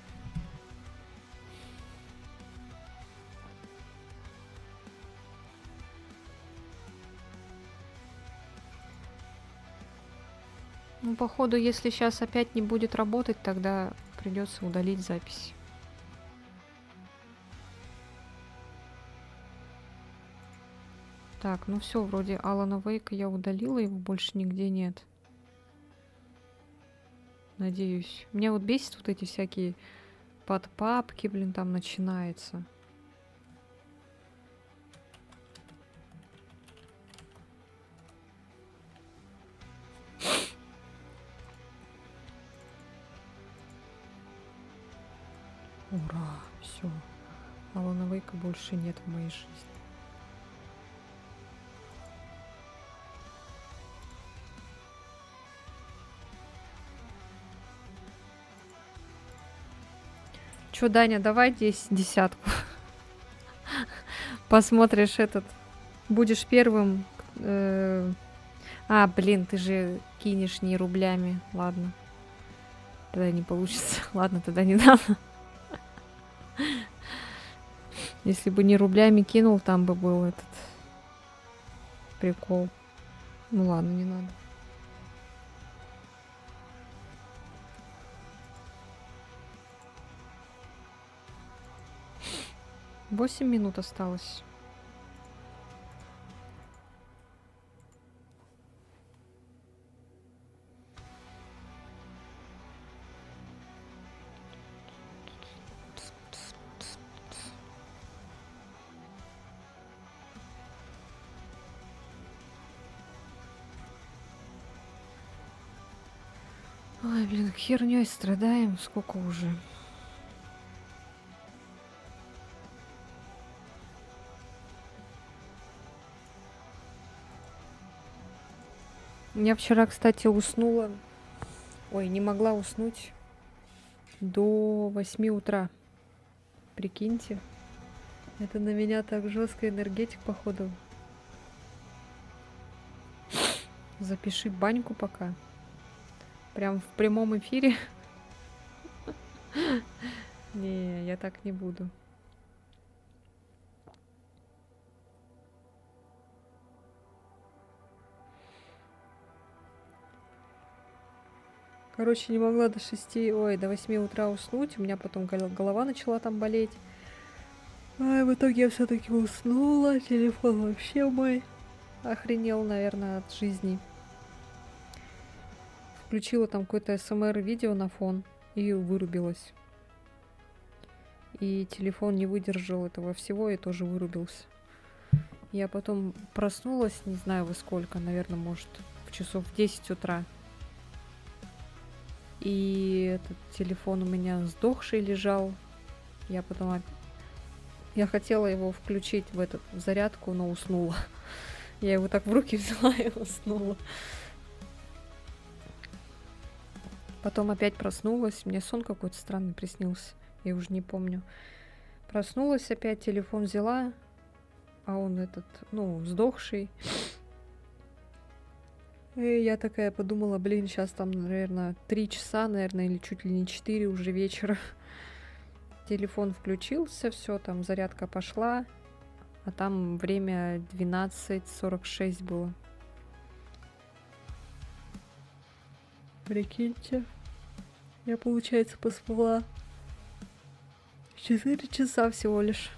походу, если сейчас опять не будет работать, тогда придется удалить запись. Так, ну все, вроде Алана Вейка я удалила, его больше нигде нет. Надеюсь. Меня вот бесит вот эти всякие подпапки, блин, там начинается. Ура, все. Алана Вейка больше нет в моей жизни. Чё, Даня, давай здесь десятку. Посмотришь этот. Будешь первым. А, блин, ты же кинешь не рублями. Ладно. Тогда не получится. Ладно, тогда не надо. Если бы не рублями кинул, там бы был этот прикол. Ну ладно, не надо. Восемь минут осталось. Ой, блин, херней страдаем. Сколько уже? Я вчера, кстати, уснула. Ой, не могла уснуть до 8 утра. Прикиньте. Это на меня так жестко энергетик, походу. Запиши баньку пока. Прям в прямом эфире. Не, я так не буду. Короче, не могла до 8 утра уснуть. У меня потом голова начала там болеть. А в итоге я все-таки уснула. Телефон вообще мой охренел, наверное, от жизни. Включила там какое-то СМР-видео на фон и вырубилась. И телефон не выдержал этого всего и тоже вырубился. Я потом проснулась, не знаю во сколько, наверное, может, в часов 10 утра. И этот телефон у меня сдохший лежал. Я потом... Я хотела его включить в эту зарядку, но уснула. Я его так в руки взяла и уснула. Потом опять проснулась. Мне сон какой-то странный приснился. Я уже не помню. Проснулась опять, телефон взяла. А он этот, сдохший. И я такая подумала, блин, сейчас там, наверное, 3 часа, наверное, или чуть ли не 4 уже вечера. Телефон включился, все, там зарядка пошла. А там время 12:46 было. Прикиньте. Я, получается, поспала 4 часа всего лишь.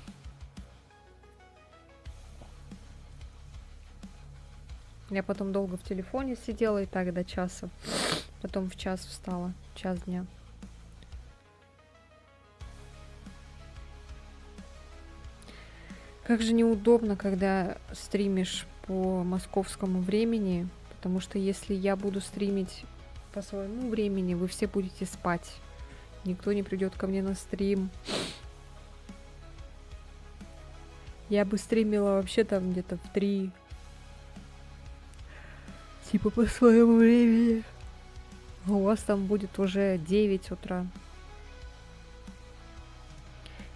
Я потом долго в телефоне сидела и так до часа. Потом в час встала. Час дня. Как же неудобно, когда стримишь по московскому времени. Потому что если я буду стримить по своему времени, вы все будете спать. Никто не придет ко мне на стрим. Я бы стримила вообще там где-то в 3. Типа по своему времени. А у вас там будет уже 9 утра.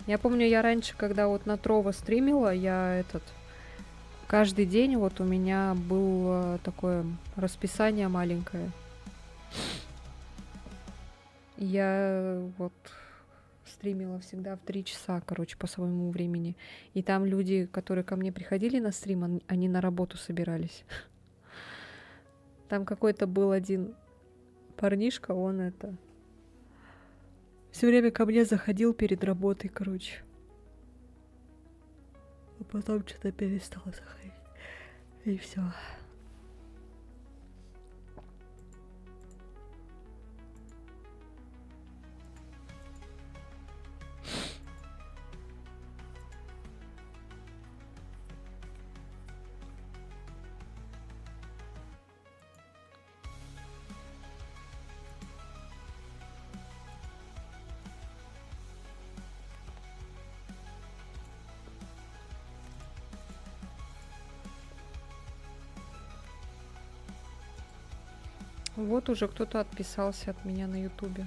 Я помню, я раньше, когда вот на Трово стримила, я каждый день вот у меня было такое расписание маленькое. Я вот стримила всегда в 3 часа, короче, по своему времени. И там люди, которые ко мне приходили на стрим, они на работу собирались. Там какой-то был один парнишка, он это... Все время ко мне заходил перед работой, короче. А потом что-то перестал заходить. И все. Вот уже кто-то отписался от меня на ютубе.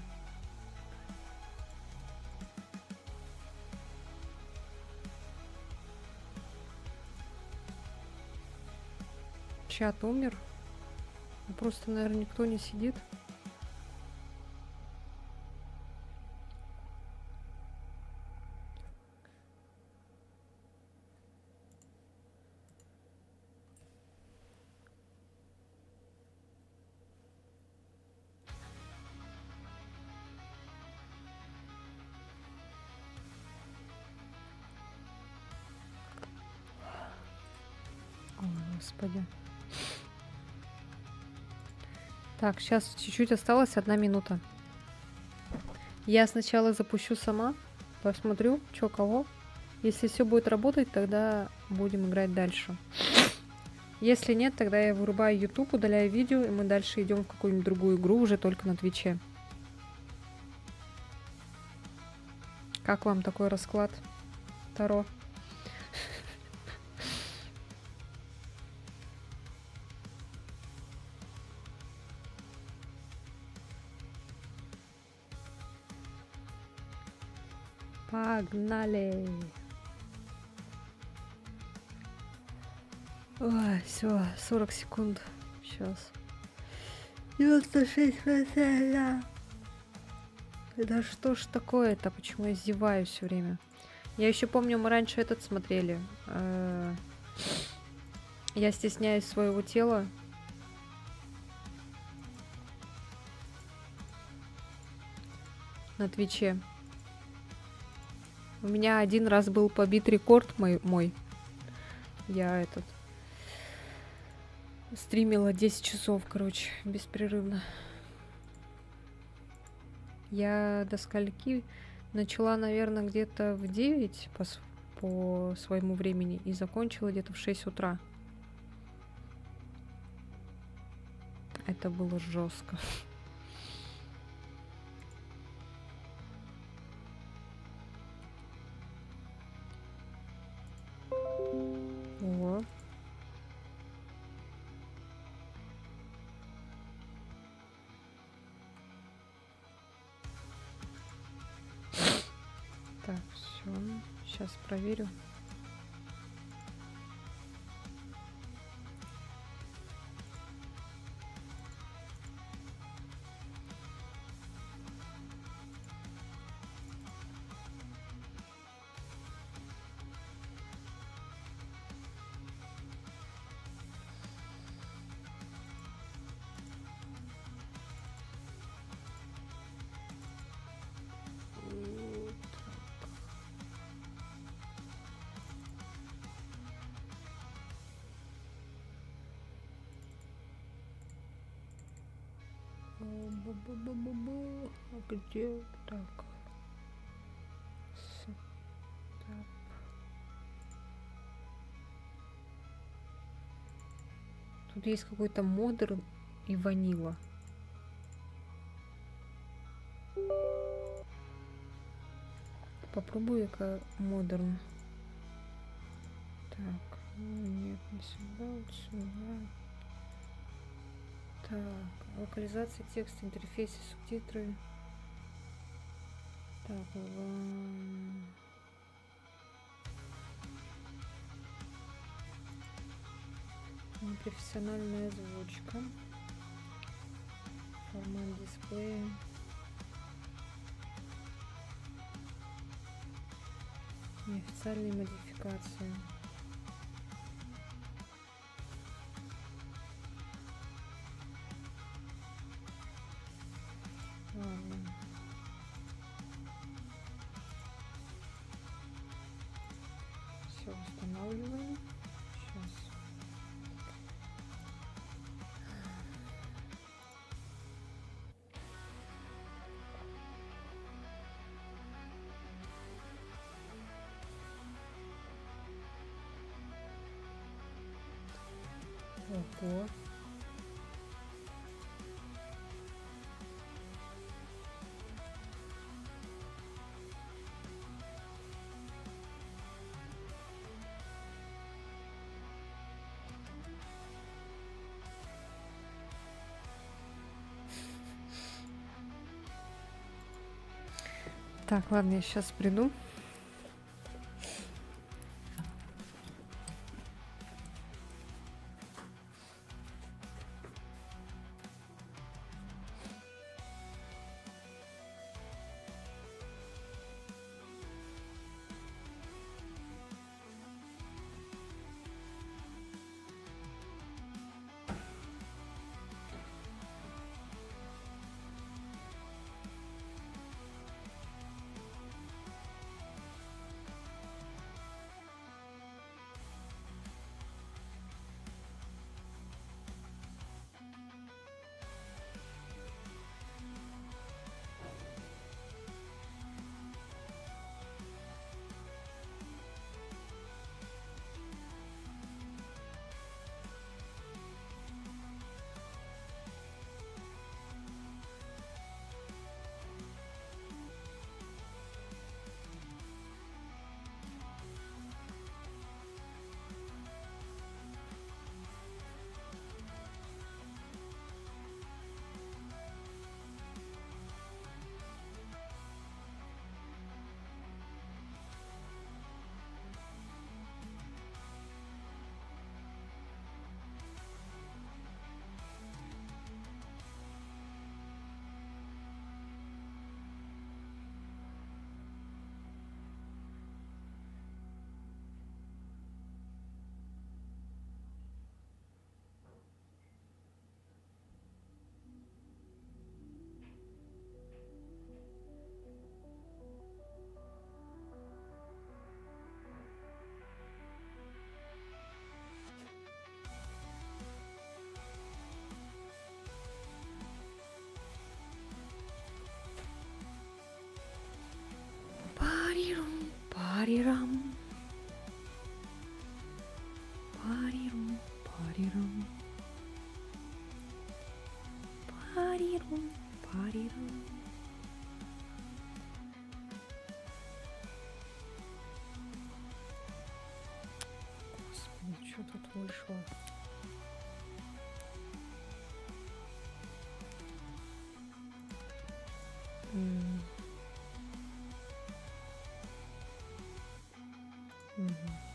Чат умер. Просто, наверное, никто не сидит. О, Господи. Так, сейчас чуть-чуть осталось, 1 минута. Я сначала запущу сама, посмотрю, что кого. Если все будет работать, тогда будем играть дальше. Если нет, тогда я вырубаю YouTube, удаляю видео, и мы дальше идем в какую-нибудь другую игру, уже только на Твиче. Как вам такой расклад, Таро? Погнали! Ой, все, 40 секунд. Сейчас. 96%. Да что ж такое-то? Почему я зеваю все время? Я еще помню, мы раньше этот смотрели. Я стесняюсь своего тела. На Твиче. У меня 1 раз был побит рекорд мой. Я стримила 10 часов, короче, беспрерывно. Я до скольки начала, наверное, где-то в 9 по своему времени и закончила где-то в 6 утра. Это было жестко. О. Так, все. Сейчас проверю. А где? Так. Сетап. Тут есть какой-то модерн и ванила. Попробую-ка модерн. Так, нет, не сюда, вот сюда. Так, локализация текста, интерфейсы, субтитры. Так, непрофессиональная озвучка. Формат дисплея. Неофициальные модификации. Устанавливаем. Сейчас. Ого. Так, ладно, я сейчас приду. Парирум, парирам. Парирум, парирам. Парирум, парирам. Господи, что тут вышло?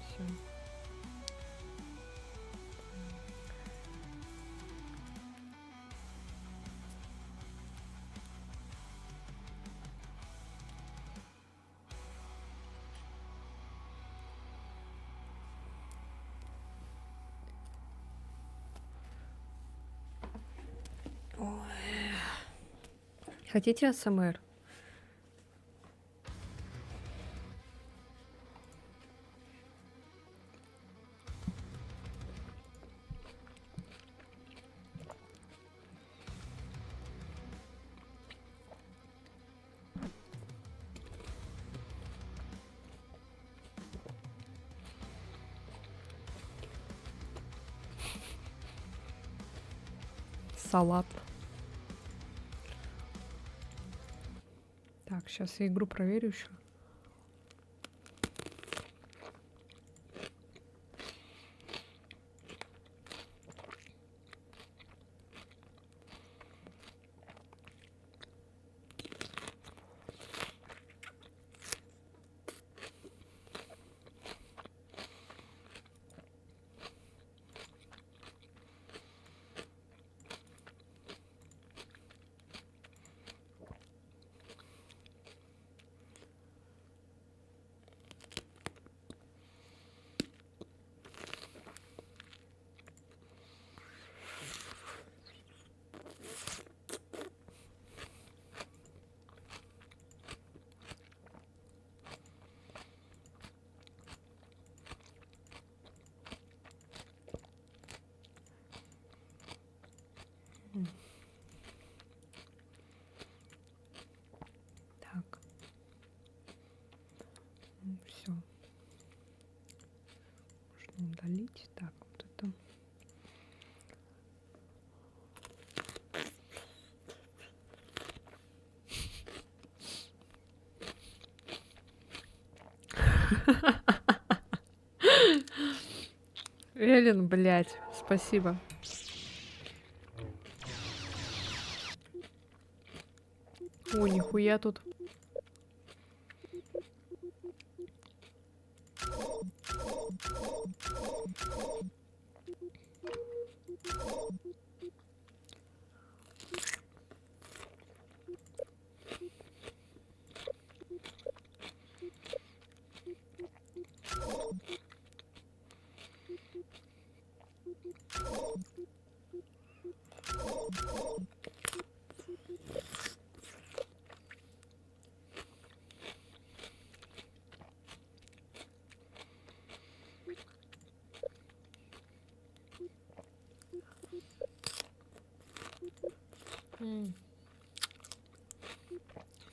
Все. Хотите АСМР? Салат. Так, сейчас я игру проверю еще. купить. Так, вот это. Эллен, блядь, спасибо. О, нихуя тут.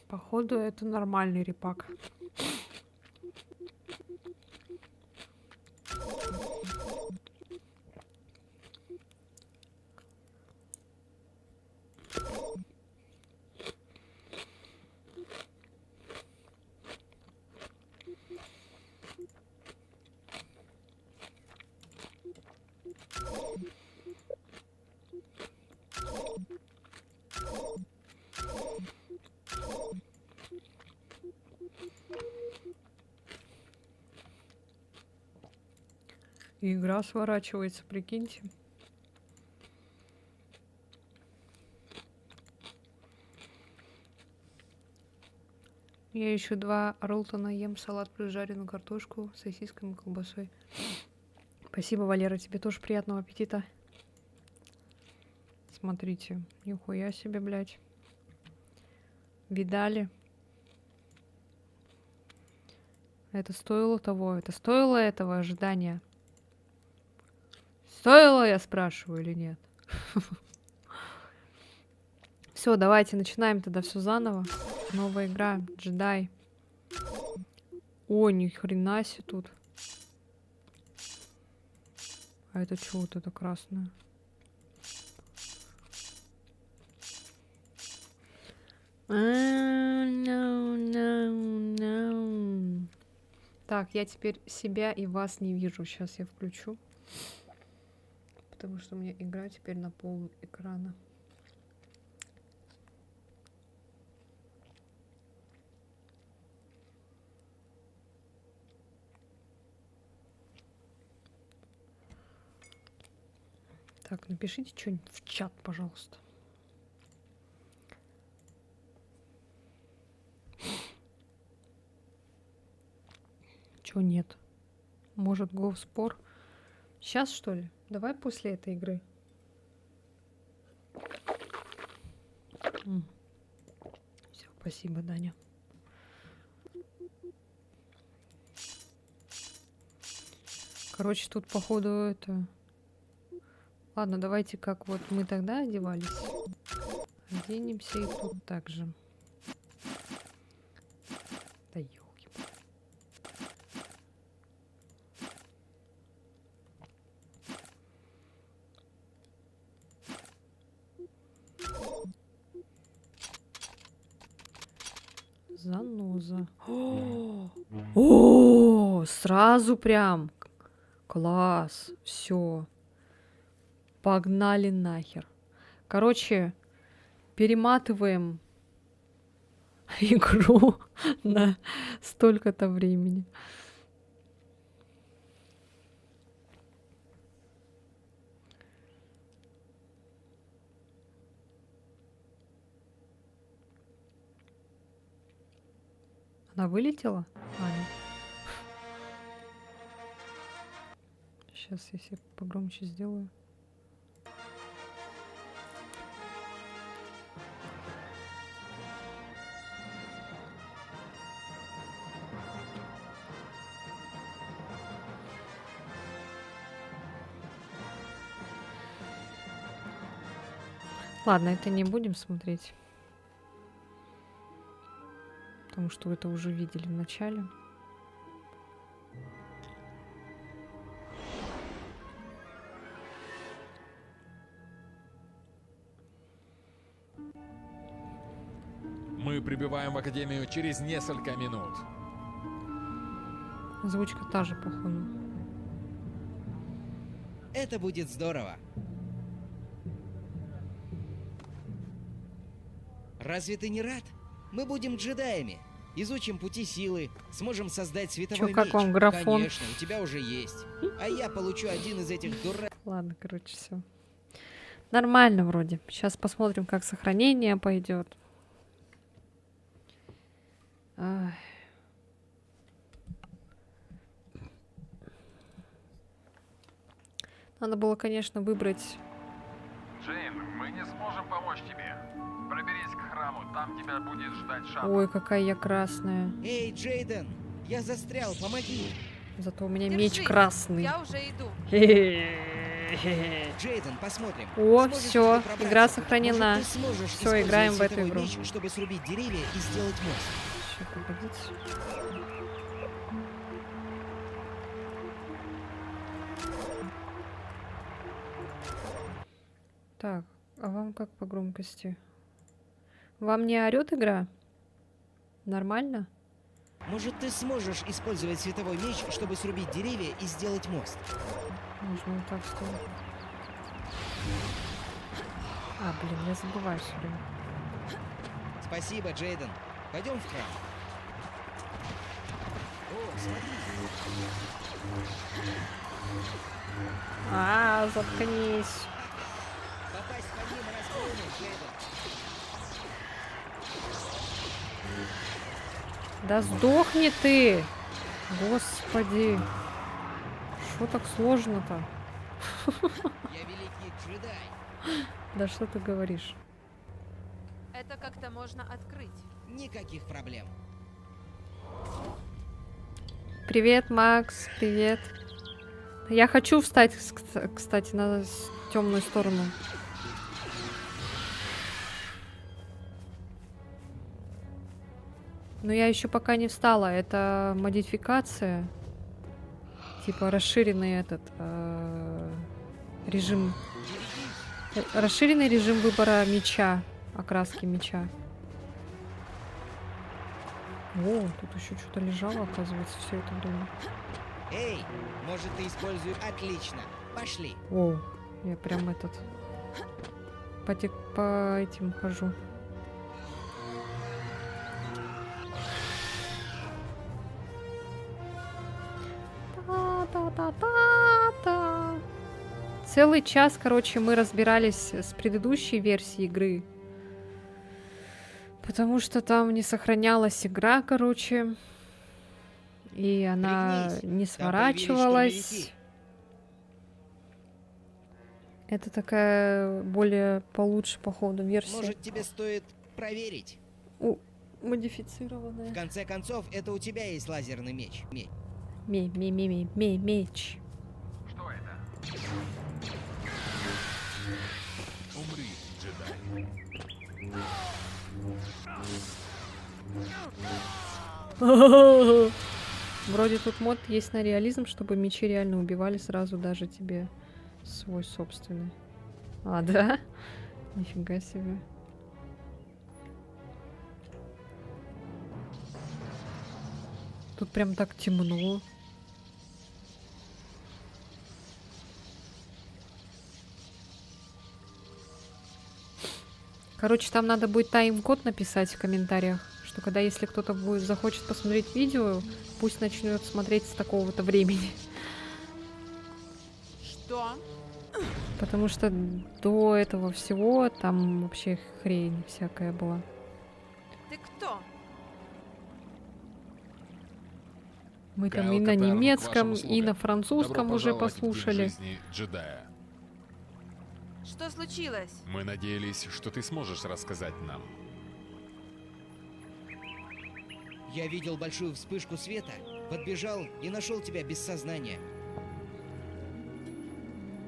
Походу, это нормальный репак. И игра сворачивается, прикиньте. Я еще 2 роллтона ем, салат плюс жареную картошку с сосисками и колбасой. Спасибо, Валера, тебе тоже приятного аппетита. Смотрите, нихуя себе, блядь. Видали? Это стоило того, это стоило этого ожидания. Стоило, я спрашиваю, или нет? Все, давайте начинаем тогда все заново. Новая игра, джедай. О, ни хрена себе тут. А это что вот это красное? No. Так, я теперь себя и вас не вижу. Сейчас я включу. Потому что у меня игра теперь на пол экрана. Так, напишите что-нибудь в чат, пожалуйста. Чё нет? Может, го в спор? Сейчас, что ли? Давай после этой игры. Все, спасибо, Даня. Короче, тут, походу, это... Ладно, давайте, как вот мы тогда одевались. Оденемся и тут так же. Да ёлки. Заноза. О, сразу прям. Класс. Все. Погнали нахер. Короче, перематываем игру на столько-то времени. Она вылетела? Аня. Сейчас я себе погромче сделаю. Ладно, это не будем смотреть. Потому что вы это уже видели в начале. прибываем в Академию через несколько минут. Озвучка та же, походу. Это будет здорово. Разве ты не рад? Мы будем джедаями. Изучим пути силы, сможем создать световой Чё, как меч. вам графон? Конечно, у тебя уже есть. А я получу один из этих Ладно, короче, все. Нормально вроде. Сейчас посмотрим, как сохранение пойдет. Ай. Надо было, конечно, выбрать. Джейн, мы не сможем помочь тебе. Проберись к храму, там тебя будет ждать шаттл. Ой, какая я красная. Эй, Джейден, я застрял, помоги. Зато у меня Держись, меч красный. Я уже иду. Джейден, посмотрим. О, Сможешь все, ли пробраться игра туда? сохранена. Может, ты сможешь Все, использовать играем в эту световой игру. меч, чтобы срубить деревья и сделать мост. Ща, погодите. Так, а вам как по громкости? Вам не орёт игра? Нормально? Может, ты сможешь использовать световой меч, чтобы срубить деревья и сделать мост? Можно вот так сделать. А, блин, я забываю все время. Спасибо, Джейден. Пойдем в храм. О, смотри. Заткнись. Попасть по ним расплюнуть, Джейден. Да сдохни ты! Господи. Что так сложно-то? Я великий джедай. Да что ты говоришь? Это как-то можно открыть. Никаких проблем. Привет, Макс, привет. Я хочу встать, кстати, на темную сторону. Но я еще пока не встала. Это модификация. Типа расширенный этот режим. Расширенный режим выбора меча. Окраски меча. О, тут еще что-то лежало, оказывается, все это время. Эй, может, ты используешь... Отлично. Пошли. О, я прям этот... По этим хожу. Та-та-та-та-та. Целый час, короче, мы разбирались с предыдущей версией игры. Потому что там не сохранялась игра, короче. И она Пригнись, не там сворачивалась. появились Это такая более получше, походу, версия. Может, тебе стоит проверить? Модифицированная. В конце концов, это у тебя есть лазерный меч. Меч. Что это? Умри, джедай. Вроде тут мод есть на реализм, чтобы мечи реально убивали сразу даже тебе свой собственный. А, да? Нифига себе. Тут прям так темно. Короче, там надо будет тайм-код написать в комментариях, что когда, если кто-то будет захочет посмотреть видео, пусть начнет смотреть с такого-то времени. Что? Потому что до этого всего там вообще хрень всякая была. Ты кто? Мы там Кайл и на Катарн, к немецком, вашим и на услугам. французском Добро уже пожаловать в день послушали. жизни джедая. Что случилось? Мы надеялись, что ты сможешь рассказать нам. Я видел большую вспышку света, подбежал и нашел тебя без сознания.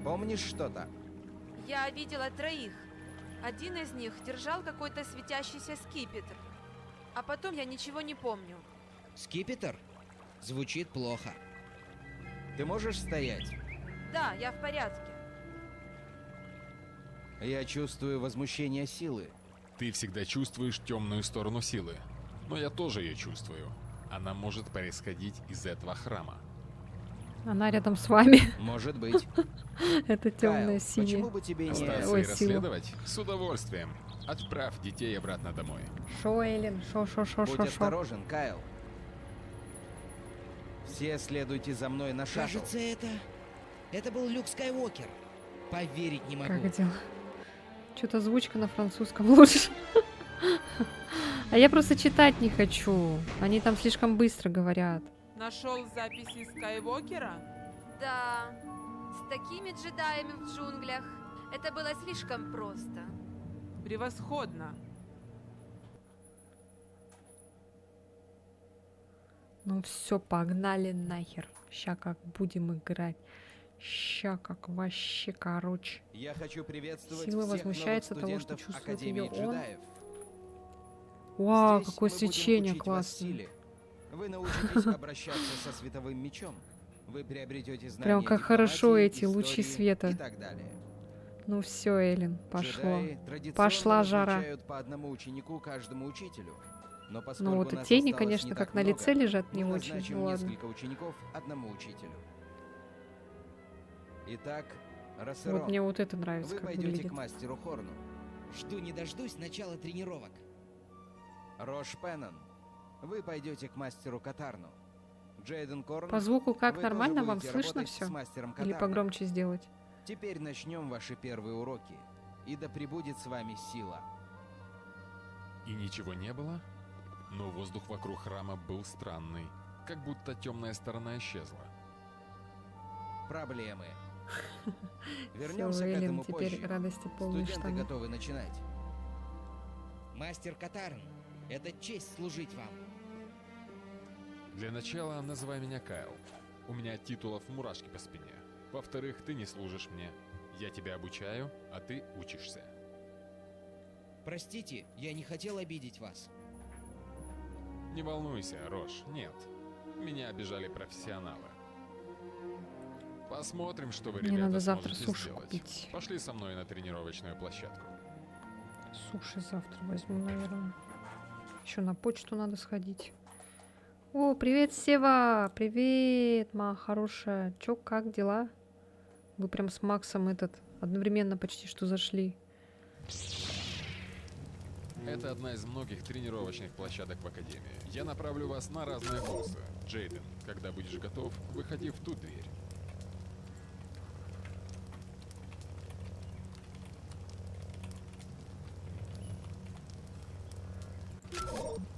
Помнишь что-то? Я видела троих. Один из них держал какой-то светящийся скипетр. А потом я ничего не помню. Скипетр? Звучит плохо. Ты можешь стоять? Да, я в порядке. Я чувствую возмущение силы. Ты всегда чувствуешь темную сторону силы, но я тоже ее чувствую. Она может происходить из этого храма. Она рядом с вами. Может быть. Это темная Кайл, синяя. почему бы тебе не... Остаться Ой, и сила. расследовать? С удовольствием. Отправь детей обратно домой. Шо, Эллен? Шо. Будь осторожен, Кайл. Все следуйте за мной на шаттл. Кажется, это был Люк Скайуокер. Поверить не могу. Как дела? Что-то озвучка на французском лучше. А я просто читать не хочу. Они там слишком быстро говорят. Нашел записи Скайуокера? Да, с такими джедаями в джунглях это было слишком просто. Превосходно. Ну все, погнали нахер. Ща как будем играть. Ща как вообще, короче. Я хочу приветствовать Сила всех возмущается новых того, что студентов чувствует Академии её он. джедаев. Вау, Здесь какое мы будем свечение учить вас классное. силе. Вы научитесь обращаться со световым мечом. Вы приобретете знания Прям как хорошо дипломатии, эти лучи истории света. и так далее. Ну все, Эллен, пошло. Джедаи традиционно Пошла жара. назначают по одному ученику каждому учителю. Но Ну поскольку вот и нас тени, осталось конечно, не как так на много, лице лежат, мы не очень. назначим Ну ладно. несколько учеников одному учителю. Итак, Рассерон, Вот мне вот это нравится, вы как пойдете выглядит. к мастеру Хорну. Жду не дождусь начала тренировок. Рош Пеннон, вы пойдете к мастеру Катарну. Джейден Корн, По звуку как вы нормально тоже вам будете слышно работать все? с мастером Или Катарну. погромче сделать? Теперь начнем ваши первые уроки. И да пребудет с вами сила. И ничего не было? Но воздух вокруг храма был странный. Как будто темная сторона исчезла. Проблемы. Все, Вернемся к Эллен, этому теперь позже. радости полные Студенты штаны. готовы начинать. Мастер Катарн, это честь служить вам. Для начала называй меня Кайл. У меня от титулов мурашки по спине. Во-вторых, ты не служишь мне. Я тебя обучаю, а ты учишься. Простите, я не хотел обидеть вас. Не волнуйся, Рош, нет. Меня обижали профессионалы. Посмотрим, что вы, Мне ребята, надо завтра сможете суши сделать. купить. Пошли со мной на тренировочную площадку. Суши завтра возьму, наверное. Еще на почту надо сходить. О, привет, Сева! Привет, моя хорошая. Чё, как дела? Вы прям с Максом одновременно почти что зашли. Это одна из многих тренировочных площадок в Академии. Я направлю вас на разные курсы. Джейден, когда будешь готов, выходи в ту дверь.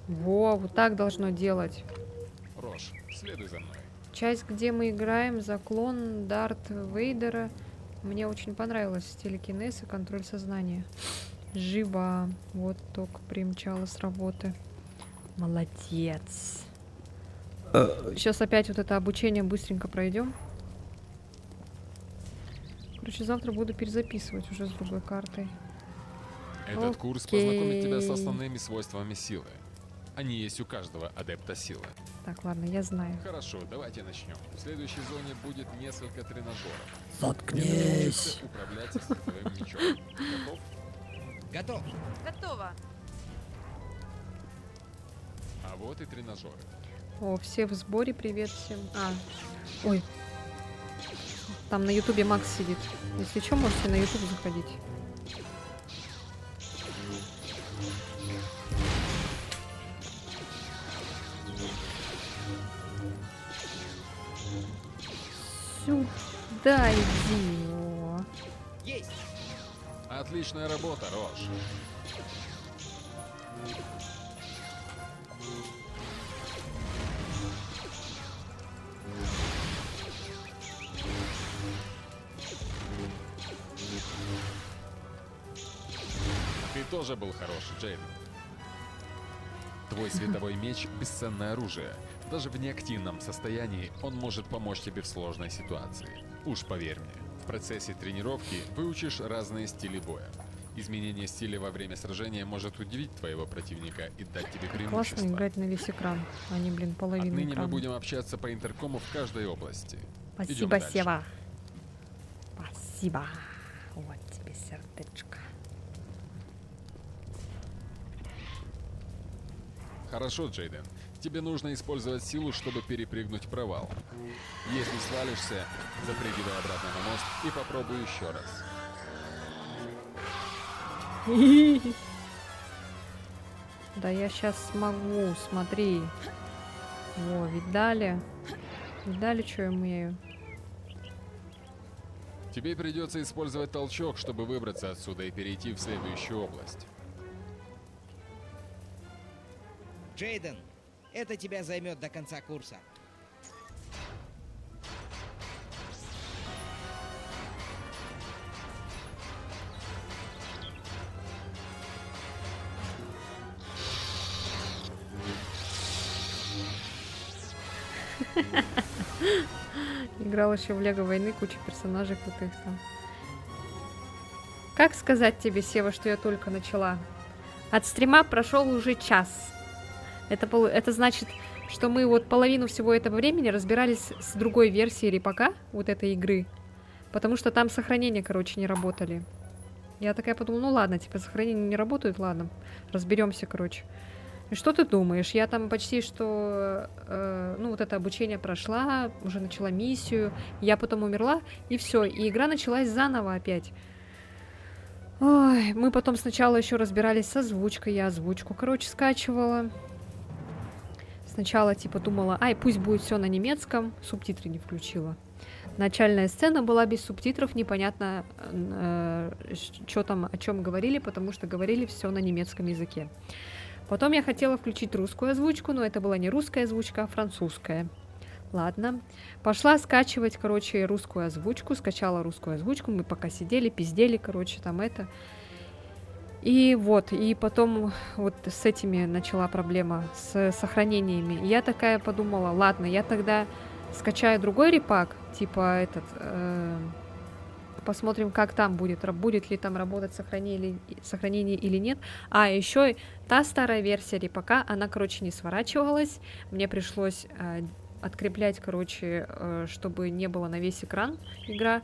Во, вот так должно делать. Рош, следуй за мной. Часть, где мы играем за клон Дарт Вейдера, мне очень понравилась. Телекинез и контроль сознания. Жива. Вот только примчала с работы. Молодец. Сейчас опять вот это обучение быстренько пройдем. Короче, завтра буду перезаписывать уже с другой картой. Этот курс познакомит тебя с основными свойствами силы. Они есть у каждого адепта силы. Так, ладно, я знаю. Хорошо, давайте начнем. В следующей зоне будет несколько тренажеров. Заткнись. Управлять своим мечом. Готов? Готов. Готово. А вот и тренажеры. О, все в сборе, привет всем. Ой. Там на ютубе Макс сидит. Если что, можете на ютуб заходить. Сюда иди. О. Есть. Отличная работа, Рош. Ты тоже был хорош, Джейден. Твой световой меч — бесценное оружие. Даже в неактивном состоянии он может помочь тебе в сложной ситуации. Уж поверь мне, в процессе тренировки выучишь разные стили боя. Изменение стиля во время сражения может удивить твоего противника и дать тебе преимущество. Классно играть на весь экран, а не, половину Отныне экрана. мы будем общаться по интеркому в каждой области. Идем Спасибо, дальше. Сева. Спасибо. Вот тебе сердечко. Хорошо, Джейден. Тебе нужно использовать силу, чтобы перепрыгнуть провал. Если свалишься, запрыгивай обратно на мост и попробуй еще раз. Да я сейчас смогу, смотри. Во, видали? Видали, что я умею? Тебе придется использовать толчок, чтобы выбраться отсюда и перейти в следующую область. Джейден, это тебя займет до конца курса. Играл еще в Лего войны, куча персонажей крутых там. Как сказать тебе, Сева, что я только начала? От стрима прошел уже час. Это значит, что мы вот половину всего этого времени разбирались с другой версией репака, вот этой игры. Потому что там сохранения, короче, не работали. Я такая подумала, ну ладно, типа сохранения не работают, ладно, разберемся, короче. И что ты думаешь? Я там почти что, ну вот это обучение прошла, уже начала миссию, я потом умерла, и все, и игра началась заново опять. Ой, мы потом сначала еще разбирались с озвучкой, я озвучку, короче, скачивала. Сначала типа думала, ай, пусть будет все на немецком, субтитры не включила. Начальная сцена была без субтитров, непонятно, что там, о чем говорили, потому что говорили все на немецком языке. Потом я хотела включить русскую озвучку, но это была не русская озвучка, а французская. Ладно. Пошла скачивать, короче, русскую озвучку. Скачала русскую озвучку. Мы пока сидели, пиздели, короче, там это. И вот, и потом вот с этими начала проблема, с сохранениями. И я такая подумала, ладно, я тогда скачаю другой репак, типа этот... посмотрим, как там будет ли там работать сохранение или нет. А еще та старая версия репака, она, короче, не сворачивалась. Мне пришлось откреплять, короче, чтобы не было на весь экран игра.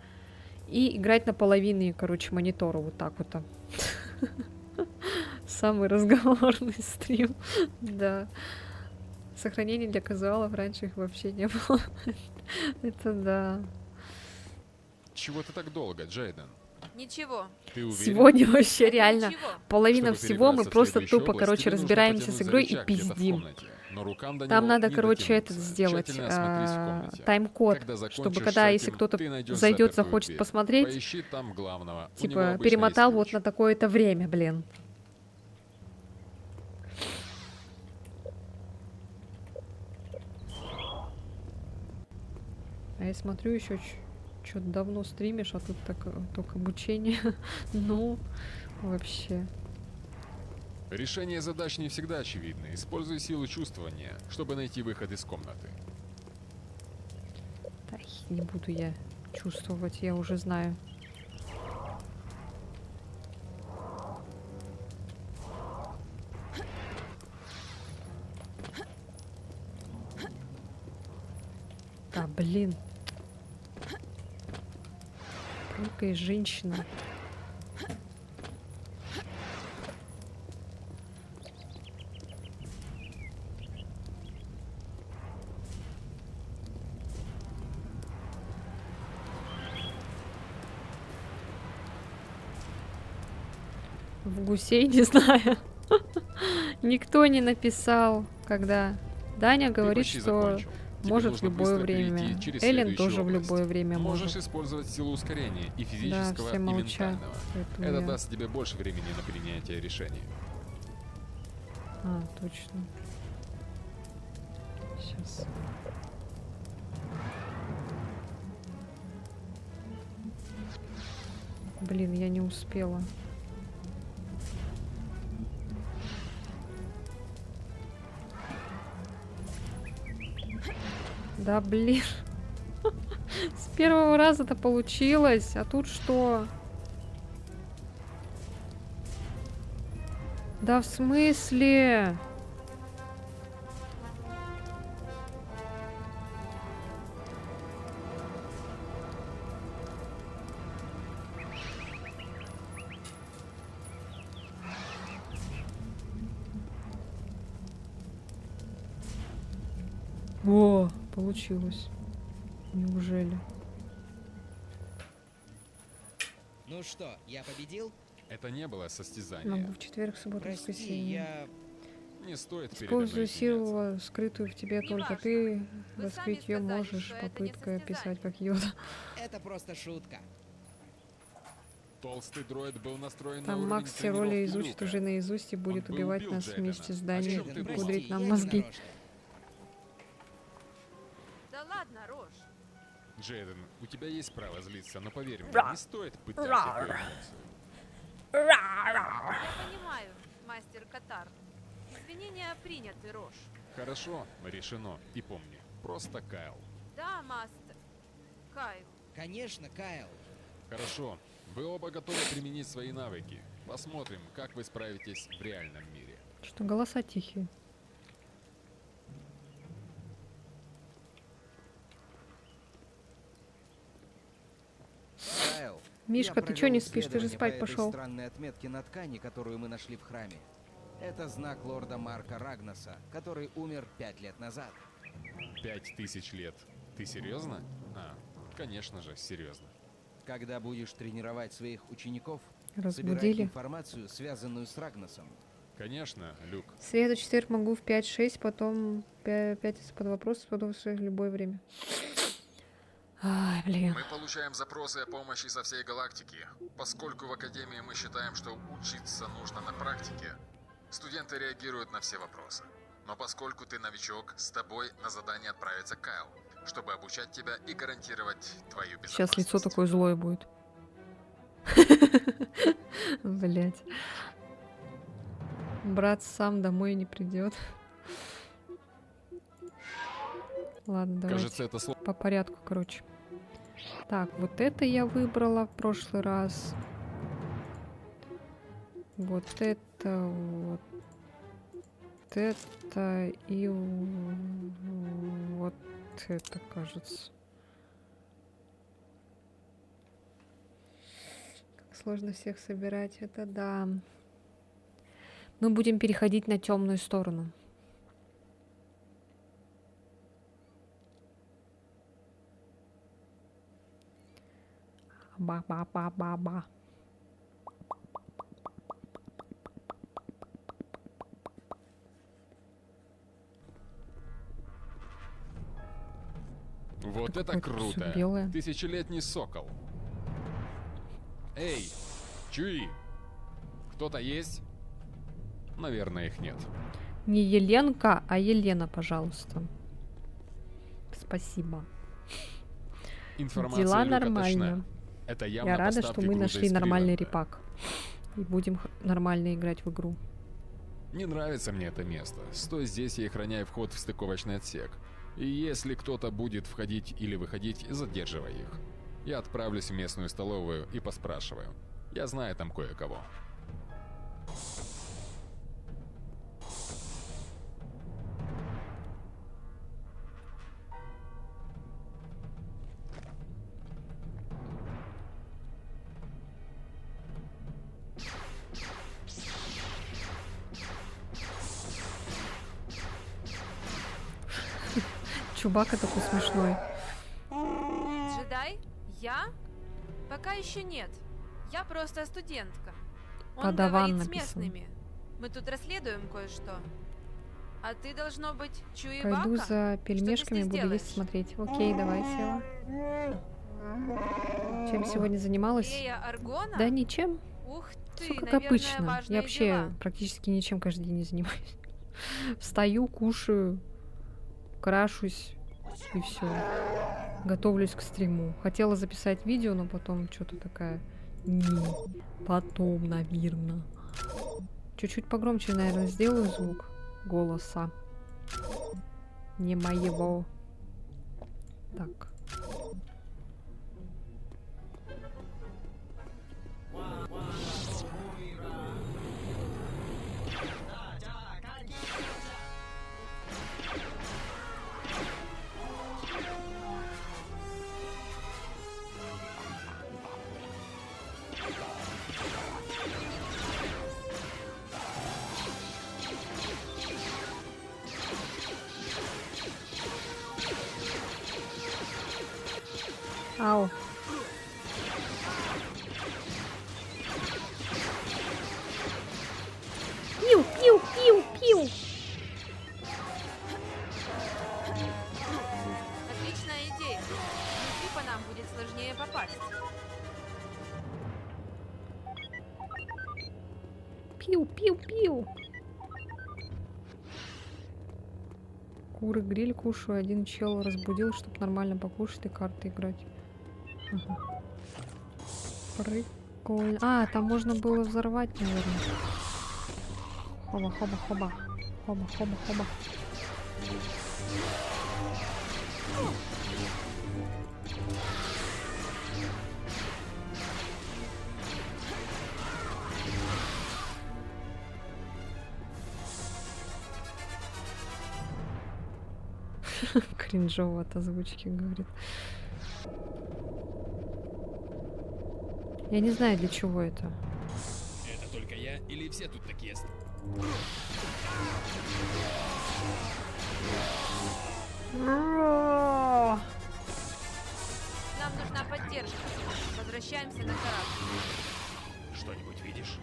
И играть на половине, короче, монитора. Вот так вот. Самый разговорный стрим. Да. Сохранений для казуалов раньше их вообще не было. Это да. Чего ты так долго, Джейден? Ничего. Ты уверен? Сегодня вообще реально Ничего. половина Чтобы всего мы перебраться в просто следующую тупо, область, короче, тебе нужно разбираемся с потянуть за игрой и рычаг где-то в пиздим. комнате, но рукам до Там него надо, не короче, этот дотянуться. сделать, Тщательно осмотрись в комнате. тайм-код, Когда чтобы закончишь когда, с если этим, кто-то ты найдешь зайдет, запертую захочет дверь. посмотреть, Поищи там главного. У него типа, обычно перемотал есть вот ключ. на такое-то время, блин. А я смотрю, еще что-то давно стримишь, а тут так, только обучение. Ну, вообще. Решение задач не всегда очевидно. Используй силу чувствования, чтобы найти выход из комнаты. Да, не буду я чувствовать, я уже знаю. Да, блин. Только женщина. В гусей не знаю. Никто не написал, когда. Даня говорит, почти что закончил. Тебе может в нужно любое быстро перейти время. через Эллен следующую тоже в область. любое время Можешь может. использовать силу ускорения и Да, физического, все и молчат. ментального. поэтому Это я- даст тебе больше времени на принятие решений. А, точно. Сейчас. Блин, я не успела. Да блин. С первого раза это получилось, а тут что? Да в смысле? О, получилось. Неужели? Ну что, я победил? Это не было состязание. Могу в четверг, субботу, Прости, воскресенье. я... Не стоит передо мной Использую извиняться. силу, скрытую в тебе только Неважно. ты. Вы Раскрыть сами ее сказали, можешь. что это не Попытка состязание. писать как Йода. Это просто шутка. Толстый дроид был настроен на Там уровень Макс все роли тренировки изучит Люка. уже наизусть и будет был убивать убил нас Джейдена. вместе с О Даней, чем ты Джейден, думал? пудрить прости, нам я мозги. ненарочно. Да ладно, Рош. Джейден, у тебя есть право злиться, но поверь мне, не стоит пытать эту эмоцию. Я понимаю, мастер Катар. Извинения приняты, Рош. Хорошо, решено. И помни, просто Кайл. Да, мастер. Кайл. Конечно, Кайл. Хорошо, вы оба готовы применить свои навыки. Посмотрим, как вы справитесь в реальном мире. Что голоса тихие. Кайл, Мишка, я ты чё не провёл спишь? Ты же исследование спать по этой пошел. странной отметке на ткани, которую мы нашли в храме. Это знак лорда Марка Рагнаса, который умер 5 лет назад. 5000 лет. Ты серьезно? А, конечно же, серьезно. Когда будешь тренировать своих учеников, собирай Разбудили. информацию, связанную с Рагнасом. Конечно, Люк. В среду, четверг могу в 5-6, потом пятница под вопрос, потом в любое время. Ай, блин. Мы получаем запросы о помощи со всей галактики. Поскольку в Академии мы считаем, что учиться нужно на практике, студенты реагируют на все вопросы. Но поскольку ты новичок, с тобой на задание отправится Кайл, чтобы обучать тебя и гарантировать твою безопасность. Сейчас лицо такое злое будет. Блять. Брат сам домой не придет. Ладно, давайте Кажется, это слово. по порядку, короче. Так, вот это я выбрала в прошлый раз. Вот это, вот это и вот это, кажется. Как сложно всех собирать, это да. Мы будем переходить на темную сторону. Ба-ба-ба-ба-ба. Вот это какое-то всё круто. белое. Тысячелетний сокол. Эй, чуи. Кто-то есть? Наверное, их нет. Не Еленка, а Елена, пожалуйста. Спасибо. Информация Дела Люка нормально. точна. Это явно Я рада, поставки что мы груза нашли из нормальный Кливленда. репак. И будем нормально играть в игру. Не нравится мне это место. Стой здесь и охраняй вход в стыковочный отсек. И если кто-то будет входить или выходить, задерживай их. Я отправлюсь в местную столовую и поспрашиваю. Я знаю там кое-кого. Чубака такой смешной. Джедай? Я? Пока еще нет. Я просто студентка. Он Подаван говорит с написано. местными. Мы тут расследуем кое-что. А ты, должно быть, Пойду Чуебака? за пельмешками, здесь буду делаешь? есть смотреть. Окей, давай, села. Чем сегодня занималась? Фея Аргона? Да ничем. Ух ты, Все как наверное, обычно. важные Я вообще дела. практически ничем каждый день не занимаюсь. Встаю, кушаю, крашусь и все. Готовлюсь к стриму. Хотела записать видео, но потом что-то такая. Не. Потом, наверное. Чуть-чуть погромче, наверное, сделаю звук голоса. Не моего. Так. Ау. Пиу, пиу, пиу, пиу. Отличная идея. Внутри по нам будет сложнее попасть. Пиу, пиу, пиу. Куры гриль кушаю. Один чел разбудил, чтобы нормально покушать и карты играть. Ага. Прикольно. А, там можно было взорвать, наверное. Хоба, хоба, хоба. Хоба, хоба, хоба. Кринжово от озвучки, говорит. Я не знаю, для чего это. Это только я или все тут такие? Нам нужна поддержка. Возвращаемся на корабль. Что-нибудь видишь?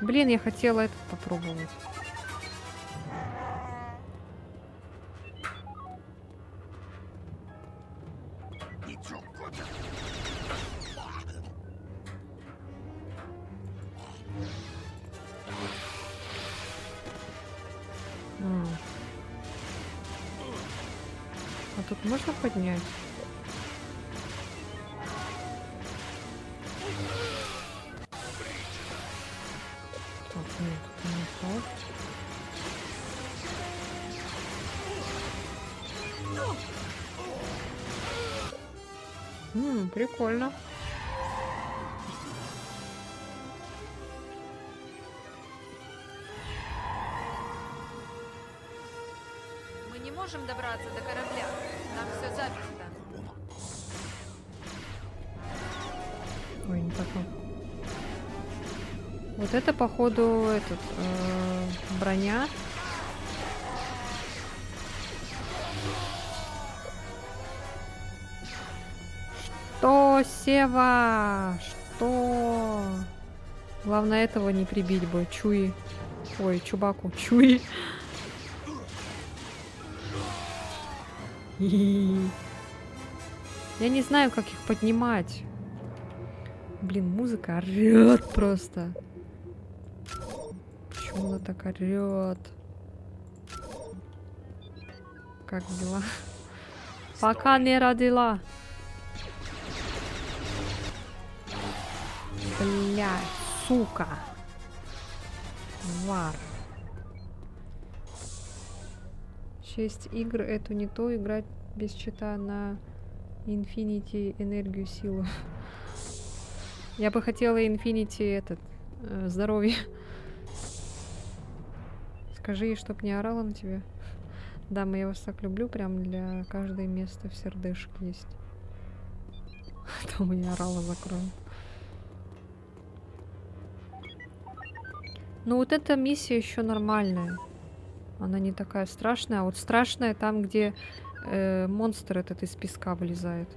Блин, я хотела этот попробовать. А тут можно поднять? Так, нет, это не то. Прикольно. Мы не можем добраться до корабля. Там все заперто. Ой, не такой. Вот это, походу, броня. Что, Сева? Что? Главное, этого не прибить бы. Чуи. Ой, Чубаку. Чуи. Я не знаю, как их поднимать. Блин, музыка орёт просто. Почему она так орёт? Как дела? Пока не родила. Бля, сука. Вар. 6 игр, это не то, играть без чита на Infinity энергию, силу. Я бы хотела Infinity здоровье. Скажи ей, чтоб не орала на тебя. Да, я вас так люблю, прям для каждой места в сердечке есть. А то не орала, закроем. Ну вот эта миссия еще нормальная. Она не такая страшная. А вот страшная там, где монстр этот из песка вылезает.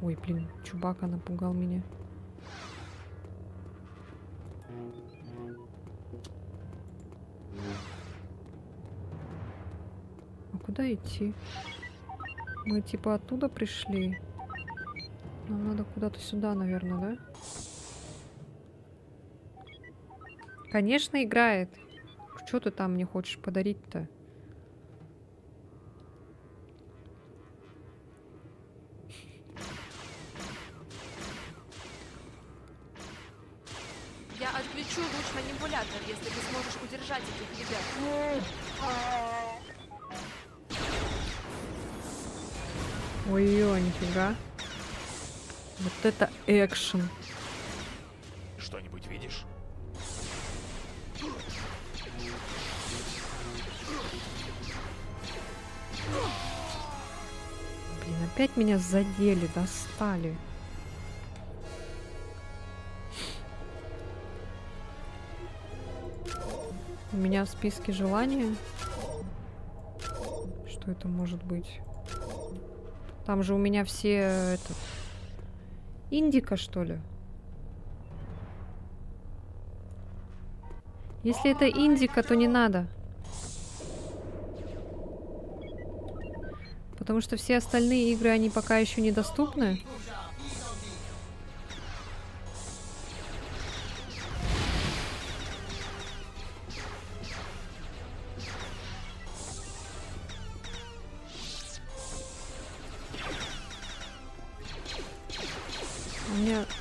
Ой, блин, Чубака напугал меня. А куда идти? Мы типа оттуда пришли. Нам надо куда-то сюда, наверное, да? Конечно, играет. Что ты там мне хочешь подарить-то? Я отключу луч-манипулятор, если ты сможешь удержать этих ребят. Ой-ой, нифига. Вот это экшен. Что-нибудь видишь? Блин, опять меня задели, достали. У меня в списке желания. Что это может быть? Там же у меня все это... Индика, что ли? Если это индика, то не надо. Потому что все остальные игры, они пока еще недоступны.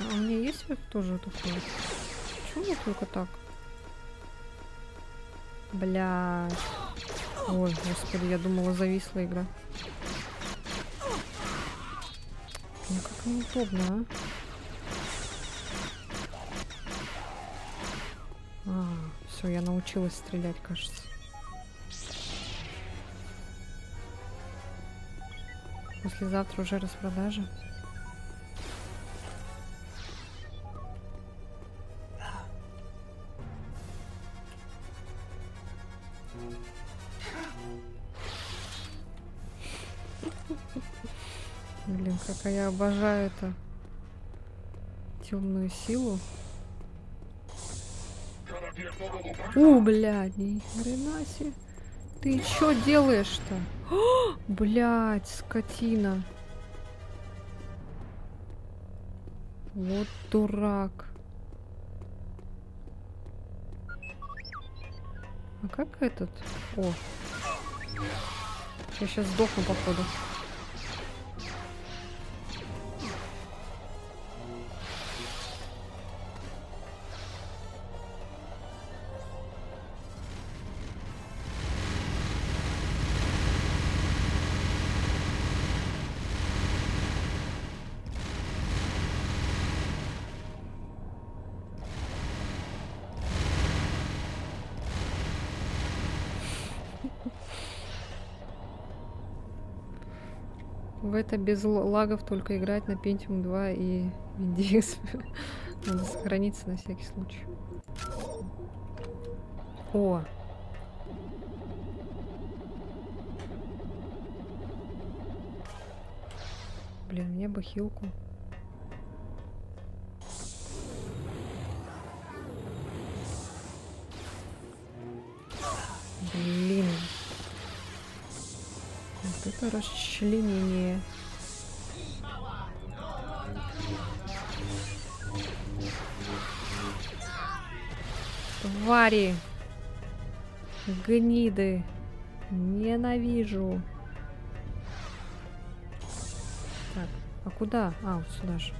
У меня есть вот тоже такое? Почему только так? Блядь. Ой, господи, я думала, зависла игра. Ну как неудобно, а? Все, я научилась стрелять, кажется. Послезавтра уже распродажа. Блин, как я обожаю это. Темную силу. Блядь, ни хрена себе. Ты чё делаешь-то? Блядь, скотина. Вот дурак. А как этот? О. Я сейчас сдохну, походу. В это без лагов только играть на Pentium 2 и DX. Надо сохраниться на всякий случай. О! Блин, мне бы хилку. Блин. Вот это расчленение. Твари. Гниды. Ненавижу. Так, а куда? А, вот сюда же.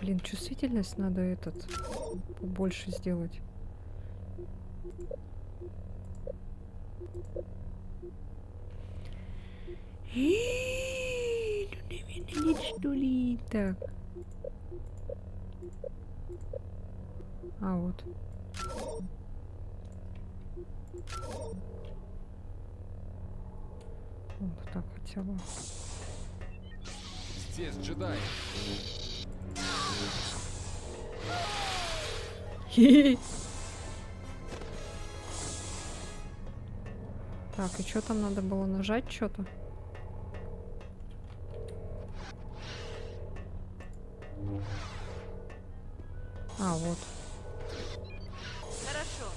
Блин, чувствительность надо этот побольше сделать. Что ли? Так. А вот. Вот так хотя бы. Здесь джедай. Так, и что там надо было нажать что-то? А, вот. Хорошо.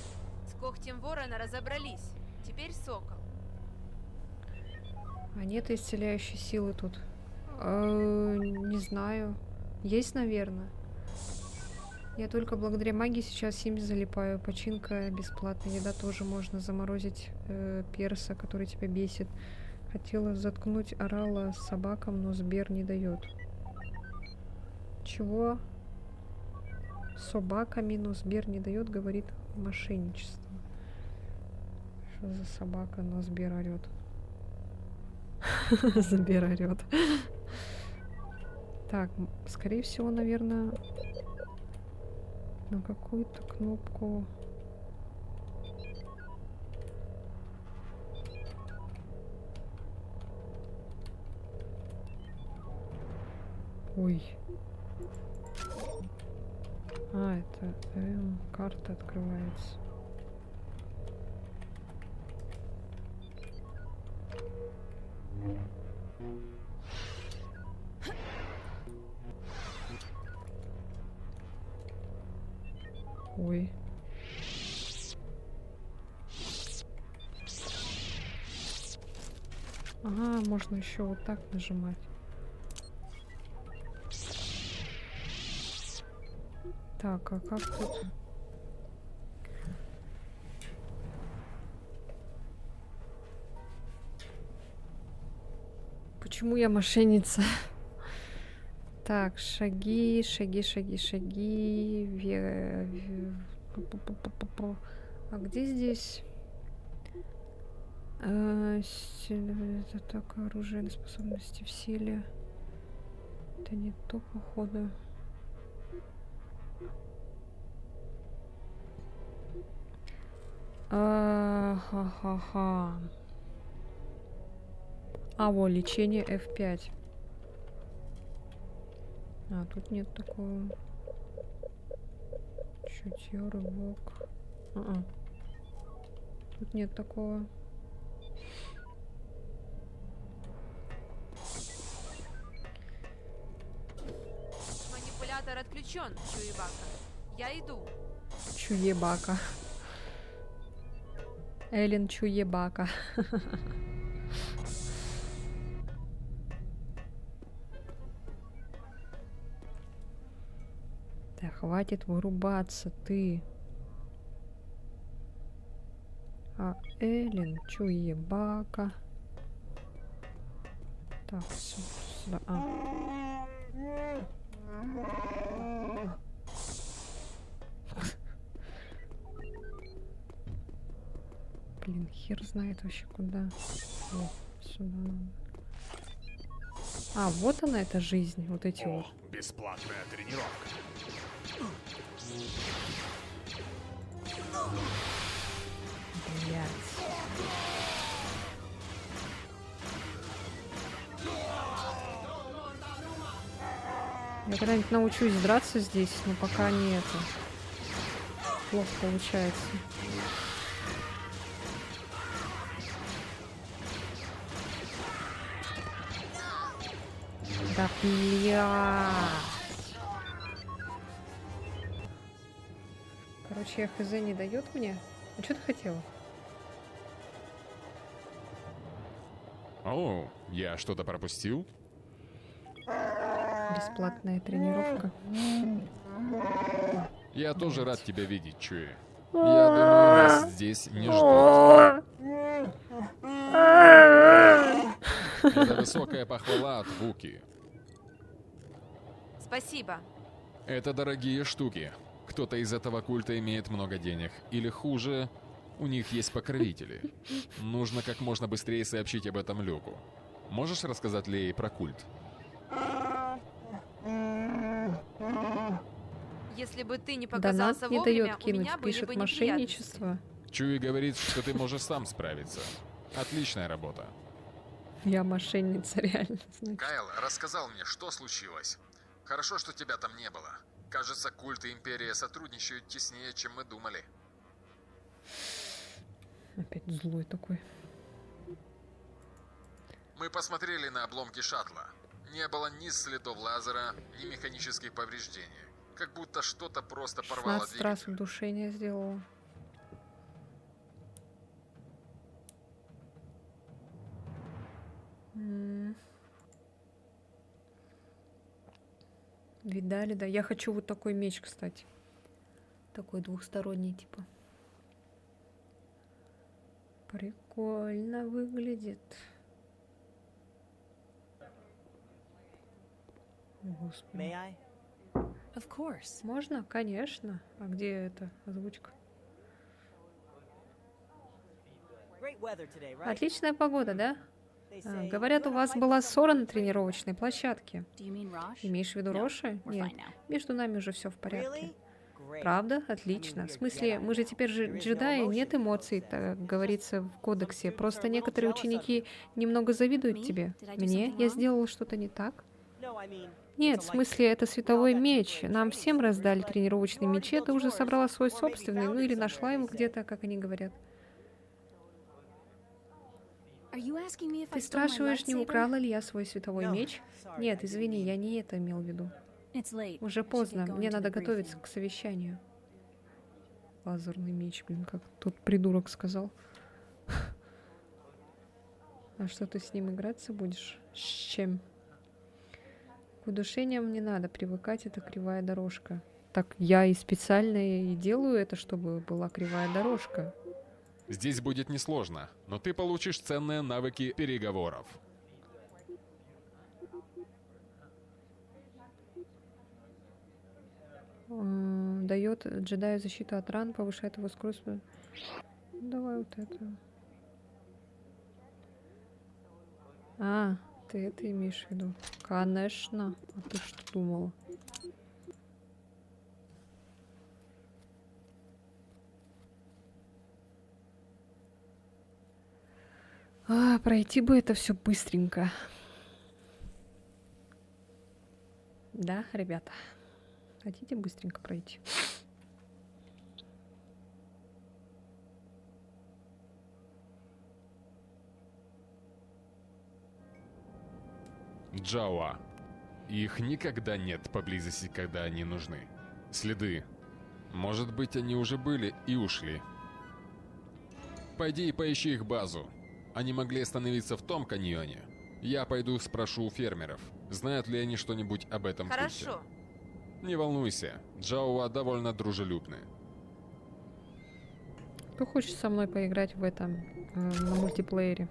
С когтем ворона разобрались. Теперь сокол. А нет исцеляющей силы тут. Не знаю. Есть, наверное. Я только благодаря магии сейчас 7 залипаю. Починка бесплатная. Еда тоже можно заморозить перса, который тебя бесит. Хотела заткнуть орала с собакам, но Сбер не дает. Чего? Собаками, но Сбер не дает, говорит мошенничество. Что за собака, но Сбер орет. Сбер орет. Так, скорее всего, наверное, на какую-то кнопку. Ой. А, это карта открывается. Ой. Ага, можно еще вот так нажимать. Так, а как тут? Почему я мошенница? Так, шаги. А где здесь? Это так, оружие, способности в силе. Это не то, походу. Ха-ха-ха. А, во, лечение F5. А, тут нет такого. Чутье, рывок. Тут нет такого. Манипулятор отключен, Чуебака. Я иду. Чуебака. Эллен Чуебака. Да хватит вырубаться, ты. А Эллен Чуебака. Так, сюда. Блин, хер знает вообще куда. Вот, сюда надо. А, вот она, эта жизнь. Вот эти вот. Бесплатная тренировка. Блядь. Я когда-нибудь научусь драться здесь, но пока не это. Плохо получается. Да блядь. Короче, я хз не дает мне. А что ты хотела? О, я что-то пропустил? Бесплатная тренировка. Я тоже рад тебя видеть, Чуи. Я думаю, нас здесь не ждут. Это высокая похвала от Вуки. Спасибо. Это дорогие штуки. Кто-то из этого культа имеет много денег. Или хуже, у них есть покровители. Нужно как можно быстрее сообщить об этом Люку. Можешь рассказать Лее про культ? Если бы ты не показался Донат не вовремя, дает у кинуть, меня были пишет бы мошенничество. Чуи говорит, что ты можешь сам справиться. Отличная работа. Я мошенница, реально. Значит. Кайл рассказал мне, что случилось. Хорошо, что тебя там не было. Кажется, культ и Империя сотрудничают теснее, чем мы думали. Опять злой такой. Мы посмотрели на обломки шаттла. Не было ни следов лазера, ни механических повреждений. Как будто что-то просто порвало 16 раз двигатель. удушение сделала. Видали, да? Я хочу вот такой меч, кстати. Такой двухсторонний, типа. Прикольно выглядит. Господи. Of course. Можно? Конечно. А где это озвучка? Great weather today, right? Отличная погода, да? Говорят, у вас была ссора на тренировочной площадке. Имеешь в виду Роши? Нет. Между нами уже все в порядке. Правда? Отлично. В смысле, мы же теперь же джедаи, нет эмоций, так говорится в кодексе. Просто некоторые ученики немного завидуют тебе. Мне? Я сделала что-то не так? Нет, в смысле, это световой меч. Нам всем раздали тренировочный меч, ты уже собрала свой собственный, ну или нашла его где-то, как они говорят. Ты спрашиваешь, не украла ли я свой световой меч? Нет, извини, я не это имел в виду. Уже поздно, мне надо готовиться к совещанию. Лазерный меч, блин, как тот придурок сказал. А что, ты с ним играться будешь? С чем? К удушениям не надо привыкать, это кривая дорожка. Так я и специально и делаю это, чтобы была кривая дорожка. Здесь будет несложно, но ты получишь ценные навыки переговоров. Дает джедаю защиту от ран, повышает его скорость. Давай вот это. А, ты это имеешь в виду? Конечно. А ты что думала? Пройти бы это все быстренько. Да, ребята? Хотите быстренько пройти? Джауа. Их никогда нет поблизости, когда они нужны. Следы. Может быть, они уже были и ушли. Пойди и поищи их базу. Они могли остановиться в том каньоне. Я пойду спрошу у фермеров, знают ли они что-нибудь об этом культе. Хорошо. Не волнуйся, Джауа довольно дружелюбны. Кто хочет со мной поиграть в этом, на мультиплеере?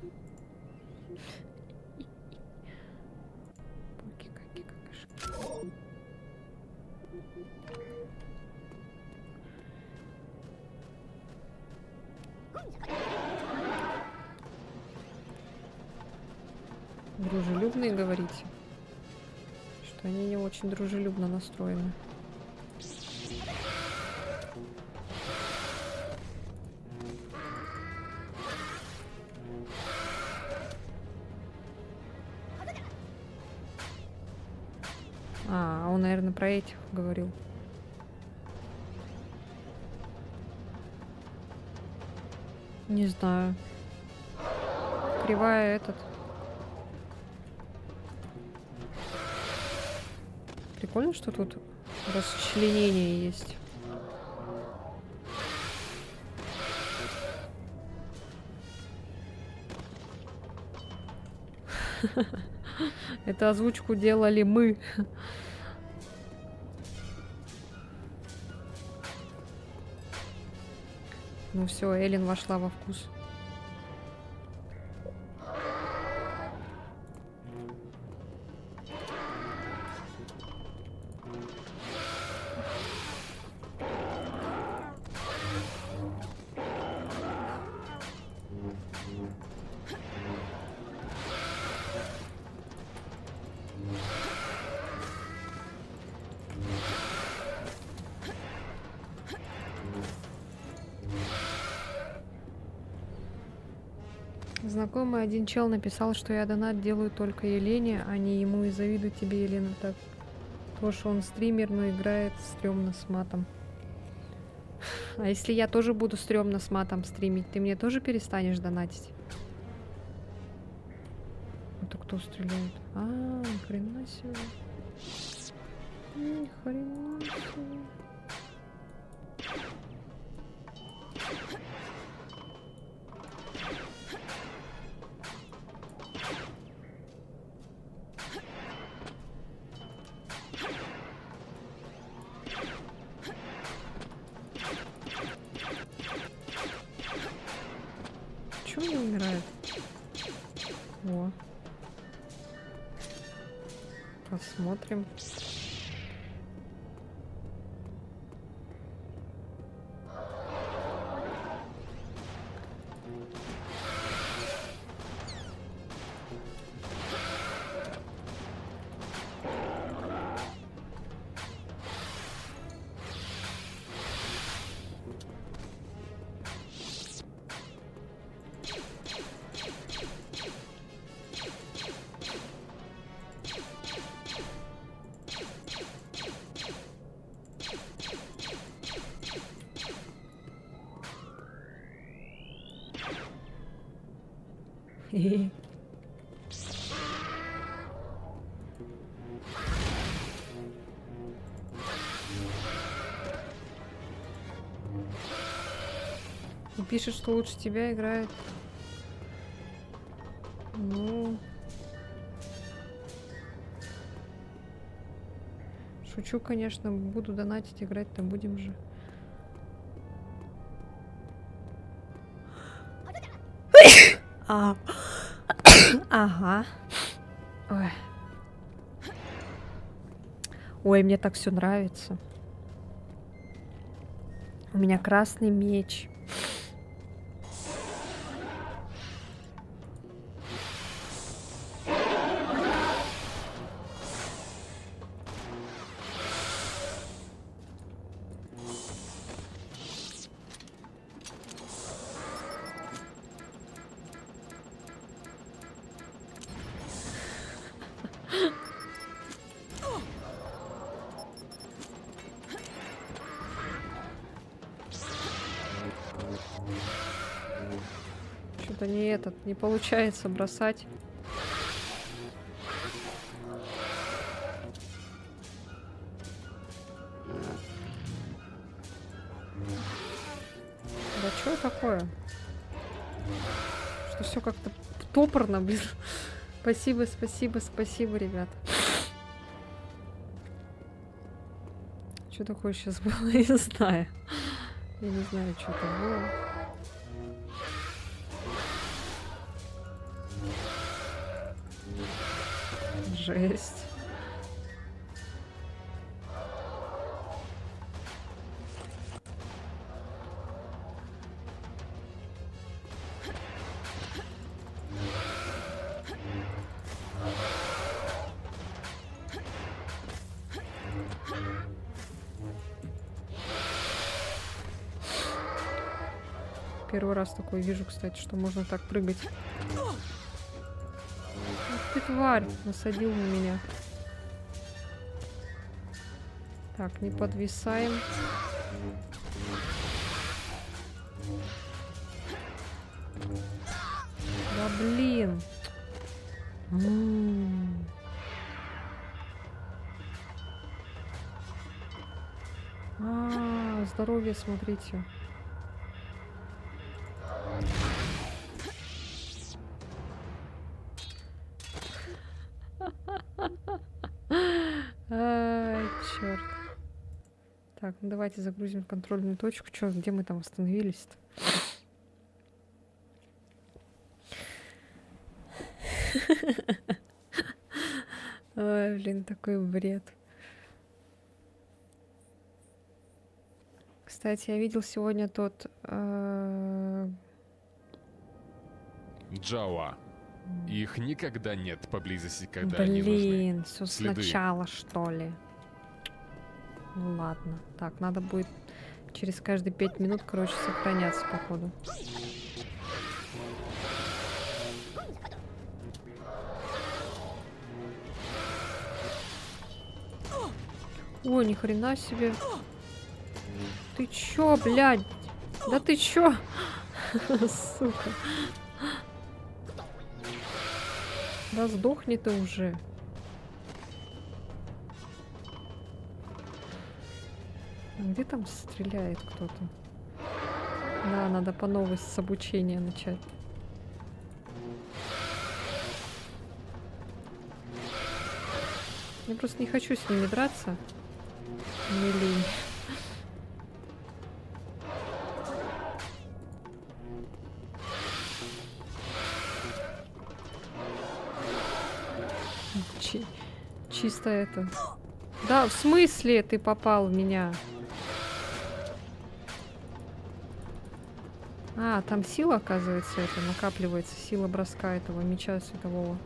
Дружелюбные, говорите? Что они не очень дружелюбно настроены. А, он, наверное, про этих говорил. Не знаю. Кривая этот. Прикольно, что тут расчленение есть. Это озвучку делали мы. Ну все, Эллен вошла во вкус. Знакомый один чел написал, что я донат делаю только Елене, а не ему, и завидую тебе, Елена, так. То, что он стример, но играет стрёмно с матом. А если я тоже буду стрёмно с матом стримить, ты мне тоже перестанешь донатить? Это кто стреляет? А, ни хрена себе. Ни хрена себе. Чего не умирает? О. Посмотрим. И пишет, что лучше тебя играет. Ну... Шучу, конечно, буду донатить, играть-то будем же. Ага. Ой. Ой, мне так все нравится. У меня красный меч. Что-то не получается бросать. Да что такое? Что все как-то топорно, блин. Спасибо, спасибо, спасибо, ребят. Что такое сейчас было, я не знаю. Я не знаю, что это было. Жесть. Первый раз такое вижу, кстати, что можно так прыгать. Ах ты, тварь, насадил на меня. Так, не подвисаем. Да блин. Здоровье, смотрите. Ай, черт. Так, ну давайте загрузим контрольную точку. Чё, где мы там остановились-то? Ой, блин, такой бред. Кстати, я видел сегодня тот... Джао. Их никогда нет поблизости, когда они нужны. Блин, все Следы. сначала, что ли? Ну ладно. Так, надо будет через каждые 5 минут, короче, сохраняться, походу. Ой, ни хрена себе. Ты чё, блядь? Да ты чё? Сука. Да сдохни ты уже. Где там стреляет кто-то? Да, надо по новой с обучения начать. Я просто не хочу с ними драться. Мне лень. Чисто это. Да, в смысле ты попал в меня? А, там сила, оказывается, это накапливается. Сила броска этого меча светового.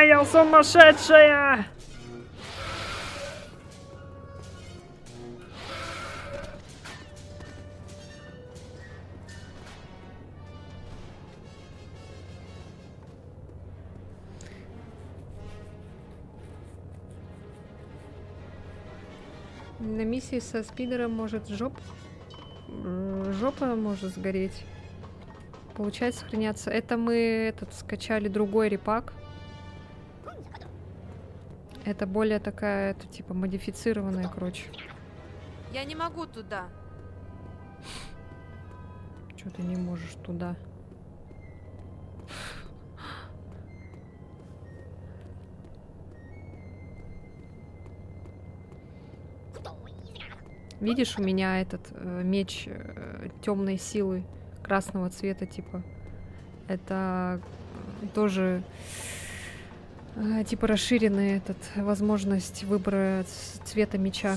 Я сумасшедшая! На миссии со спидером может жопа может сгореть. Получать, сохраняться. Это мы скачали другой репак. Это более такая, это типа модифицированная, короче. Я не могу туда. Чё ты не можешь туда? Видишь, у меня этот меч темной силы красного цвета, типа. Это тоже типа расширенная возможность выбора цвета меча.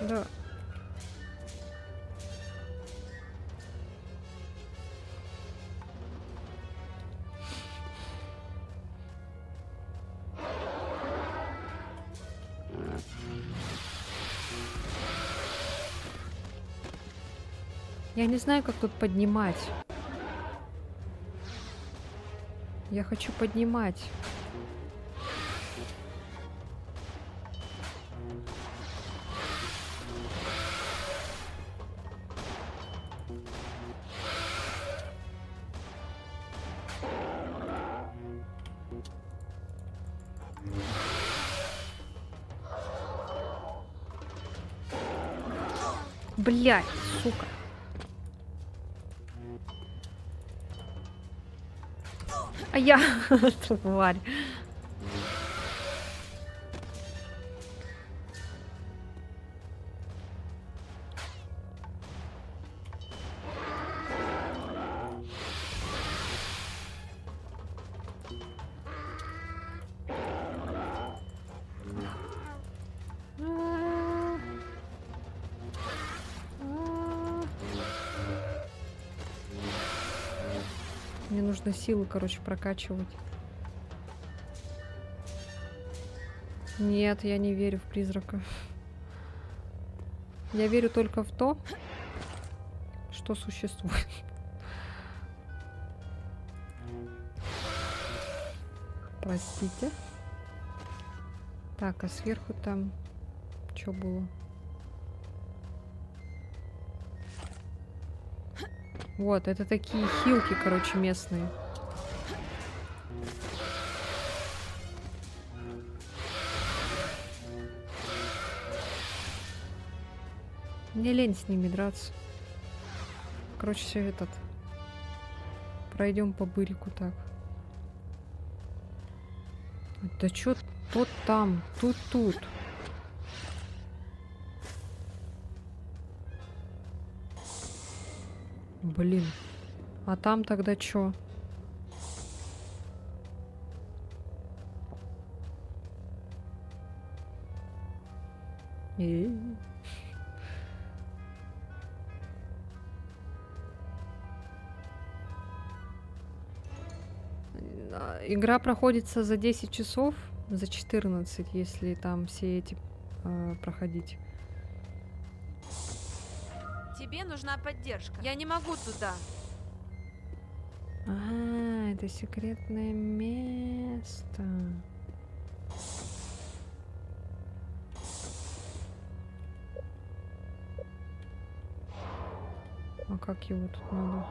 Да. Я не знаю, как тут поднимать. Я хочу поднимать. Блядь, сука. А я... тварь. Мне нужно силы, короче, прокачивать. Нет, я не верю в призрака. Я верю только в то, что существует. Простите. Так, а сверху там что было? Вот, это такие хилки, короче, местные. Мне лень с ними драться. Короче, все пройдем по бырику так. Да чё тот там, тут. Блин. А там тогда чё? Игра проходится за 10 часов, за 14, если там все эти проходить. Тебе нужна поддержка. Я не могу туда. А, это секретное место. А как его тут надо?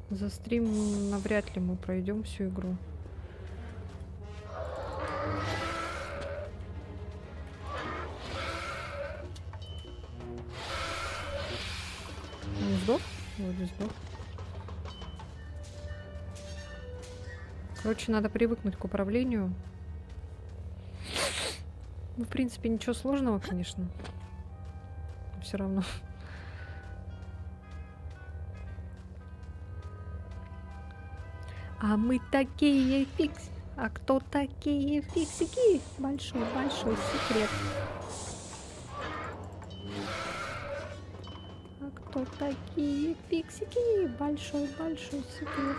За стрим навряд ли мы пройдем всю игру. Не сдох? Вроде сдох. Короче, надо привыкнуть к управлению. Ну, в принципе, ничего сложного, конечно. Все равно. А мы такие фикс. А кто такие фиксики? Большой секрет. А кто такие фиксики? Большой секрет.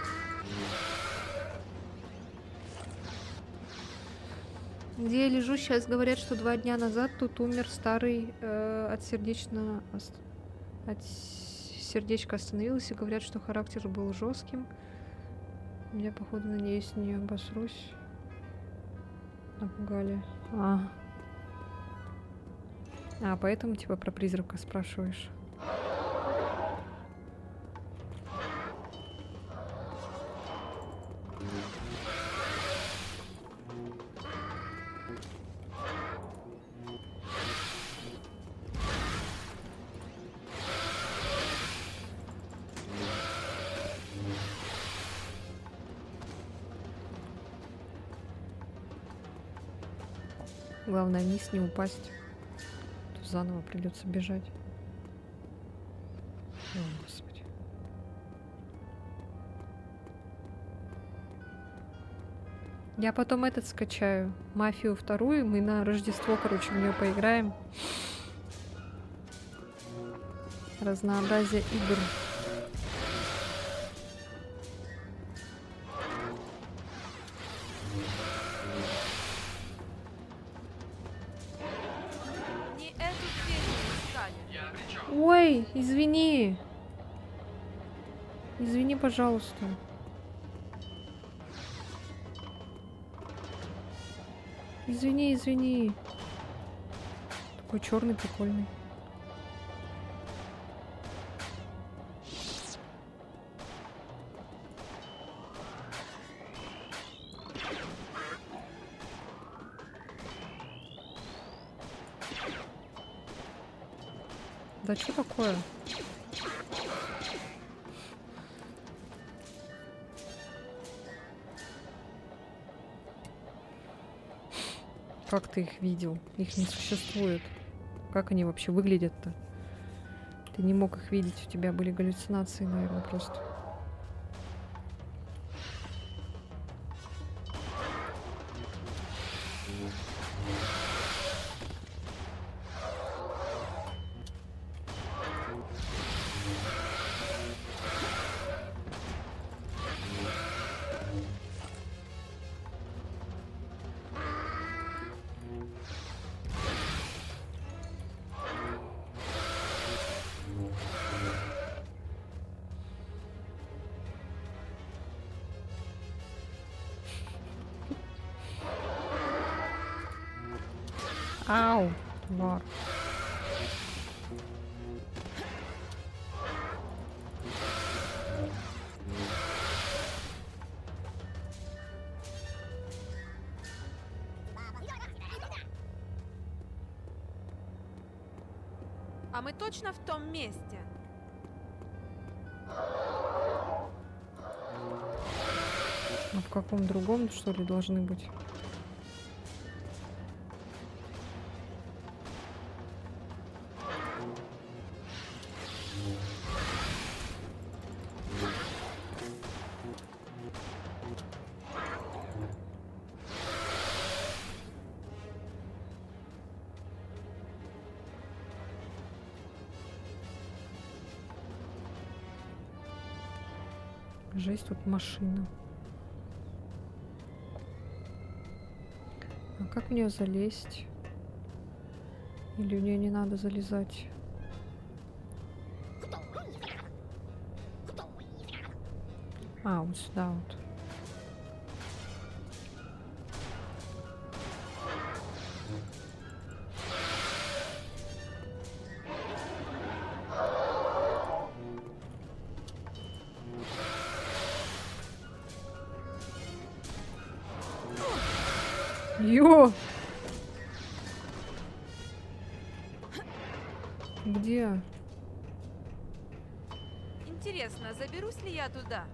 Где я лежу, сейчас говорят, что 2 дня назад тут умер старый от сердечко остановилось, и говорят, что характер был жестким. Я, походу, надеюсь, не обосрусь. Напугали. Поэтому типа про призрака спрашиваешь. Главное, вниз не упасть. Тут заново придется бежать. О, Господи. Я потом этот скачаю. Мафию 2. Мы на Рождество, короче, в нее поиграем. Разнообразие игр. Ой, извини. Извини, пожалуйста. Извини. Такой черный, прикольный. Да что такое? Как ты их видел? Их не существует. Как они вообще выглядят-то? Ты не мог их видеть, у тебя были галлюцинации, наверное, просто. Ау, тварь. А мы точно в том месте? А в каком другом, что ли, должны быть? Жесть, тут машина. А как в нее залезть? Или в нее не надо залезать? А, вот сюда вот. Ё! Где? Интересно, заберусь ли я туда?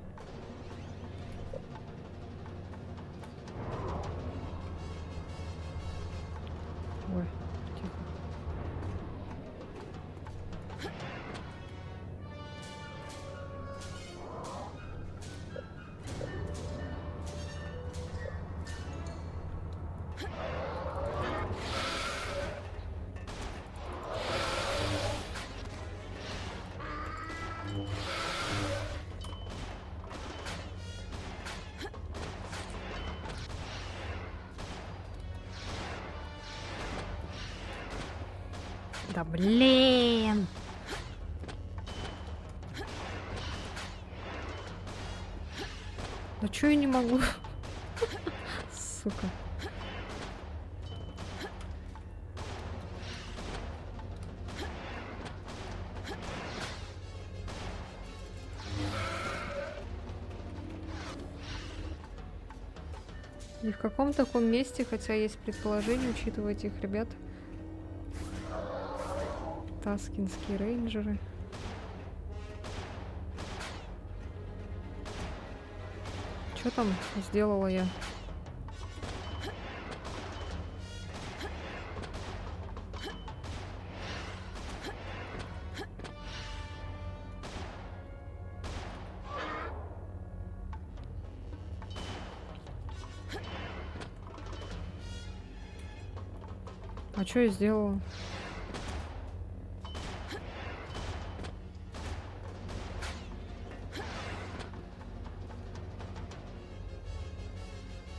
Да блин! Ну чё я не могу? Сука. Ни в каком таком месте, хотя есть предположение, учитывая этих ребят. Таскинские рейнджеры. Что там сделала я? А что я сделала?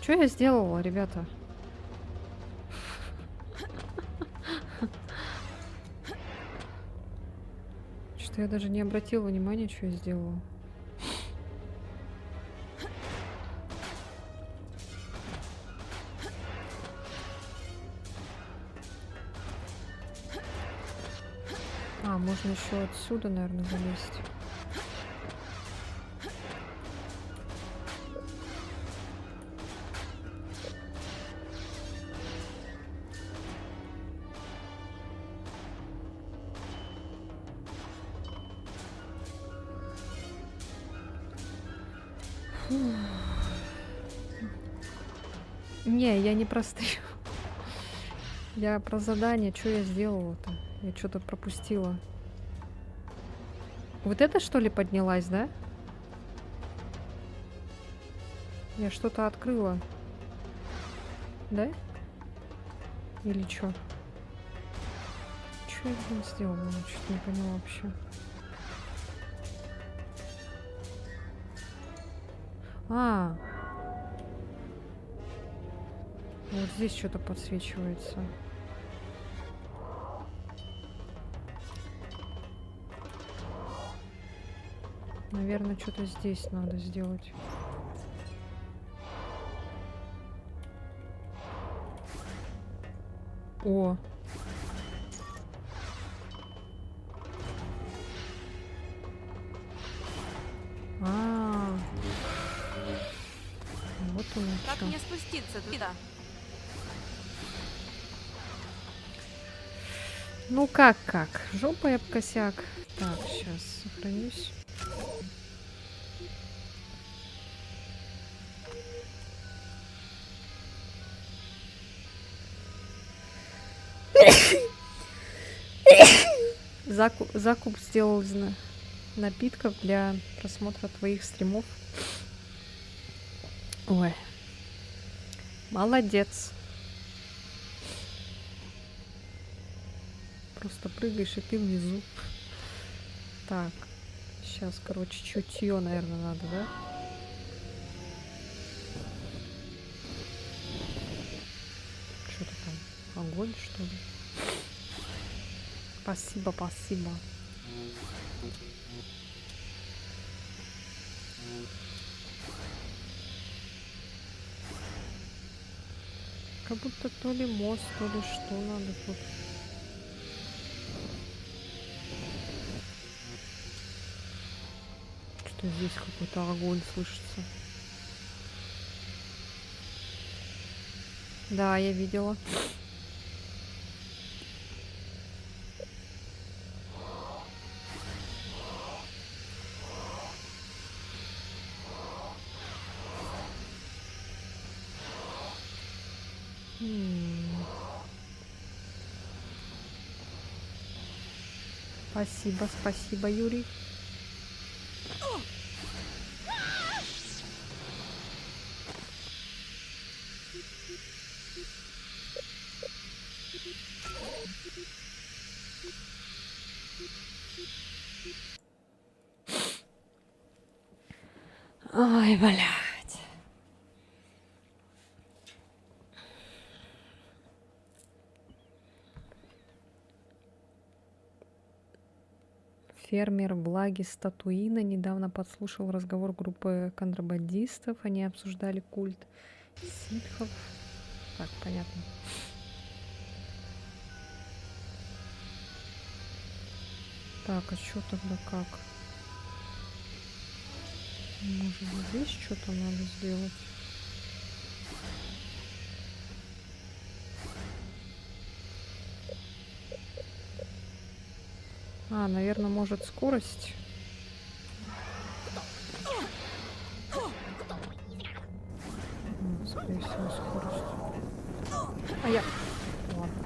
Что я сделала, ребята? Что я даже не обратила внимания, что я сделала. А, можно еще отсюда, наверное, залезть. Не, я не простыл. Я про задание. Что я сделала-то? Я что-то пропустила. Вот это что ли поднялась, да? Я что-то открыла. Да? Или что? Что я блин сделала? Что-то не поняла вообще. А. Вот здесь что-то подсвечивается. Наверное, что-то здесь надо сделать. О! А. Вот он. Как мне спуститься туда? Ну как? Жопа об косяк. Так, сейчас сохранюсь. Закуп сделал из напитков для просмотра твоих стримов. Ой. Молодец. Просто прыгаешь, и ты внизу. Так. Сейчас, короче, чутье, наверное, надо, да? Что-то там. Огонь, что ли? Спасибо, спасибо. Как будто то ли мост, то ли что надо тут. Что здесь какой-то огонь слышится. Да, я видела. Спасибо, спасибо, Юрий. Ой, блядь. фермер влаги Статуина недавно подслушал разговор группы контрабандистов. Они обсуждали культ ситхов. Так, понятно. Так, а что тогда как? Может, здесь что-то надо сделать? А, наверное, может скорость. Скорее всего, скорость. А я... Ладно.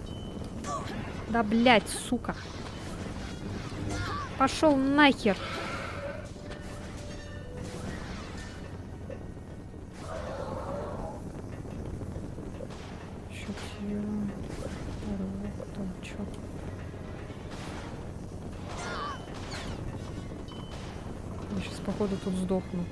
Да, блядь, сука. Пошел нахер. Чутье. Там чё? Я сейчас, походу, тут сдохну.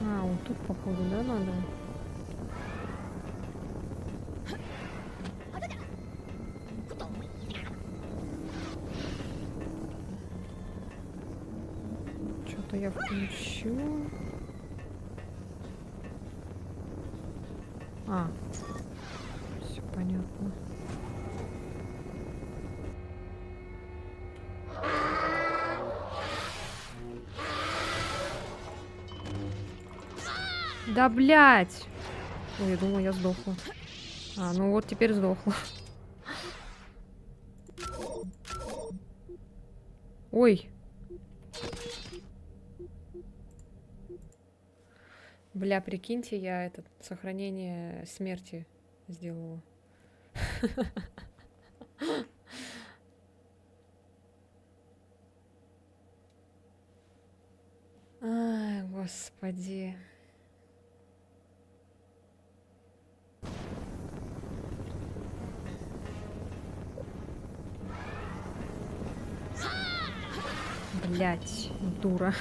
А, вот тут, походу, да, надо? Что-то я включу. А, все понятно. Да, блядь! Ой, я думала, я сдохла. А, ну вот теперь сдохла. Ой. Бля, прикиньте, я этот сохранение смерти сделала. Ай, господи. Блять, дура.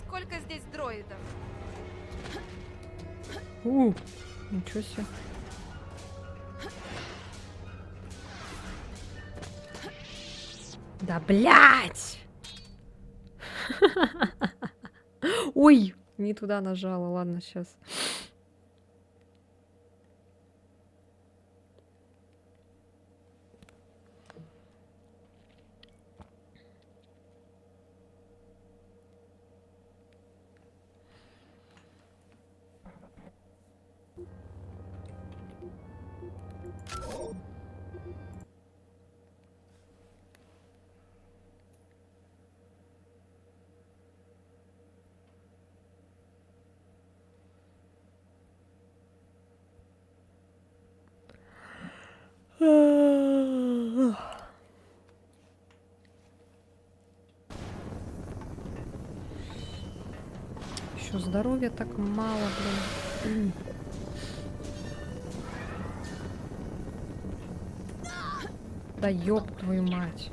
Сколько здесь дроидов? Ничего себе. Да, блядь! Ой, не туда нажала. Ладно, сейчас. Еще здоровья так мало, блин. Да ёб твою мать.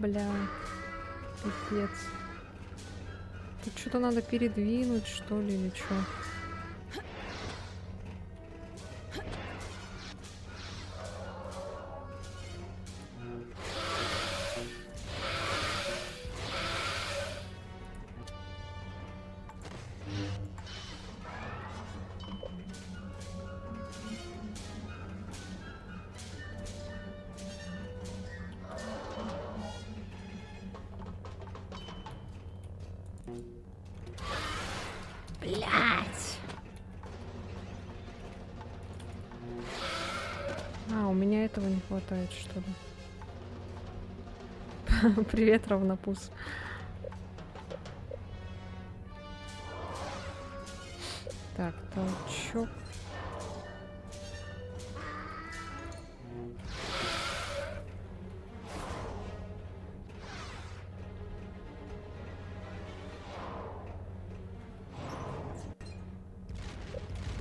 бля. Пипец. Тут что-то надо передвинуть, что ли, или что? Блять. А, у меня этого не хватает, что ли? Привет, равнопус. Так, толчок.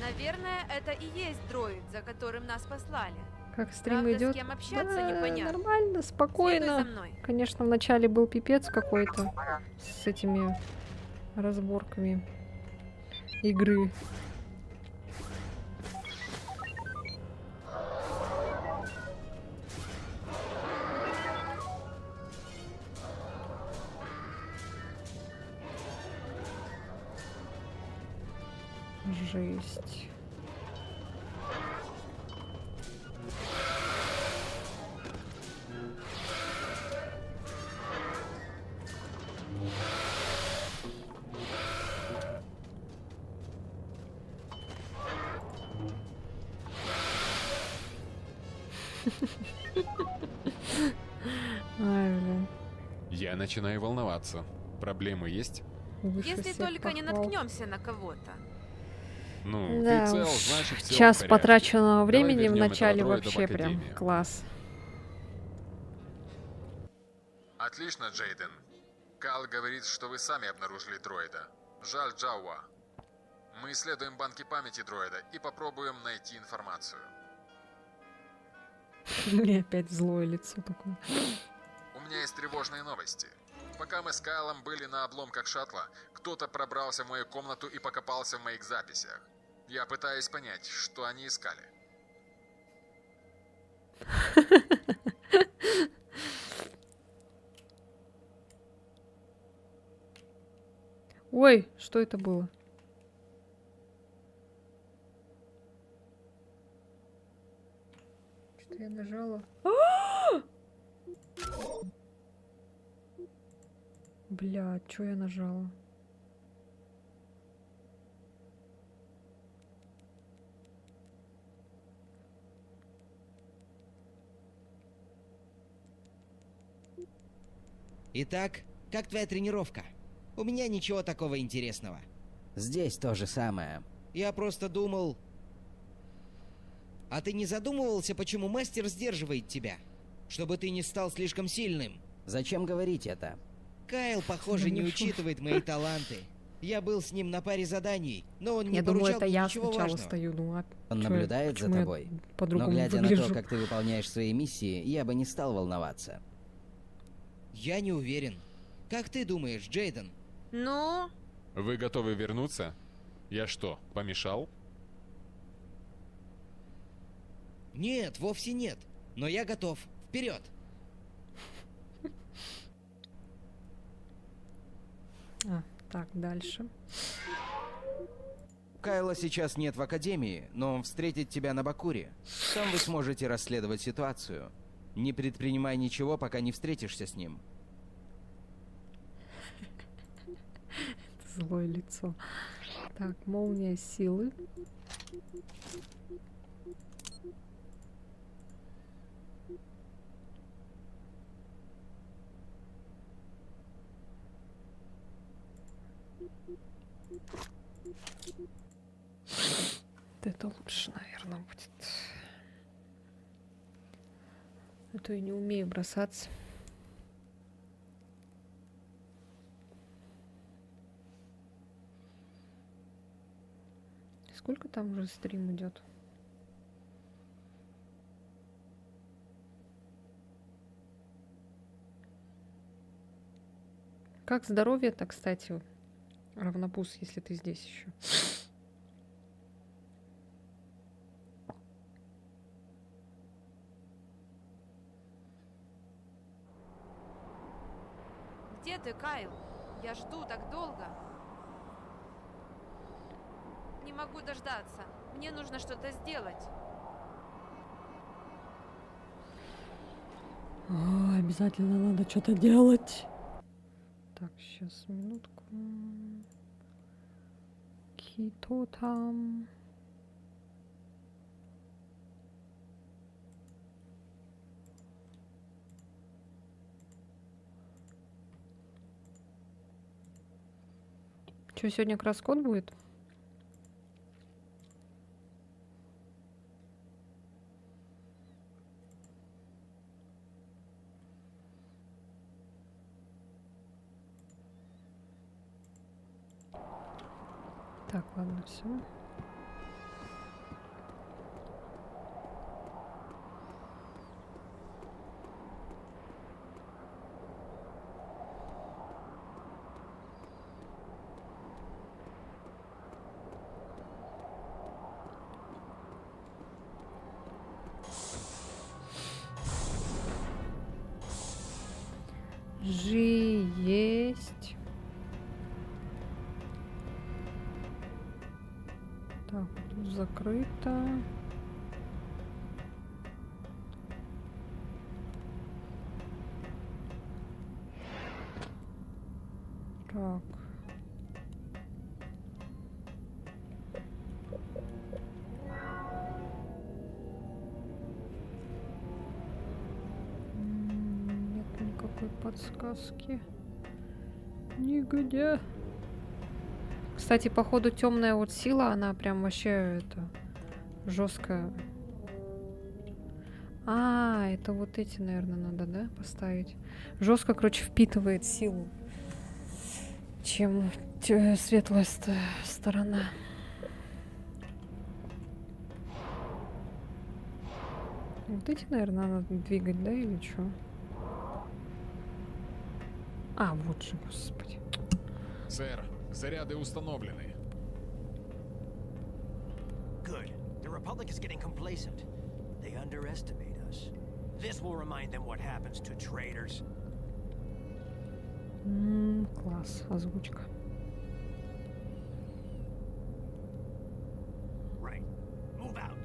Наверное, это и есть дроид, за которым нас послали. Как стрим Правда, идет? с кем общаться Да, непонятно. нормально, спокойно. Следуй за мной. Конечно, вначале был пипец какой-то с этими разборками игры. Жесть. Ай, блин. Я начинаю волноваться. Проблемы есть? Выше Если всех только не похвал. наткнемся на кого-то. Ну, Да ты цел, уж, значит, всё в час порядке. потраченного Давай времени в вернем этого начале дроида в вообще прям Академию. класс. Отлично, Джейден. Кал говорит, что вы сами обнаружили дроида. Жаль, Джауа. Мы исследуем банки памяти дроида и попробуем найти информацию. У меня опять злое лицо такое. У меня есть тревожные новости. Пока мы с Кайлом были на обломках шаттла, кто-то пробрался в мою комнату и покопался в моих записях. Я пытаюсь понять, что они искали. Ой, что это было? Что-то я нажала. Бля, что я нажала? Итак, как твоя тренировка? У меня ничего такого интересного. Здесь то же самое. Я просто думал... А ты не задумывался, почему мастер сдерживает тебя? Чтобы ты не стал слишком сильным? Зачем говорить это? Кайл, похоже, не учитывает мои таланты. Я был с ним на паре заданий, но он не Я думала, поручал это мне я ничего сначала важного. стою, думаю, Он чё- наблюдает за почему я тобой. Но по-другому глядя на выгляжу? то, как ты выполняешь свои миссии, я бы не стал волноваться. Я не уверен. Как ты думаешь, Джейден? Ну, Вы готовы вернуться? Я что, помешал? Нет, вовсе нет. Но я готов. Вперед! А, так, дальше. Кайла сейчас нет в Академии, но он встретит тебя на Бакуре. Там вы сможете расследовать ситуацию. Не предпринимай ничего, пока не встретишься с ним. Злое лицо. Так, молния силы. Вот это лучше, наверное, будет. А то я не умею бросаться. Сколько там уже стрим идет? Как здоровье-то, кстати, равнопус, если ты здесь еще. Где ты, Кайл? Я жду так долго. Не могу дождаться. Мне нужно что-то сделать. Обязательно надо что-то делать. Так, сейчас, минутку. Кто там? Что, сегодня кросс-код будет? Так, ладно, все. Есть. Так, тут закрыто. Так. Нет никакой подсказки. Нигде. Кстати, походу, темная вот сила, она прям вообще это жесткая. А, это вот эти, наверное, надо, да, поставить. Жестко, короче, впитывает силу, чем светлая сторона. Вот эти, наверное, надо двигать, да, или что? А, вот же, господи. Сэр, заряды установлены. Good. The Republic is getting complacent. They underestimate us. This will remind them what happens to traitors. Класс, озвучка. Right. Move out.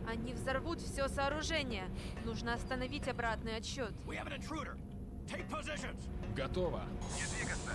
Они взорвут все сооружение. Нужно остановить обратный отсчет. We have an intruder. Take positions. Готово. Не двигаться.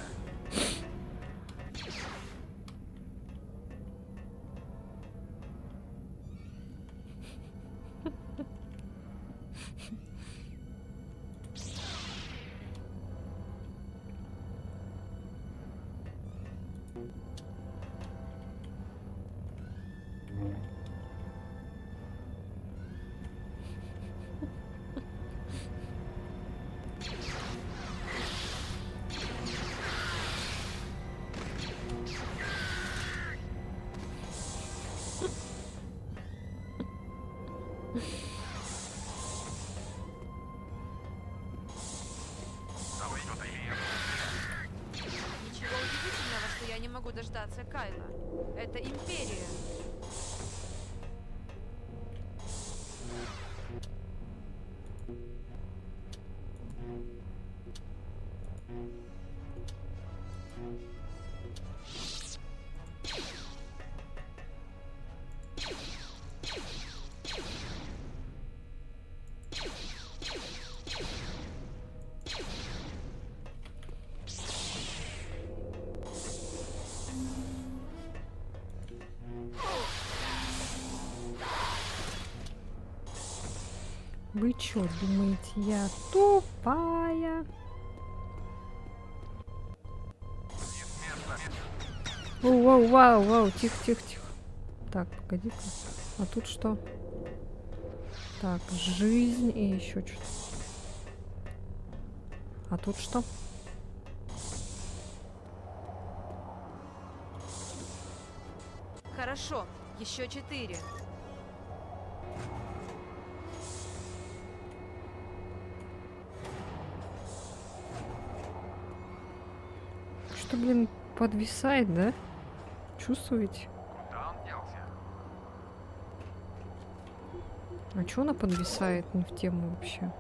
Ничего удивительного, что я не могу дождаться Кайла. Это Империя. Вы чё, думаете, я тупая? Вау, вау, вау, тихо, тихо, тихо. Так, погоди-ка. А тут что? Так, жизнь и еще что-то. А тут что? Хорошо, еще 4. Что, блин, подвисает, да? Чувствуете? Куда он делся? А чё она подвисает? Не в тему вообще.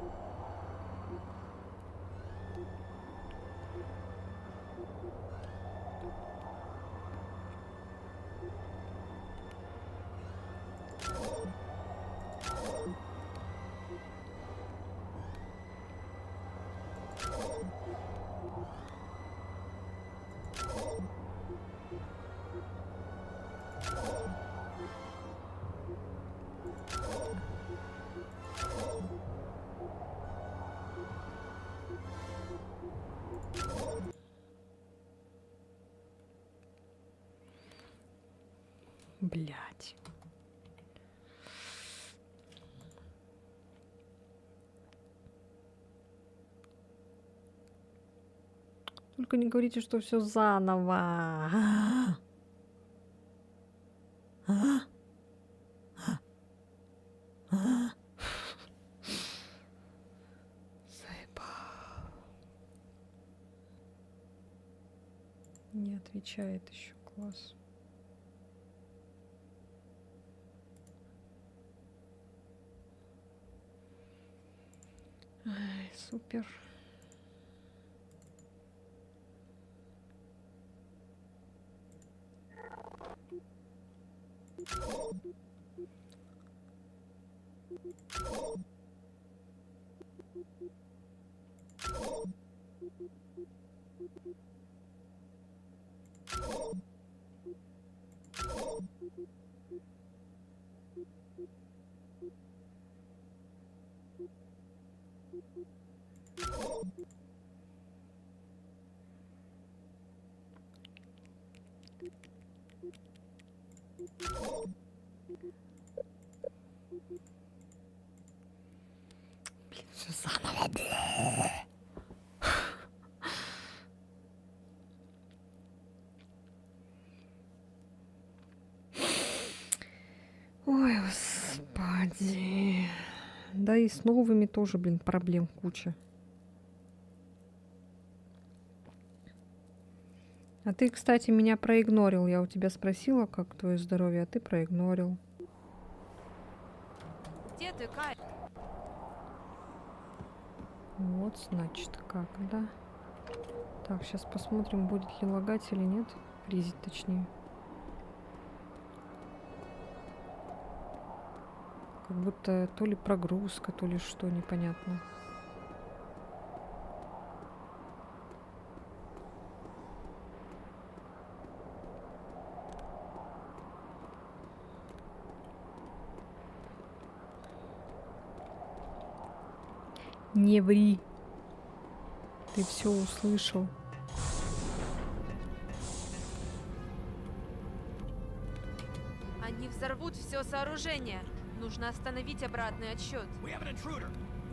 Блять. Только не говорите, что все заново. Заебал. Не отвечает еще, класс. Ай, супер. Блин, все заново. Ой, господи. Да и с новыми тоже, блин, проблем куча. А ты, кстати, меня проигнорил. Я у тебя спросила, как твое здоровье, а ты проигнорил. Где ты, Кай? Вот, значит, как, да? Так, сейчас посмотрим, будет ли лагать или нет. Фризить, точнее. Как будто то ли прогрузка, то ли что, непонятно. Не ври. Ты все услышал. Они взорвут все сооружение. Нужно остановить обратный отсчет.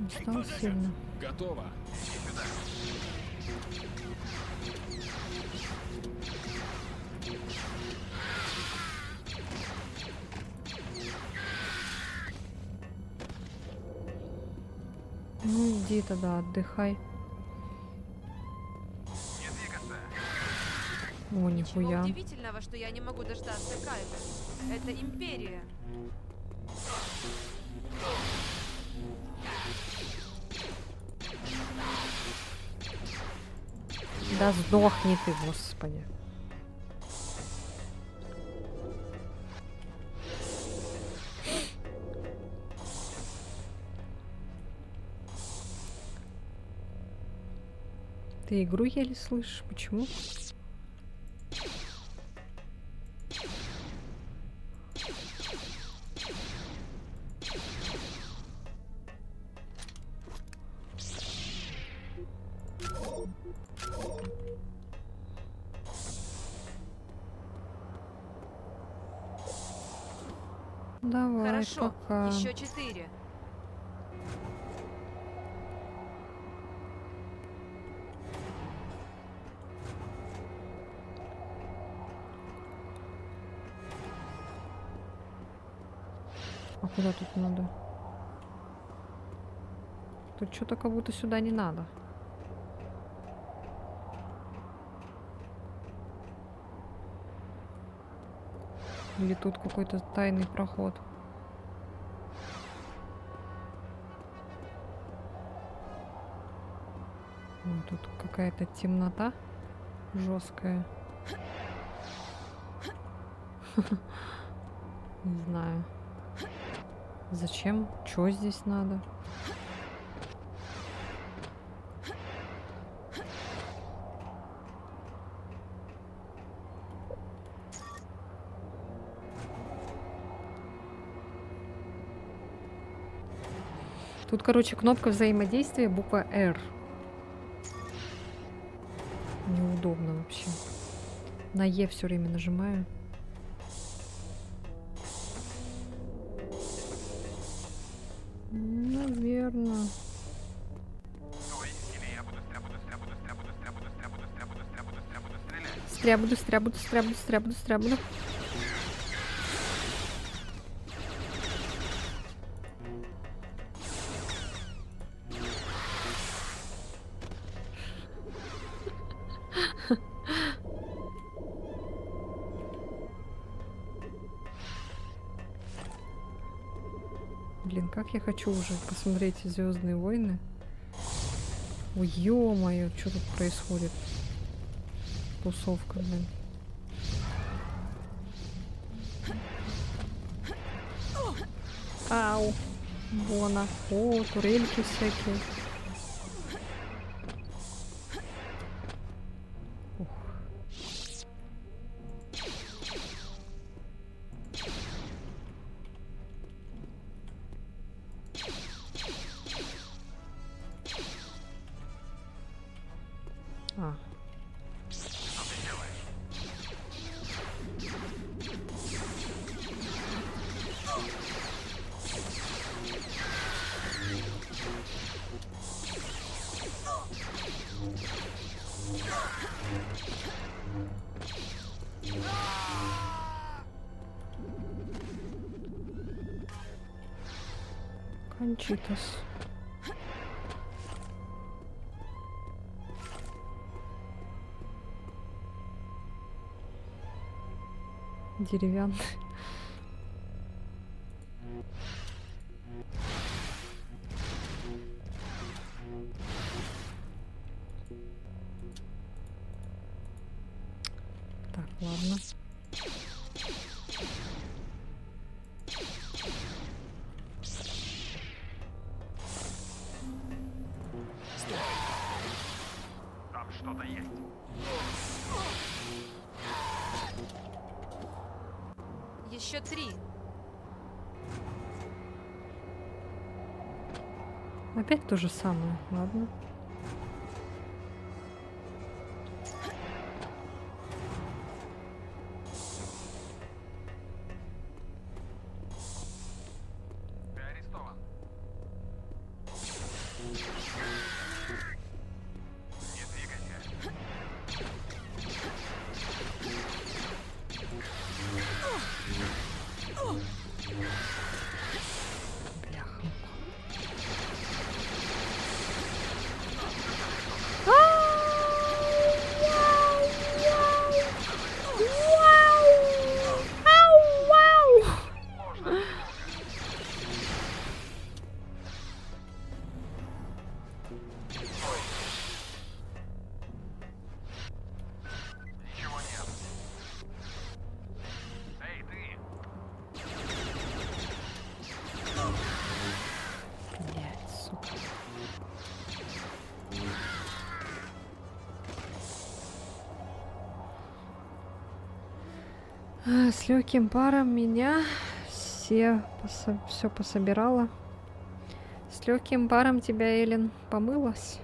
Устал сильно. Готово. Ну иди тогда, отдыхай. О, Ничего нихуя. удивительного, что я не могу дождаться Кайла. Это империя. Да сдохни ты, господи. Ты игру еле слышишь? Почему? Давай, Хорошо, пока. еще 4. А куда тут надо? Тут что-то как будто сюда не надо. Или тут какой-то тайный проход? Тут какая-то темнота жесткая. Не знаю. Зачем? Чё здесь надо? Тут, короче, кнопка взаимодействия, буква R. Неудобно вообще. На Е все время нажимаю. Наверное. Стрябуду. Блин, как я хочу уже посмотреть «Звездные войны». Ой, ё-моё, что тут происходит? Тусовка, блин. Ау. Бона. О, турельки всякие. Ух. А. Кончитас. Деревянный. Так, ладно. Там что-то есть. Еще 3. Опять то же самое, ладно. Ты арестован. Не двигайся. Бляха. Ничего нет. Эй, ты! Блядь, сука. С легким паром меня все пособирала. С легким паром тебя, Эллен, помылась.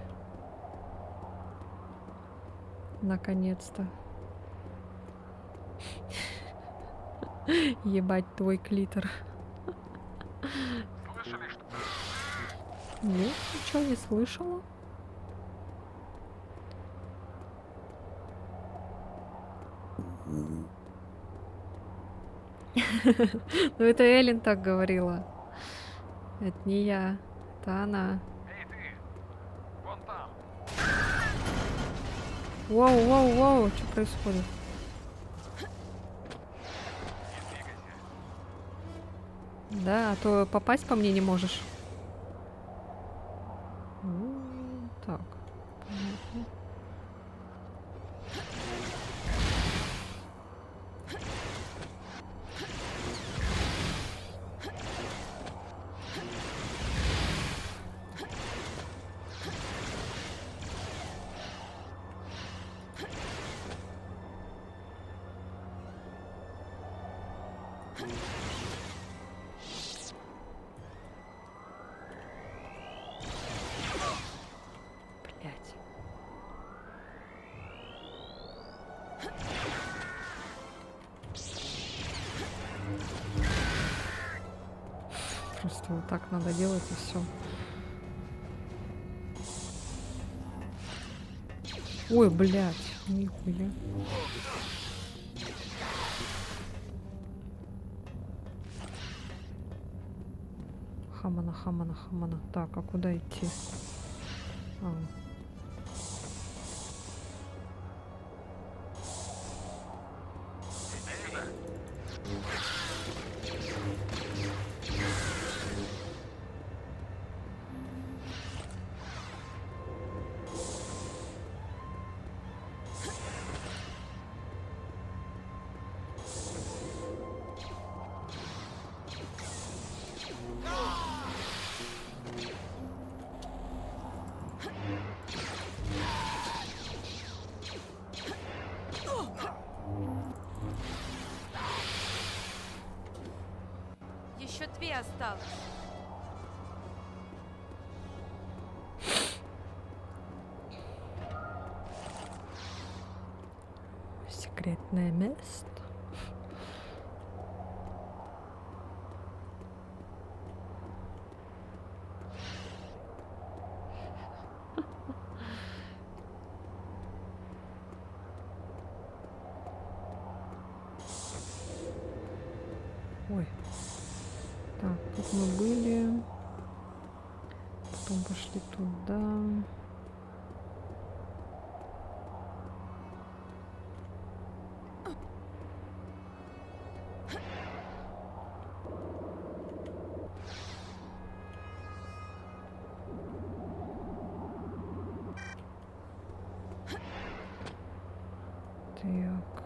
Наконец-то. Ебать твой клитор. Слышали, что... Нет, ничего не слышала. Ну это Эллен так говорила. Это не я, это она. Эй, ты! Вон там! Воу, что происходит? Не двигайся. да? А то попасть по мне не можешь. Так. Понятно. Блять. Просто вот так надо делать и все. Ой, блядь, нихуя. Хамана, хамана, хамана. Так, а куда идти? А. Еще 2 осталось. Секретное место. Ой. Так, тут мы были. Потом пошли туда. Так.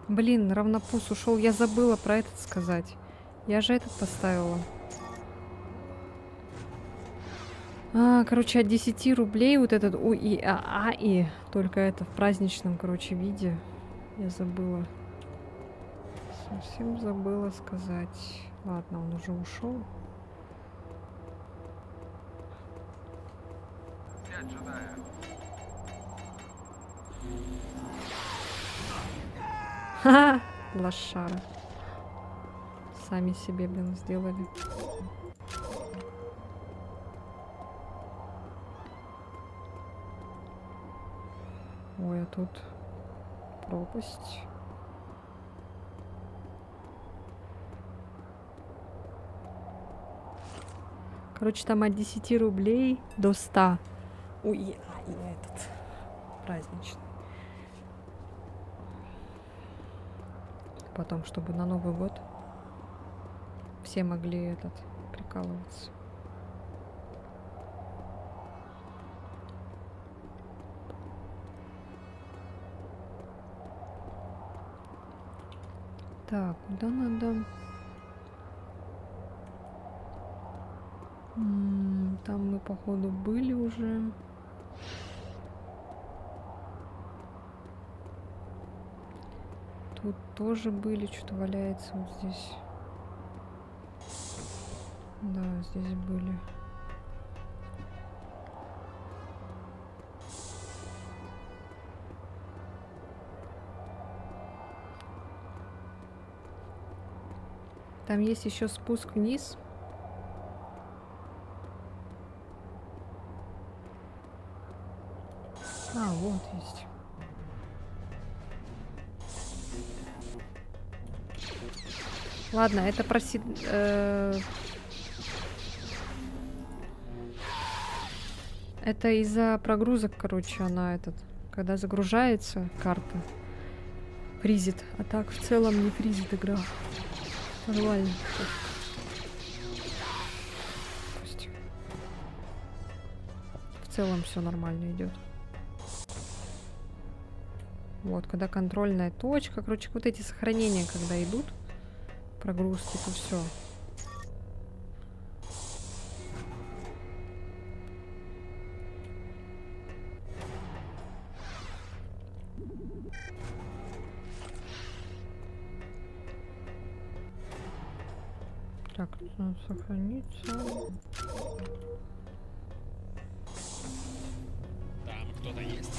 Блин, равнопус ушел. Я забыла про этот сказать. Я же этот поставила. Короче, от 10 рублей вот этот УИААИ. Только это в праздничном, короче, виде. Я забыла. Совсем забыла сказать. Ладно, он уже ушел. 5 джедаев. Ха-ха! Лошара. Сами себе, блин, сделали. Ой, а тут пропасть. Короче, там от 10 рублей до 100. Ой, и этот праздничный. Потом, чтобы на Новый год все могли этот прикалываться. Так, куда надо? Там мы, походу, были уже. Тут тоже были, что-то валяется вот здесь. Да, здесь были. Там есть еще спуск вниз. А, вот есть. Ладно, это это из-за прогрузок, короче, она когда загружается карта, фризит. А так в целом не фризит игра. Нормально. Пусть. В целом все нормально идет. Вот, когда контрольная точка, короче, вот эти сохранения, когда идут, прогрузки, то все. Так, надо сохраниться. Там кто-то есть.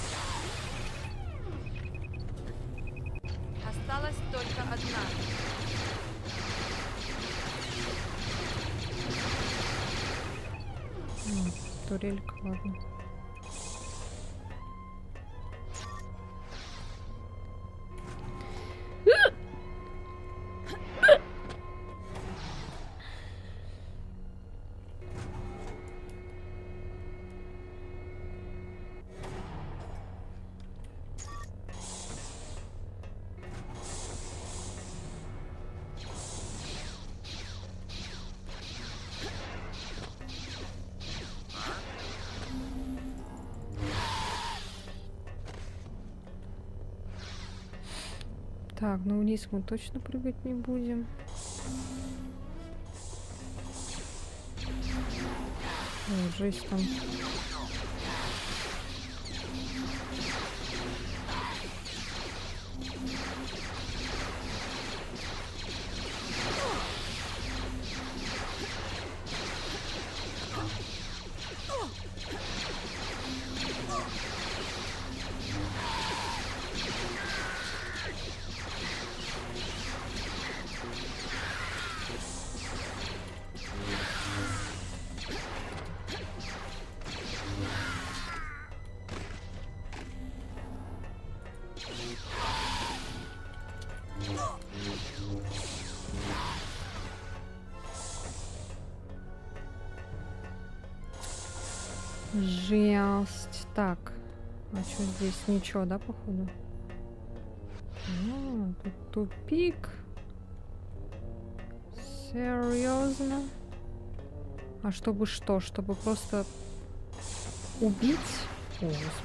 Осталась только одна. Турелька, ладно. Так, ну вниз мы точно прыгать не будем. О, жесть там. Жесть. Так. А что здесь? Ничего, да, походу? А, тут тупик. Серьезно? А чтобы что? Чтобы просто убить? О, Господи.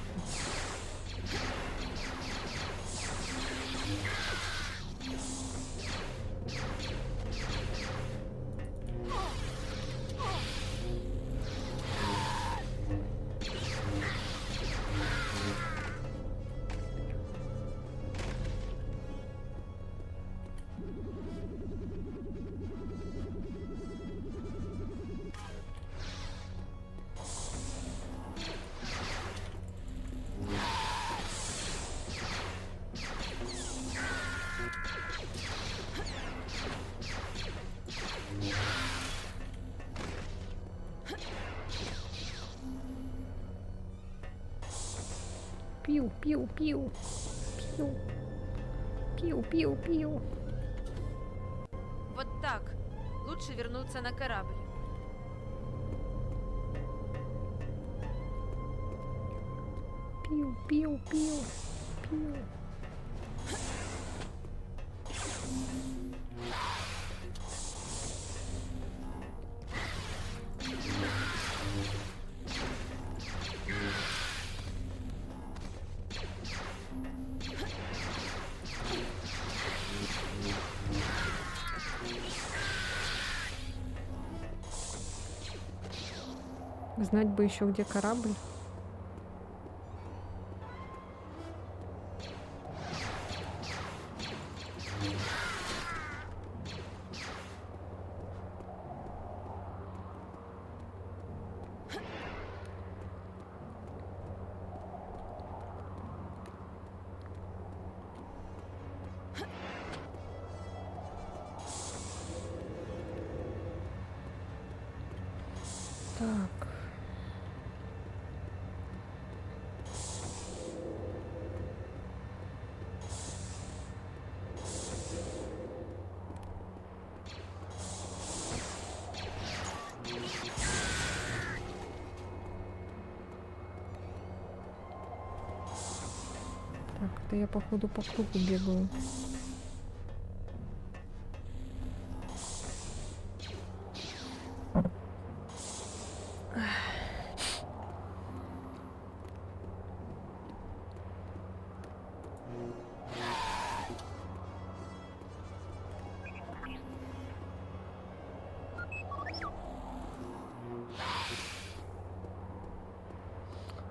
Пиу-пиу-пиу. Пиу. Пиу-пиу-пиу. Вот так. Лучше вернуться на корабль. Пиу-пиу-пиу. Пиу. Знать бы еще, где корабль. это я походу по кругу бегаю.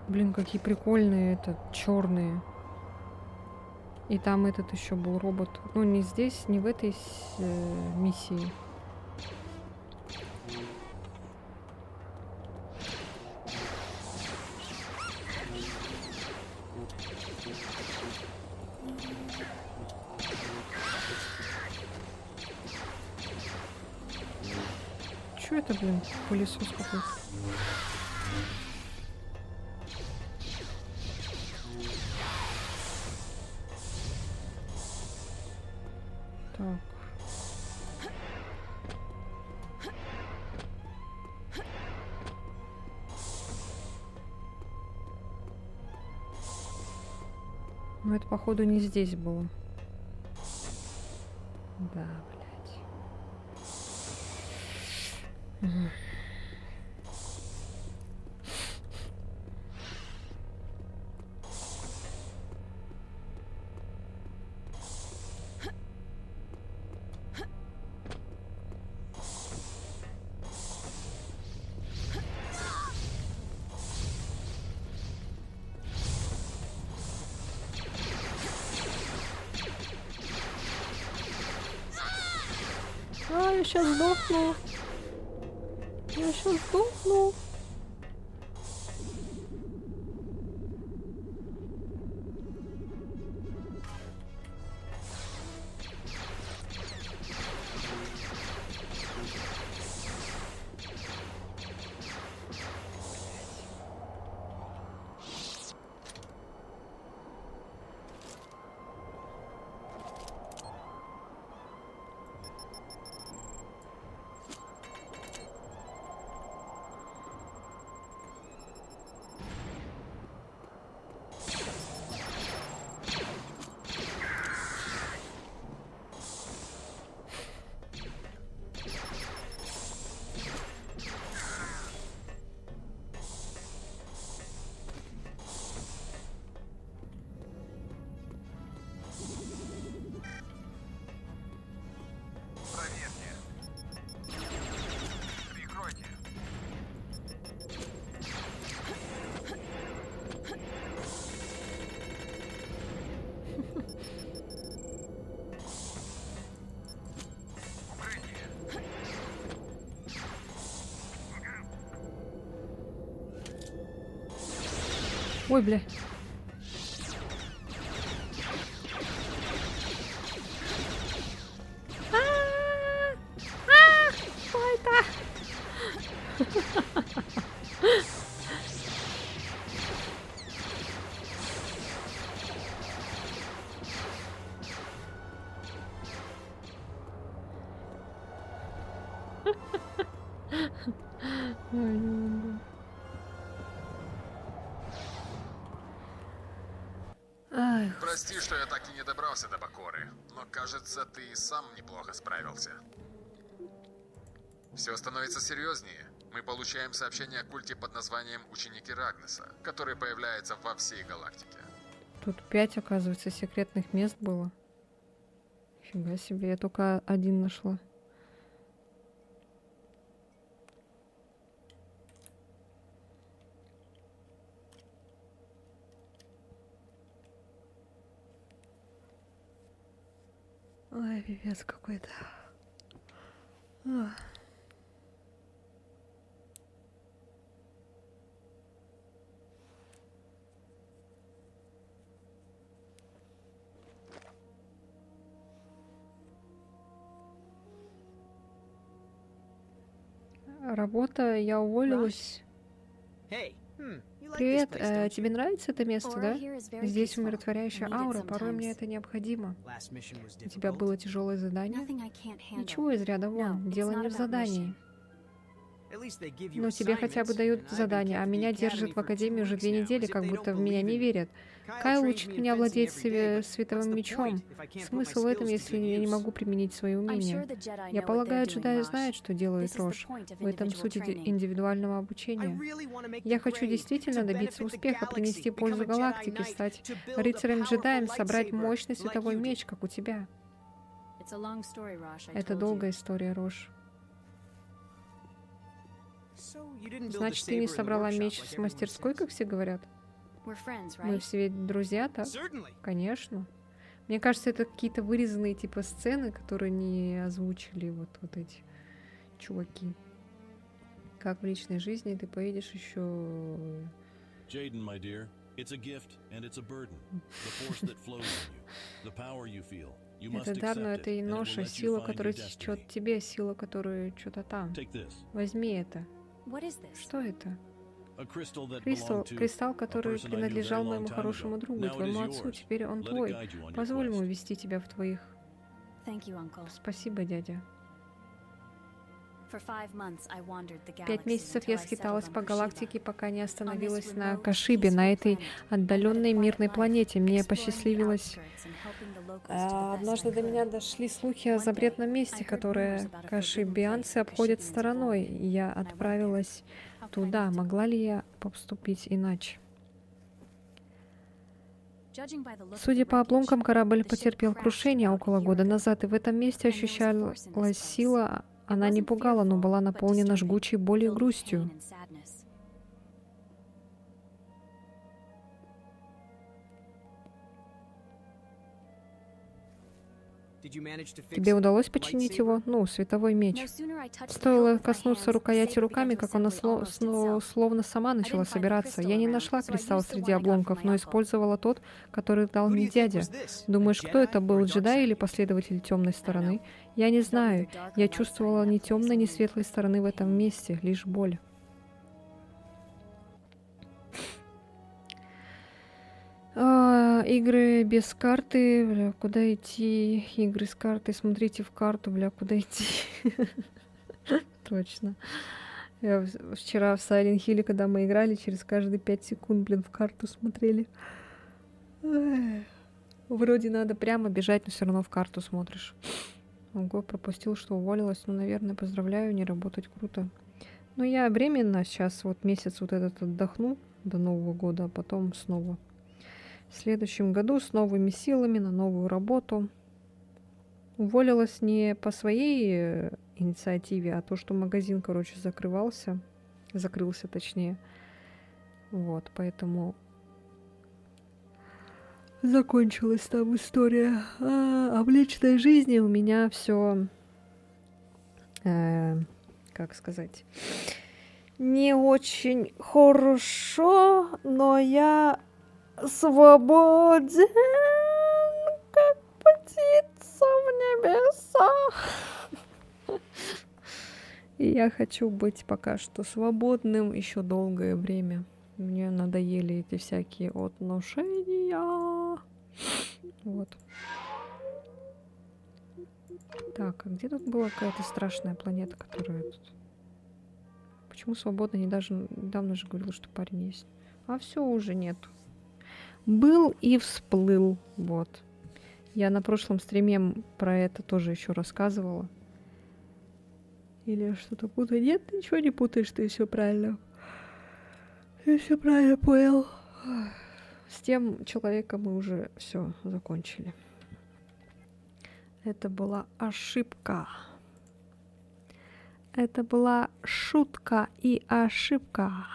Блин, какие прикольные черные. И там этот еще был робот. Ну, не здесь, не в этой миссии. Чё это, блин, пылесос какой-то? Так. Ну, это, походу, не здесь было. Да, блядь. Мгм. А, я сейчас сдохну. Я сейчас сдохну. Ой, бля. Что это? Ой, не могу. Прости, что я так и не добрался до Бакоры, но кажется, ты и сам неплохо справился. Все становится серьезнее. Мы получаем сообщение о культе под названием Ученики Рагнеса, который появляется во всей галактике. Тут 5, оказывается, секретных мест было. Фига себе, я только один нашла. Ой, пипец какой-то. Работа, я уволилась. Привет, тебе нравится это место, да? Здесь умиротворяющая аура, порой мне это необходимо. У тебя было тяжелое задание? Ничего из ряда вон, дело не в задании. Но тебе хотя бы дают задание, а меня держат в академии уже 2 недели, как будто в меня не верят. Кайл учит меня владеть световым мечом. Смысл в этом, если я не могу применить свои умения? Я полагаю, джедаи знают, что делает Рош. В этом суть индивидуального обучения. Я хочу действительно добиться успеха, принести пользу галактике, стать рыцарем-джедаем, собрать мощный световой меч, как у тебя. Это долгая история, Рош. Значит, ты не собрала меч с мастерской, как все говорят? Мы все ведь друзья, так? Конечно. Мне кажется, это какие-то вырезанные типа сцены, которые не озвучили вот эти чуваки. Как в личной жизни ты поедешь еще... Jaden, my dear, it's a gift and it's a burden. The force that flows in you, the power you feel. You must Это дар, но accept это it, и and it will ноша, let you сила, find которая your течет destiny. тебе, сила, которая что-то там. Take this. Возьми это. Что это? A crystal that Кристалл, belonged to кристалл, a который person I knew a принадлежал very long моему time хорошему ago. другу, Now it твоему is отцу. yours. Теперь он Let it твой. guide you on your Позволь ему quest. вести тебя в твоих. Спасибо, дядя. 5 месяцев я скиталась по галактике, пока не остановилась на Кашибе, на этой отдаленной мирной планете. Мне посчастливилось. Однажды до меня дошли слухи о запретном месте, которое кашибианцы обходят стороной. И я отправилась туда. Могла ли я поступить иначе? Судя по обломкам, корабль потерпел крушение около года назад, и в этом месте ощущалась сила. Она не пугала, но была наполнена жгучей болью и грустью. Тебе удалось починить его? Ну, световой меч. Стоило коснуться рукояти руками, как она словно сама начала собираться. Я не нашла кристалл среди обломков, но использовала тот, который дал мне дядя. Думаешь, кто это был, джедай или последователь темной стороны? Я не знаю. Я чувствовала ни темной, ни светлой стороны в этом месте, лишь боль. Игры без карты, бля, куда идти? Игры с картой, смотрите в карту, бля, куда идти? Точно. Я вчера в Silent Hill, когда мы играли, через каждые 5 секунд, блин, в карту смотрели. Вроде надо прямо бежать, но все равно в карту смотришь. Ого, пропустил, что уволилась. Ну, наверное, поздравляю, не работать круто. Но я временно сейчас вот месяц вот этот отдохну до Нового года, а потом снова. В следующем году с новыми силами на новую работу. Уволилась не по своей инициативе, а то, что магазин, короче, закрылся, точнее. Вот, поэтому закончилась там история. А в личной жизни у меня все, как сказать, не очень хорошо, но я свободен, как птица в небесах. И я хочу быть пока что свободным еще долгое время. Мне надоели эти всякие отношения. Вот. Так, а где тут была какая-то страшная планета, которая тут... Почему свободно? Недавно же говорил, что парень есть. А все уже нету. Был и всплыл. Вот. Я на прошлом стриме про это тоже еще рассказывала. Или я что-то путаю? Нет, ты ничего не путаешь, ты все правильно. Ты все правильно понял. С тем человеком мы уже все закончили. Это была ошибка. Это была шутка и ошибка.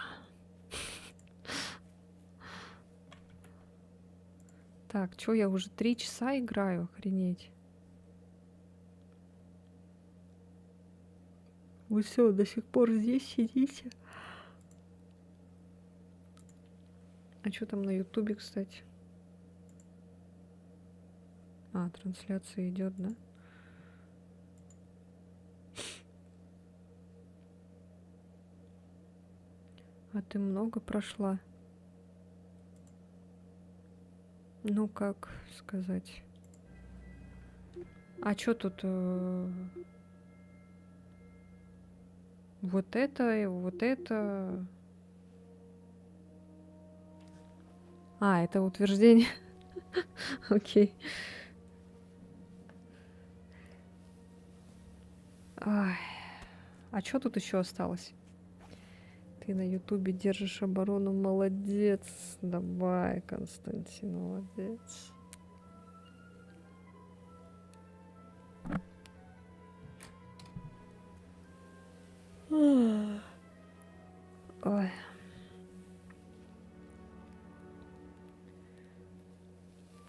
Так, что я уже 3 часа играю? Охренеть. Вы все, до сих пор здесь сидите? А что там на Ютубе, кстати? А, трансляция идет, да? А ты много прошла? Ну, как сказать? А что тут? Вот это и вот это. А, это утверждение. Окей. Ай. А что тут еще осталось? Ты на Ютубе держишь оборону, молодец. Давай, Константин, молодец. Ой.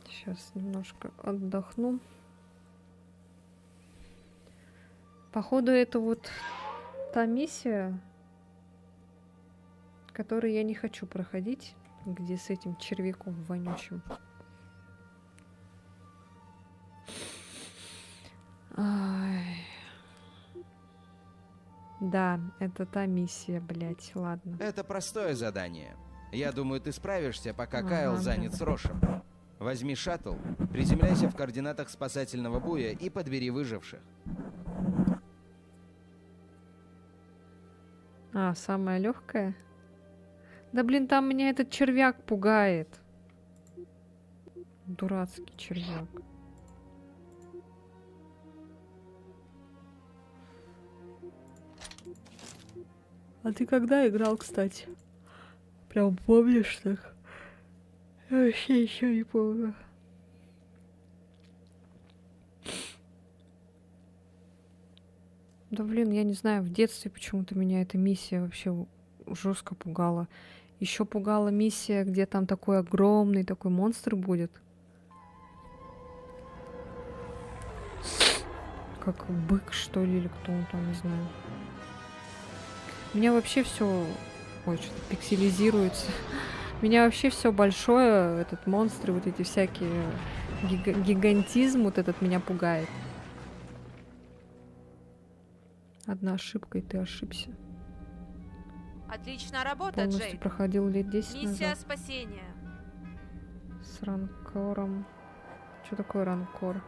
Сейчас немножко отдохну. Походу, это вот та миссия, которую я не хочу проходить, где с этим червяком вонючим. Ай. Да, это та миссия, блять, ладно. Это простое задание. Я думаю, ты справишься, пока Ага, Кайл да. занят с Рошем. Возьми шаттл, приземляйся в координатах спасательного буя и подбери выживших. А, самая легкая? Да блин, там меня этот червяк пугает. Дурацкий червяк. А ты когда играл, кстати? Прям помнишь так? Я вообще еще не помню. Да блин, я не знаю, в детстве почему-то меня эта миссия вообще жестко пугала. Еще пугала миссия, где там такой огромный такой монстр будет. Как бык, что ли, или кто он там, не знаю. У меня вообще все... Ой, что-то пикселизируется. У меня вообще все большое, этот монстры, вот эти всякие... Гигантизм вот этот меня пугает. Одна ошибка, и ты ошибся. Отличная работа, Полностью Джейд. проходил лет 10 Миссия назад. спасения. С ранкором. Что такое ранкор?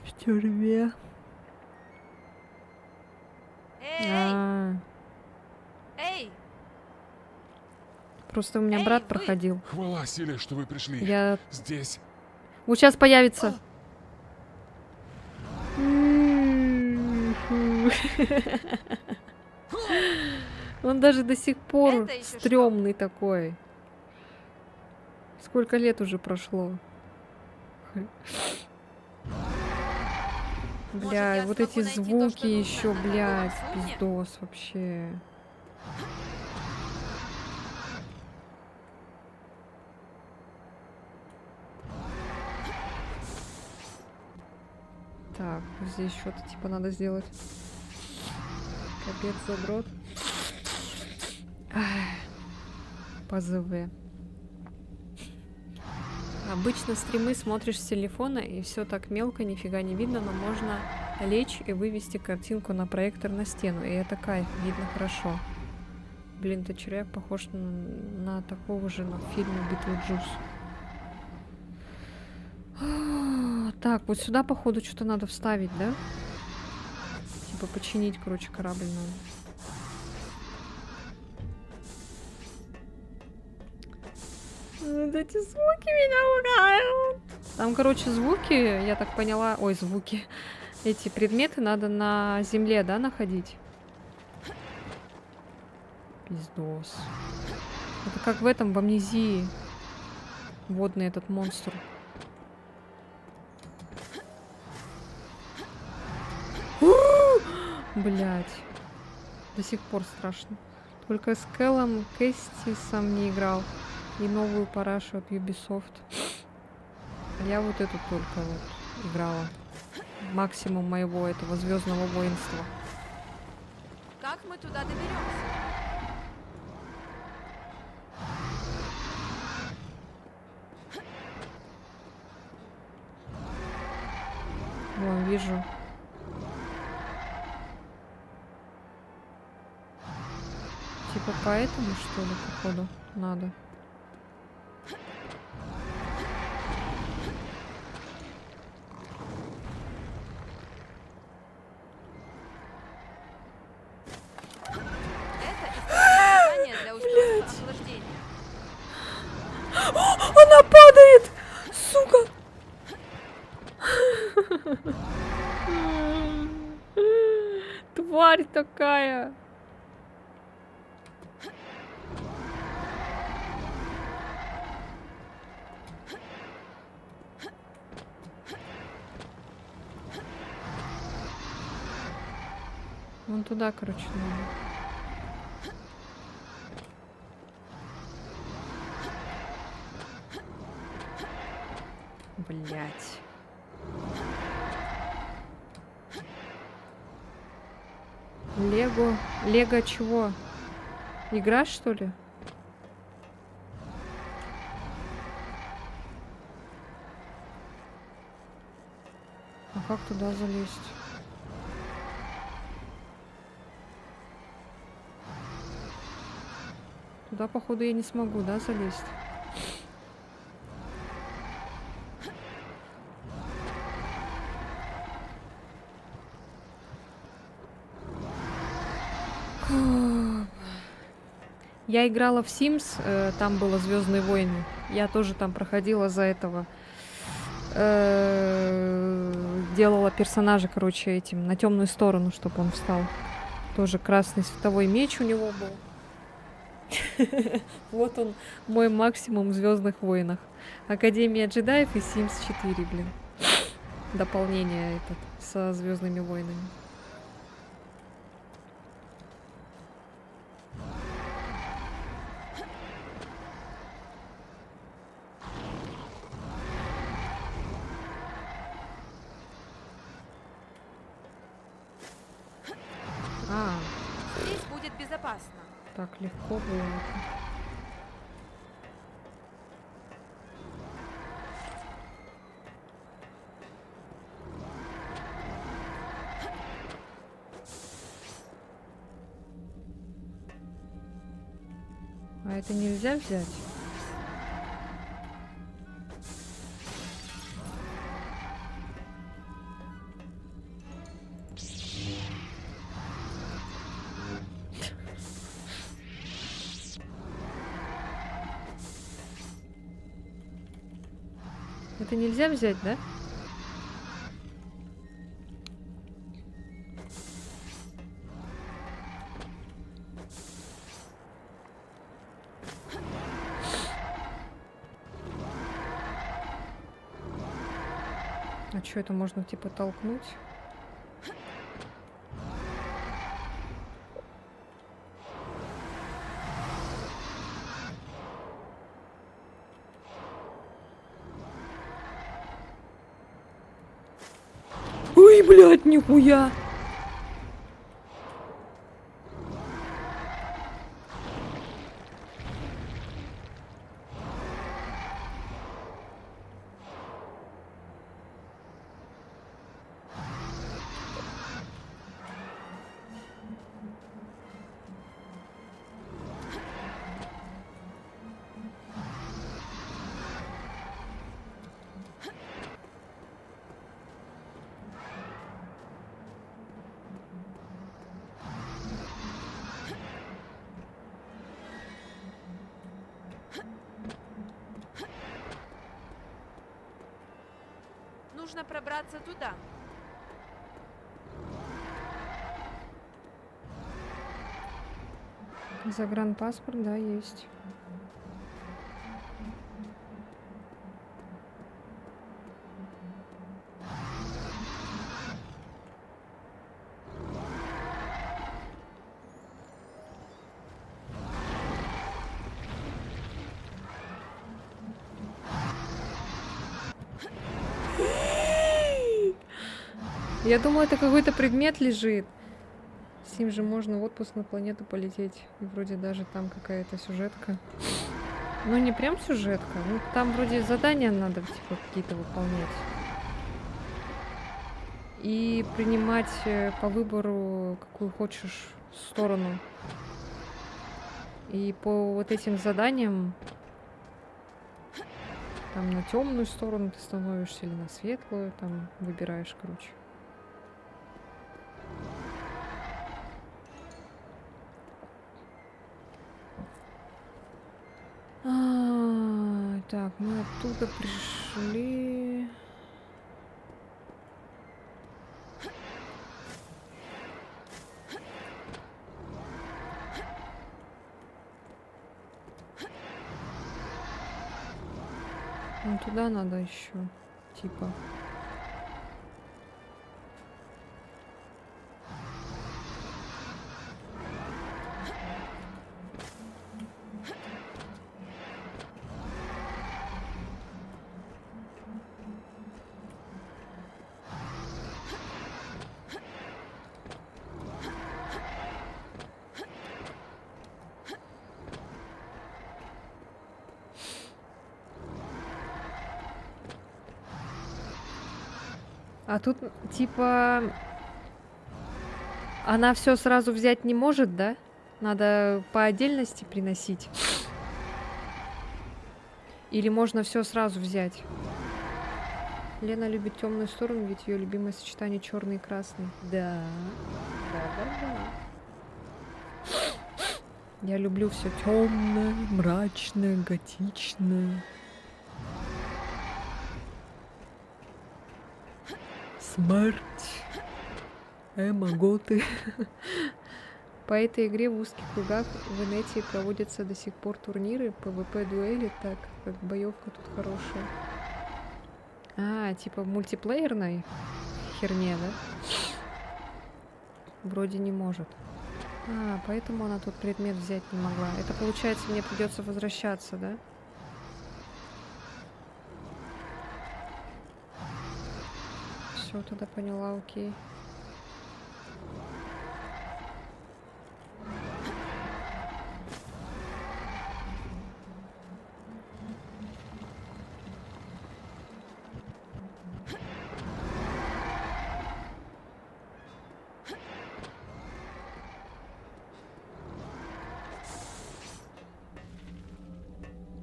В тюрьме. Эй! Эй! Просто у меня Эй, брат вы! проходил. Хвала силе, что вы пришли. Я... Здесь. Вот сейчас появится. Он даже до сих пор Это ещё что? стрёмный такой. Сколько лет уже прошло? Бля, я вот смогу эти найти то, звуки что нужно еще, на блядь, новом судне? пиздос вообще. Так, здесь что-то типа надо сделать. Капец, задрот. По ЗВ. Обычно стримы смотришь с телефона, и все так мелко, нифига не видно, но можно лечь и вывести картинку на проектор на стену, и это кайф, видно хорошо. Блин, ты червяк похож на такого же на фильме Битлджус. Так, вот сюда, походу, что-то надо вставить, да? Типа починить, короче, корабль надо. Вот эти звуки меня пугают. Там, короче, звуки, я так поняла... Ой, звуки. Эти предметы надо на земле, да, находить? Пиздос. Это как в этом, в Амнезии. Водный этот монстр. Блять. До сих пор страшно. Только с Кэллом Кэстисом не играл. И новую парашу от Ubisoft. Я вот эту только вот играла. Максимум моего этого звездного воинства. Как мы туда доберемся? Вон, вижу. Типа поэтому, что ли, походу, надо. такая? Вон туда, короче, надо. Блять. Лего. Лего чего? Игра, что ли? А как туда залезть? Туда, походу, я не смогу, да, залезть? Я играла в Sims, там было Звездные войны. Я тоже там проходила за этого. Делала персонажа, короче, этим на темную сторону, чтобы он встал. Тоже красный световой меч у него был. Вот он, мой максимум в Звездных войнах. Академия джедаев и Sims 4, блин. Дополнение этот со Звездными войнами. Здесь будет безопасно. Так легко было. А это нельзя взять? Это нельзя взять, да? А что, это можно типа толкнуть? Ой, блядь, нихуя! Нужно пробраться туда. Загранпаспорт, да, есть. Я думала, это какой-то предмет лежит. С ним же можно в отпуск на планету полететь. И вроде даже там какая-то сюжетка. Ну, не прям сюжетка. Ну, там вроде задания надо типа какие-то выполнять. И принимать по выбору какую хочешь сторону. И по вот этим заданиям там на темную сторону ты становишься или на светлую, там выбираешь, короче. Так, мы оттуда пришли. Ну туда надо еще, типа. А тут, типа, она все сразу взять не может, да? Надо по отдельности приносить. Или можно все сразу взять? Лена любит темную сторону, ведь ее любимое сочетание черный и красный. Да. Да. Я люблю все темное, мрачное, готичное. Смерть. Готы. По этой игре в узких кругах в инете проводятся до сих пор турниры, PvP-дуэли, так как боевка тут хорошая. А, типа в мультиплеерной херне, да? Вроде не может. А, поэтому она тут предмет взять не могла. Это получается, мне придется возвращаться, да? Все, тогда поняла, окей.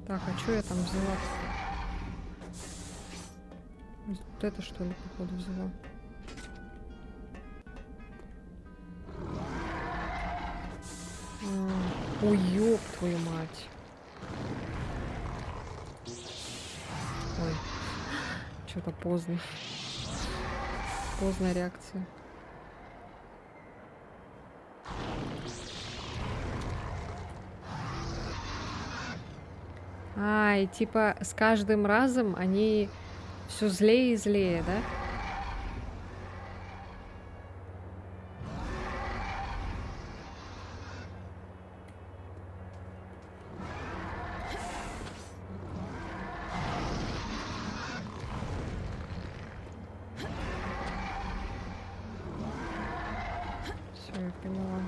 Так, а что я там взяла? Вот это что ли, походу, взяла? Ой, ёб твою мать. Ой, что-то поздно. Поздная реакция. А, и типа с каждым разом они все злее и злее, да? Все, я поняла.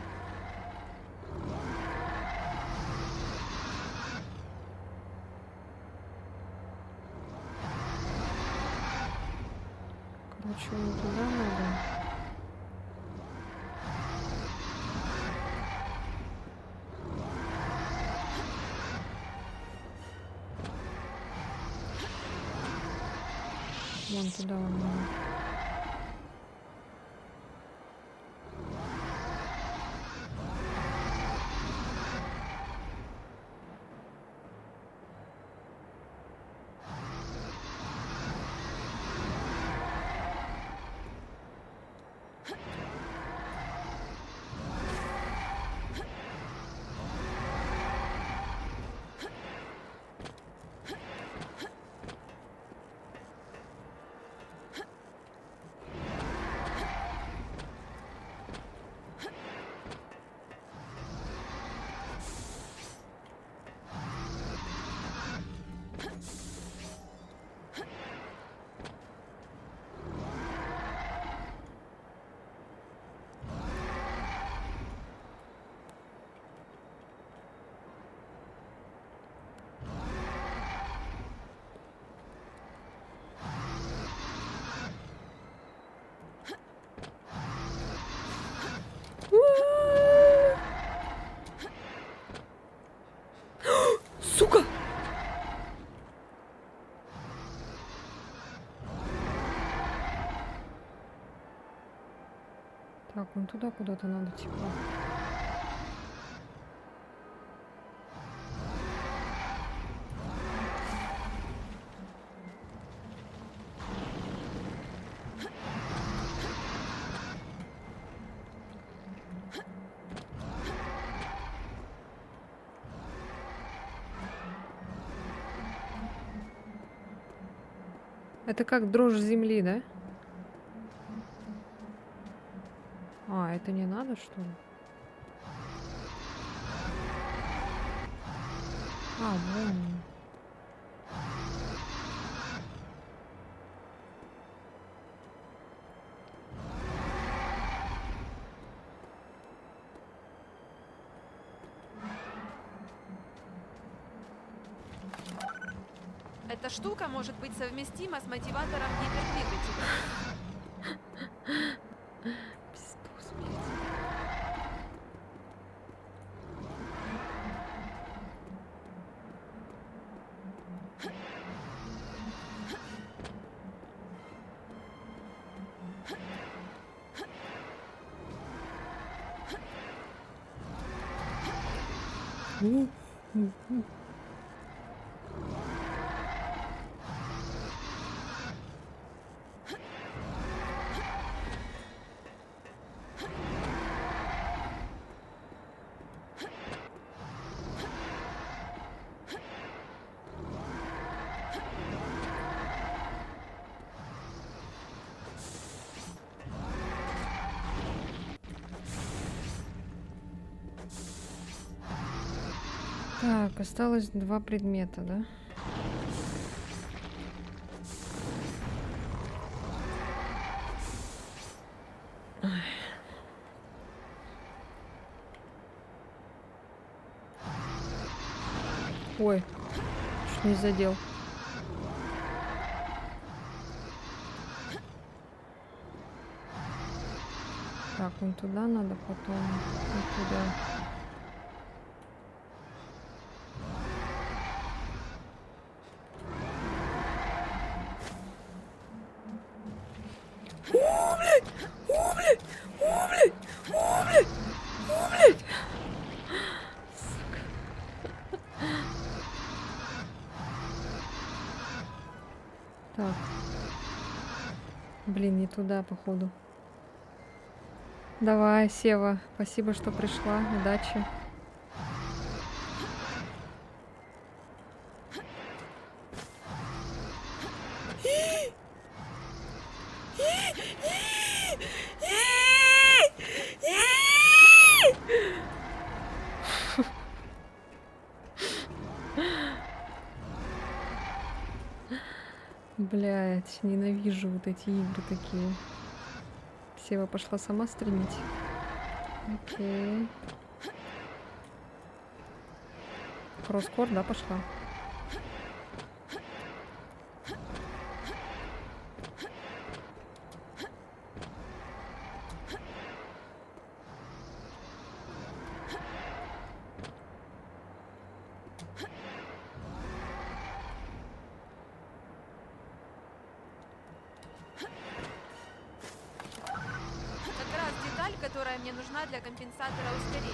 Короче, не туда надо. Вон туда вон надо. Сука! Так, вон туда куда-то надо, типа. Это как дрожь земли, да? А, это не надо, что ли? А, вон. Эта штука может быть совместима с мотиватором гипerdвигателя. Пиздос, блядь. Так, осталось 2 предмета, да? Ай. Ой, чуть не задел. Так, вон туда надо, потом вот туда. Так. Блин, не туда, походу. Давай, Сева. Спасибо, что пришла. Удачи. Блять, ненавижу вот эти игры такие. Сева пошла сама стримить. Окей. Кросскор, да, пошла. Которая мне нужна для компенсатора ускорения.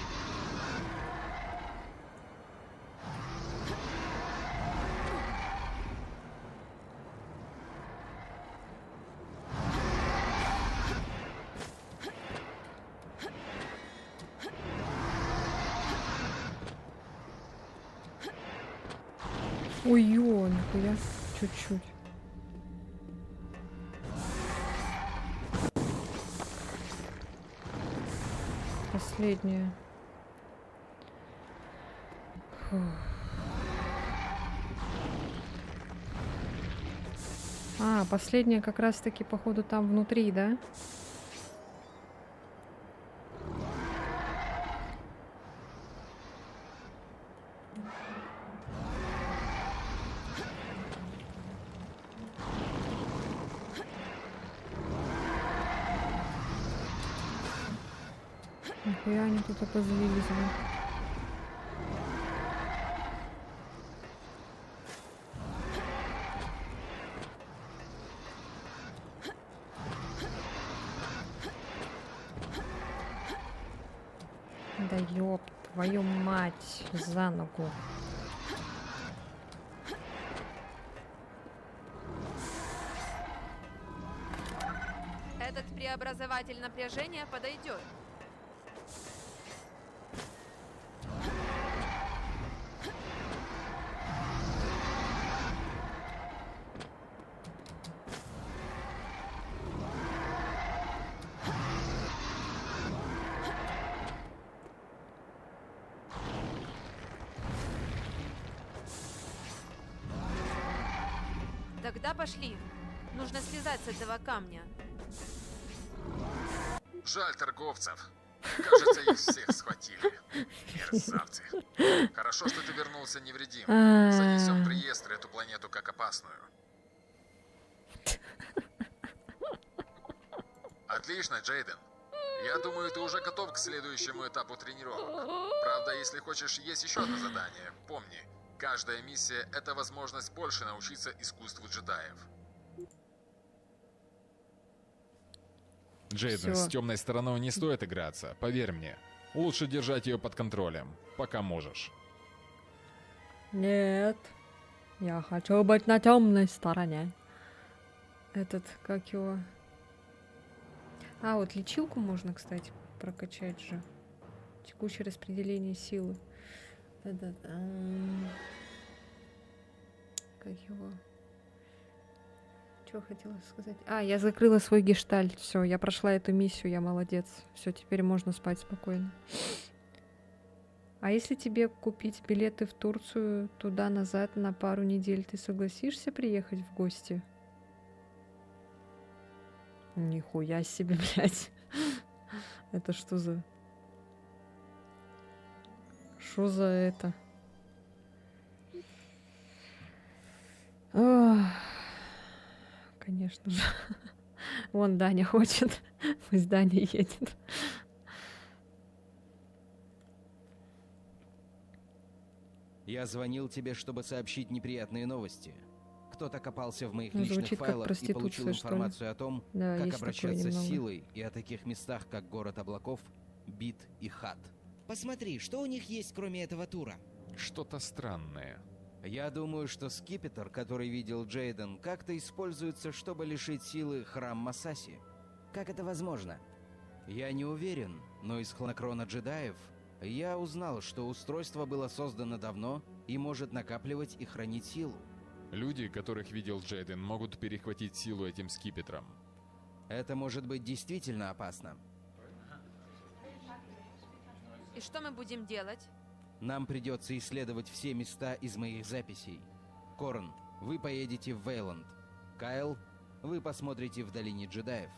Ой-ё, нихуя. Чуть-чуть. Последняя. Фух. А, последняя как раз-таки, походу, там внутри, да? Нихуя они тут опозлились, да? Да ёб твою мать, за ногу. Этот преобразователь напряжения подойдет. Тогда пошли. Нужно слезать с этого камня. Жаль торговцев. Кажется, их всех схватили. Мерзавцы. Хорошо, что ты вернулся невредим. Занесем приезд эту планету как опасную. Отлично, Джейден. Я думаю, ты уже готов к следующему этапу тренировок. Правда, если хочешь, есть еще одно задание. Помни, каждая миссия — это возможность больше научиться искусству джедаев. Джейден, Всё. с темной стороной не стоит играться, поверь мне. Лучше держать ее под контролем, пока можешь. Нет. Я хочу быть на темной стороне. Этот, как его... А, вот лечилку можно, кстати, прокачать же. Текущее распределение силы. Да-да-да. Как его... Что хотела сказать? А, я закрыла свой гештальт. Все, я прошла эту миссию, я молодец. Все, теперь можно спать спокойно. А если тебе купить билеты в Турцию туда-назад на пару недель, ты согласишься приехать в гости? Нихуя себе, блядь. Это что за... Что за это? Ох, конечно же. Вон Даня хочет. Пусть Даня едет. Я звонил тебе, чтобы сообщить неприятные новости. Кто-то копался в моих Ну, личных звучит как файлах и получил проституция, что ли. информацию о том, Да, как есть такое обращаться с немного. силой и о таких местах, как Город Облаков, Бит и Хат. Посмотри, что у них есть, кроме этого тура. Что-то странное. Я думаю, что скипетр, который видел Джейден, как-то используется, чтобы лишить силы храм Масаси. Как это возможно? Я не уверен, но из хронокрона джедаев я узнал, что устройство было создано давно и может накапливать и хранить силу. Люди, которых видел Джейден, могут перехватить силу этим скипетром. Это может быть действительно опасно. И что мы будем делать? Нам придется исследовать все места из моих записей. Корн, вы поедете в Вейланд. Кайл, вы посмотрите в Долине джедаев.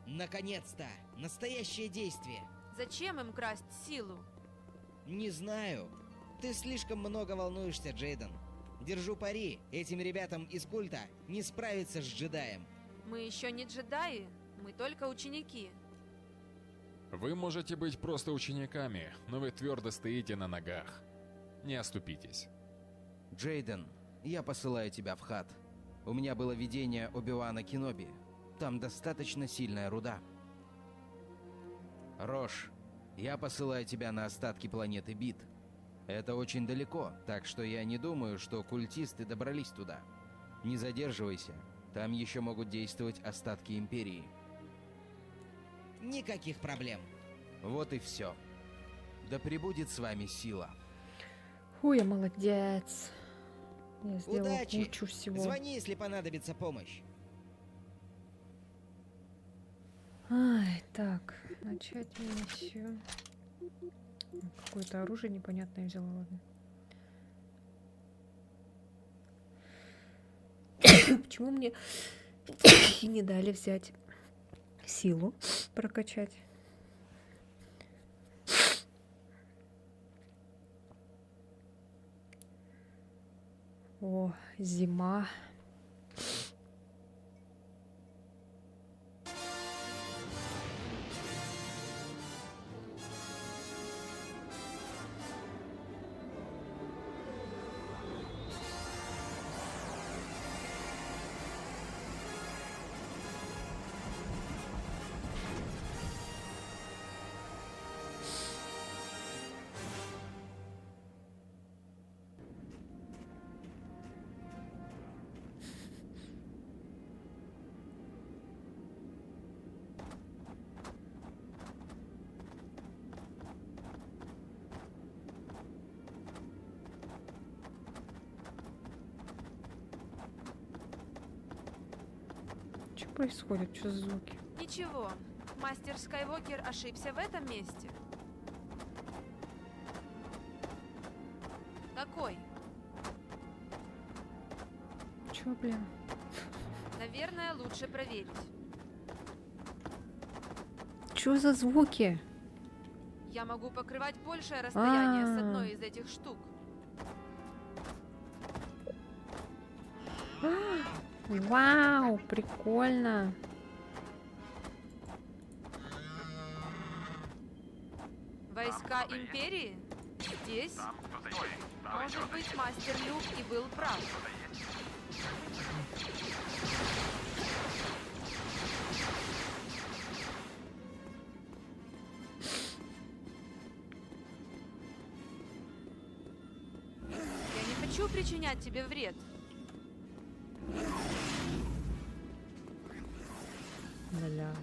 Наконец-то! Настоящее действие! Зачем им красть силу? Не знаю. Ты слишком много волнуешься, Джейден. Держу пари, этим ребятам из культа не справиться с джедаем. Мы еще не джедаи, мы только ученики. Вы можете быть просто учениками, но вы твердо стоите на ногах. Не оступитесь. Джейден, я посылаю тебя в Хат. У меня было видение Оби-Вана Кеноби. Там достаточно сильная руда. Рош, я посылаю тебя на остатки планеты Бит. Это очень далеко, так что я не думаю, что культисты добрались туда. Не задерживайся, там еще могут действовать остатки Империи. Никаких проблем. Вот и все. Да пребудет с вами сила. Фу, я молодец. Я сделала Удачи! кучу всего. Звони, если понадобится помощь. Ай, так, начать миссию. Какое-то оружие непонятное взяла, ладно. Почему мне не дали взять силу прокачать? О, зима. Что происходит? Что за звуки? Ничего, мастер Скайуокер ошибся в этом месте. Какой? Чё, бля? Наверное, лучше проверить. Чё за звуки? Я могу покрывать большее расстояние с А. одной из этих штук. Вау, прикольно. Войска Империи? Здесь? Может быть, мастер Люк и был прав. Я не хочу причинять тебе вред. Блять.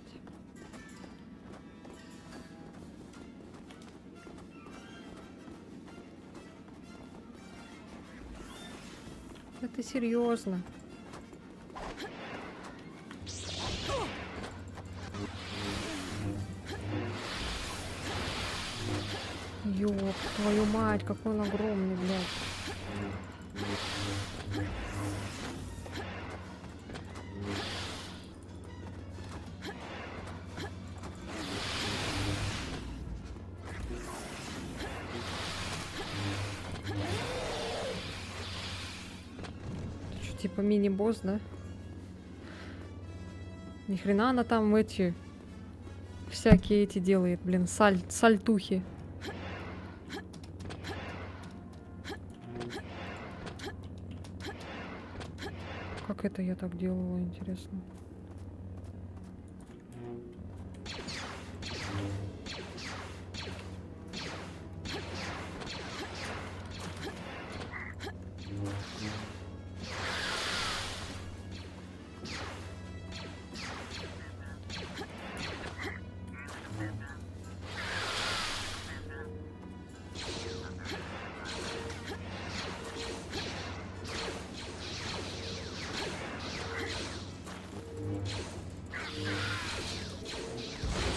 Это серьезно. Ёб твою мать, какой он огромный, блядь. Это что, типа мини-босс, да? Ни хрена она там эти всякие эти делает, блин, сальтухи. Как это я так делала, интересно?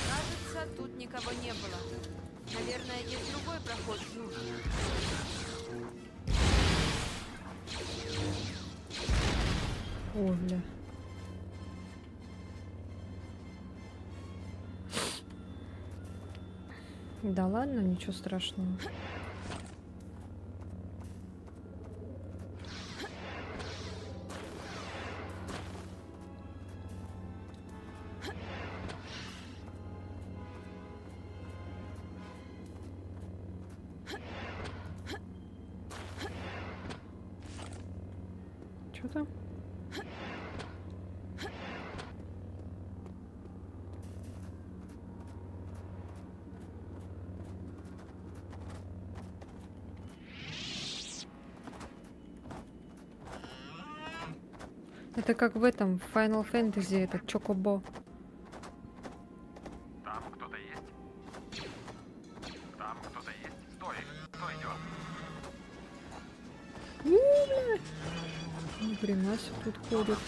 Кажется, тут никого не было. Наверное, есть другой проход. Ой, бля. Да ладно, ничего страшного. Что там? Это как в этом в Final Fantasy, этот Чокобо. Там кто-то есть? Там кто-то есть? Стой! Кто идет? Ни хрена себе тут ходит.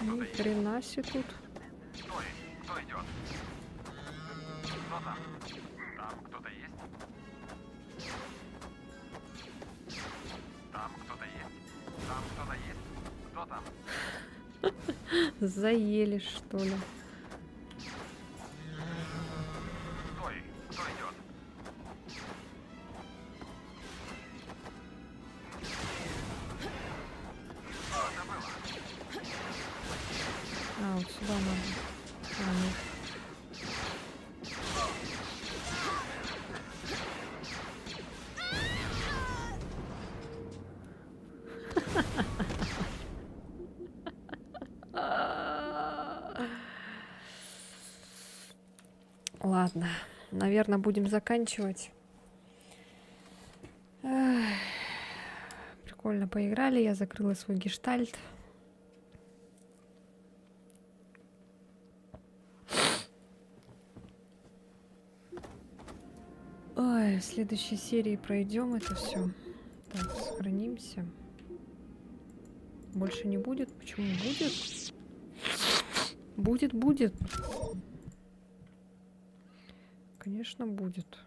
Ни хрена себе тут. Стой! Кто идет? Кто там? Там кто-то есть? Там кто-то есть? Там кто-то есть? Кто там? Заели, что ли? Стой! Кто идет? Что это было? А, вот сюда надо. А, нет. Ладно, наверное, будем заканчивать. Эх, прикольно поиграли, я закрыла свой гештальт. Ой, в следующей серии пройдем это все. Так, сохранимся. Больше не будет? Почему будет? Будет, будет. Конечно, будет.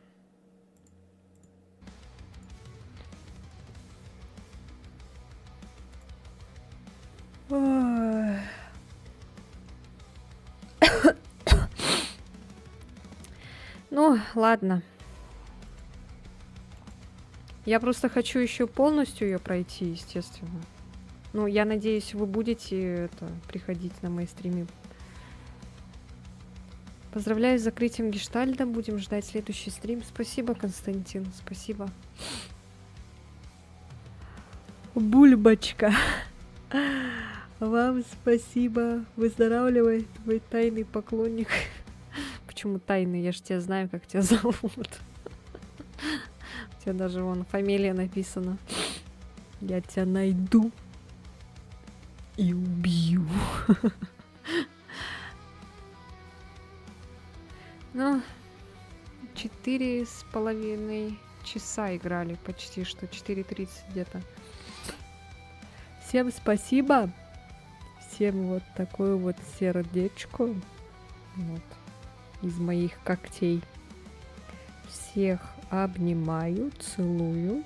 Ну, ладно. Я просто хочу еще полностью ее пройти, естественно. Ну, я надеюсь, вы будете приходить на мои стримы. Поздравляю с закрытием гештальта. Будем ждать следующий стрим. Спасибо, Константин. Спасибо. Бульбочка. Вам спасибо. Выздоравливай, твой тайный поклонник. Почему тайный? Я же тебя знаю, как тебя зовут. У тебя даже вон фамилия написана. Я тебя найду и убью. Ну, 4,5 часа играли, почти что 4:30 где-то. Всем спасибо. Всем вот такое вот сердечко. Вот. Из моих когтей. Всех обнимаю, целую.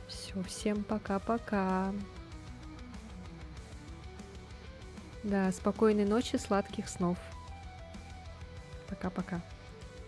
Все, всем пока-пока. Да, спокойной ночи, сладких снов. Пока-пока.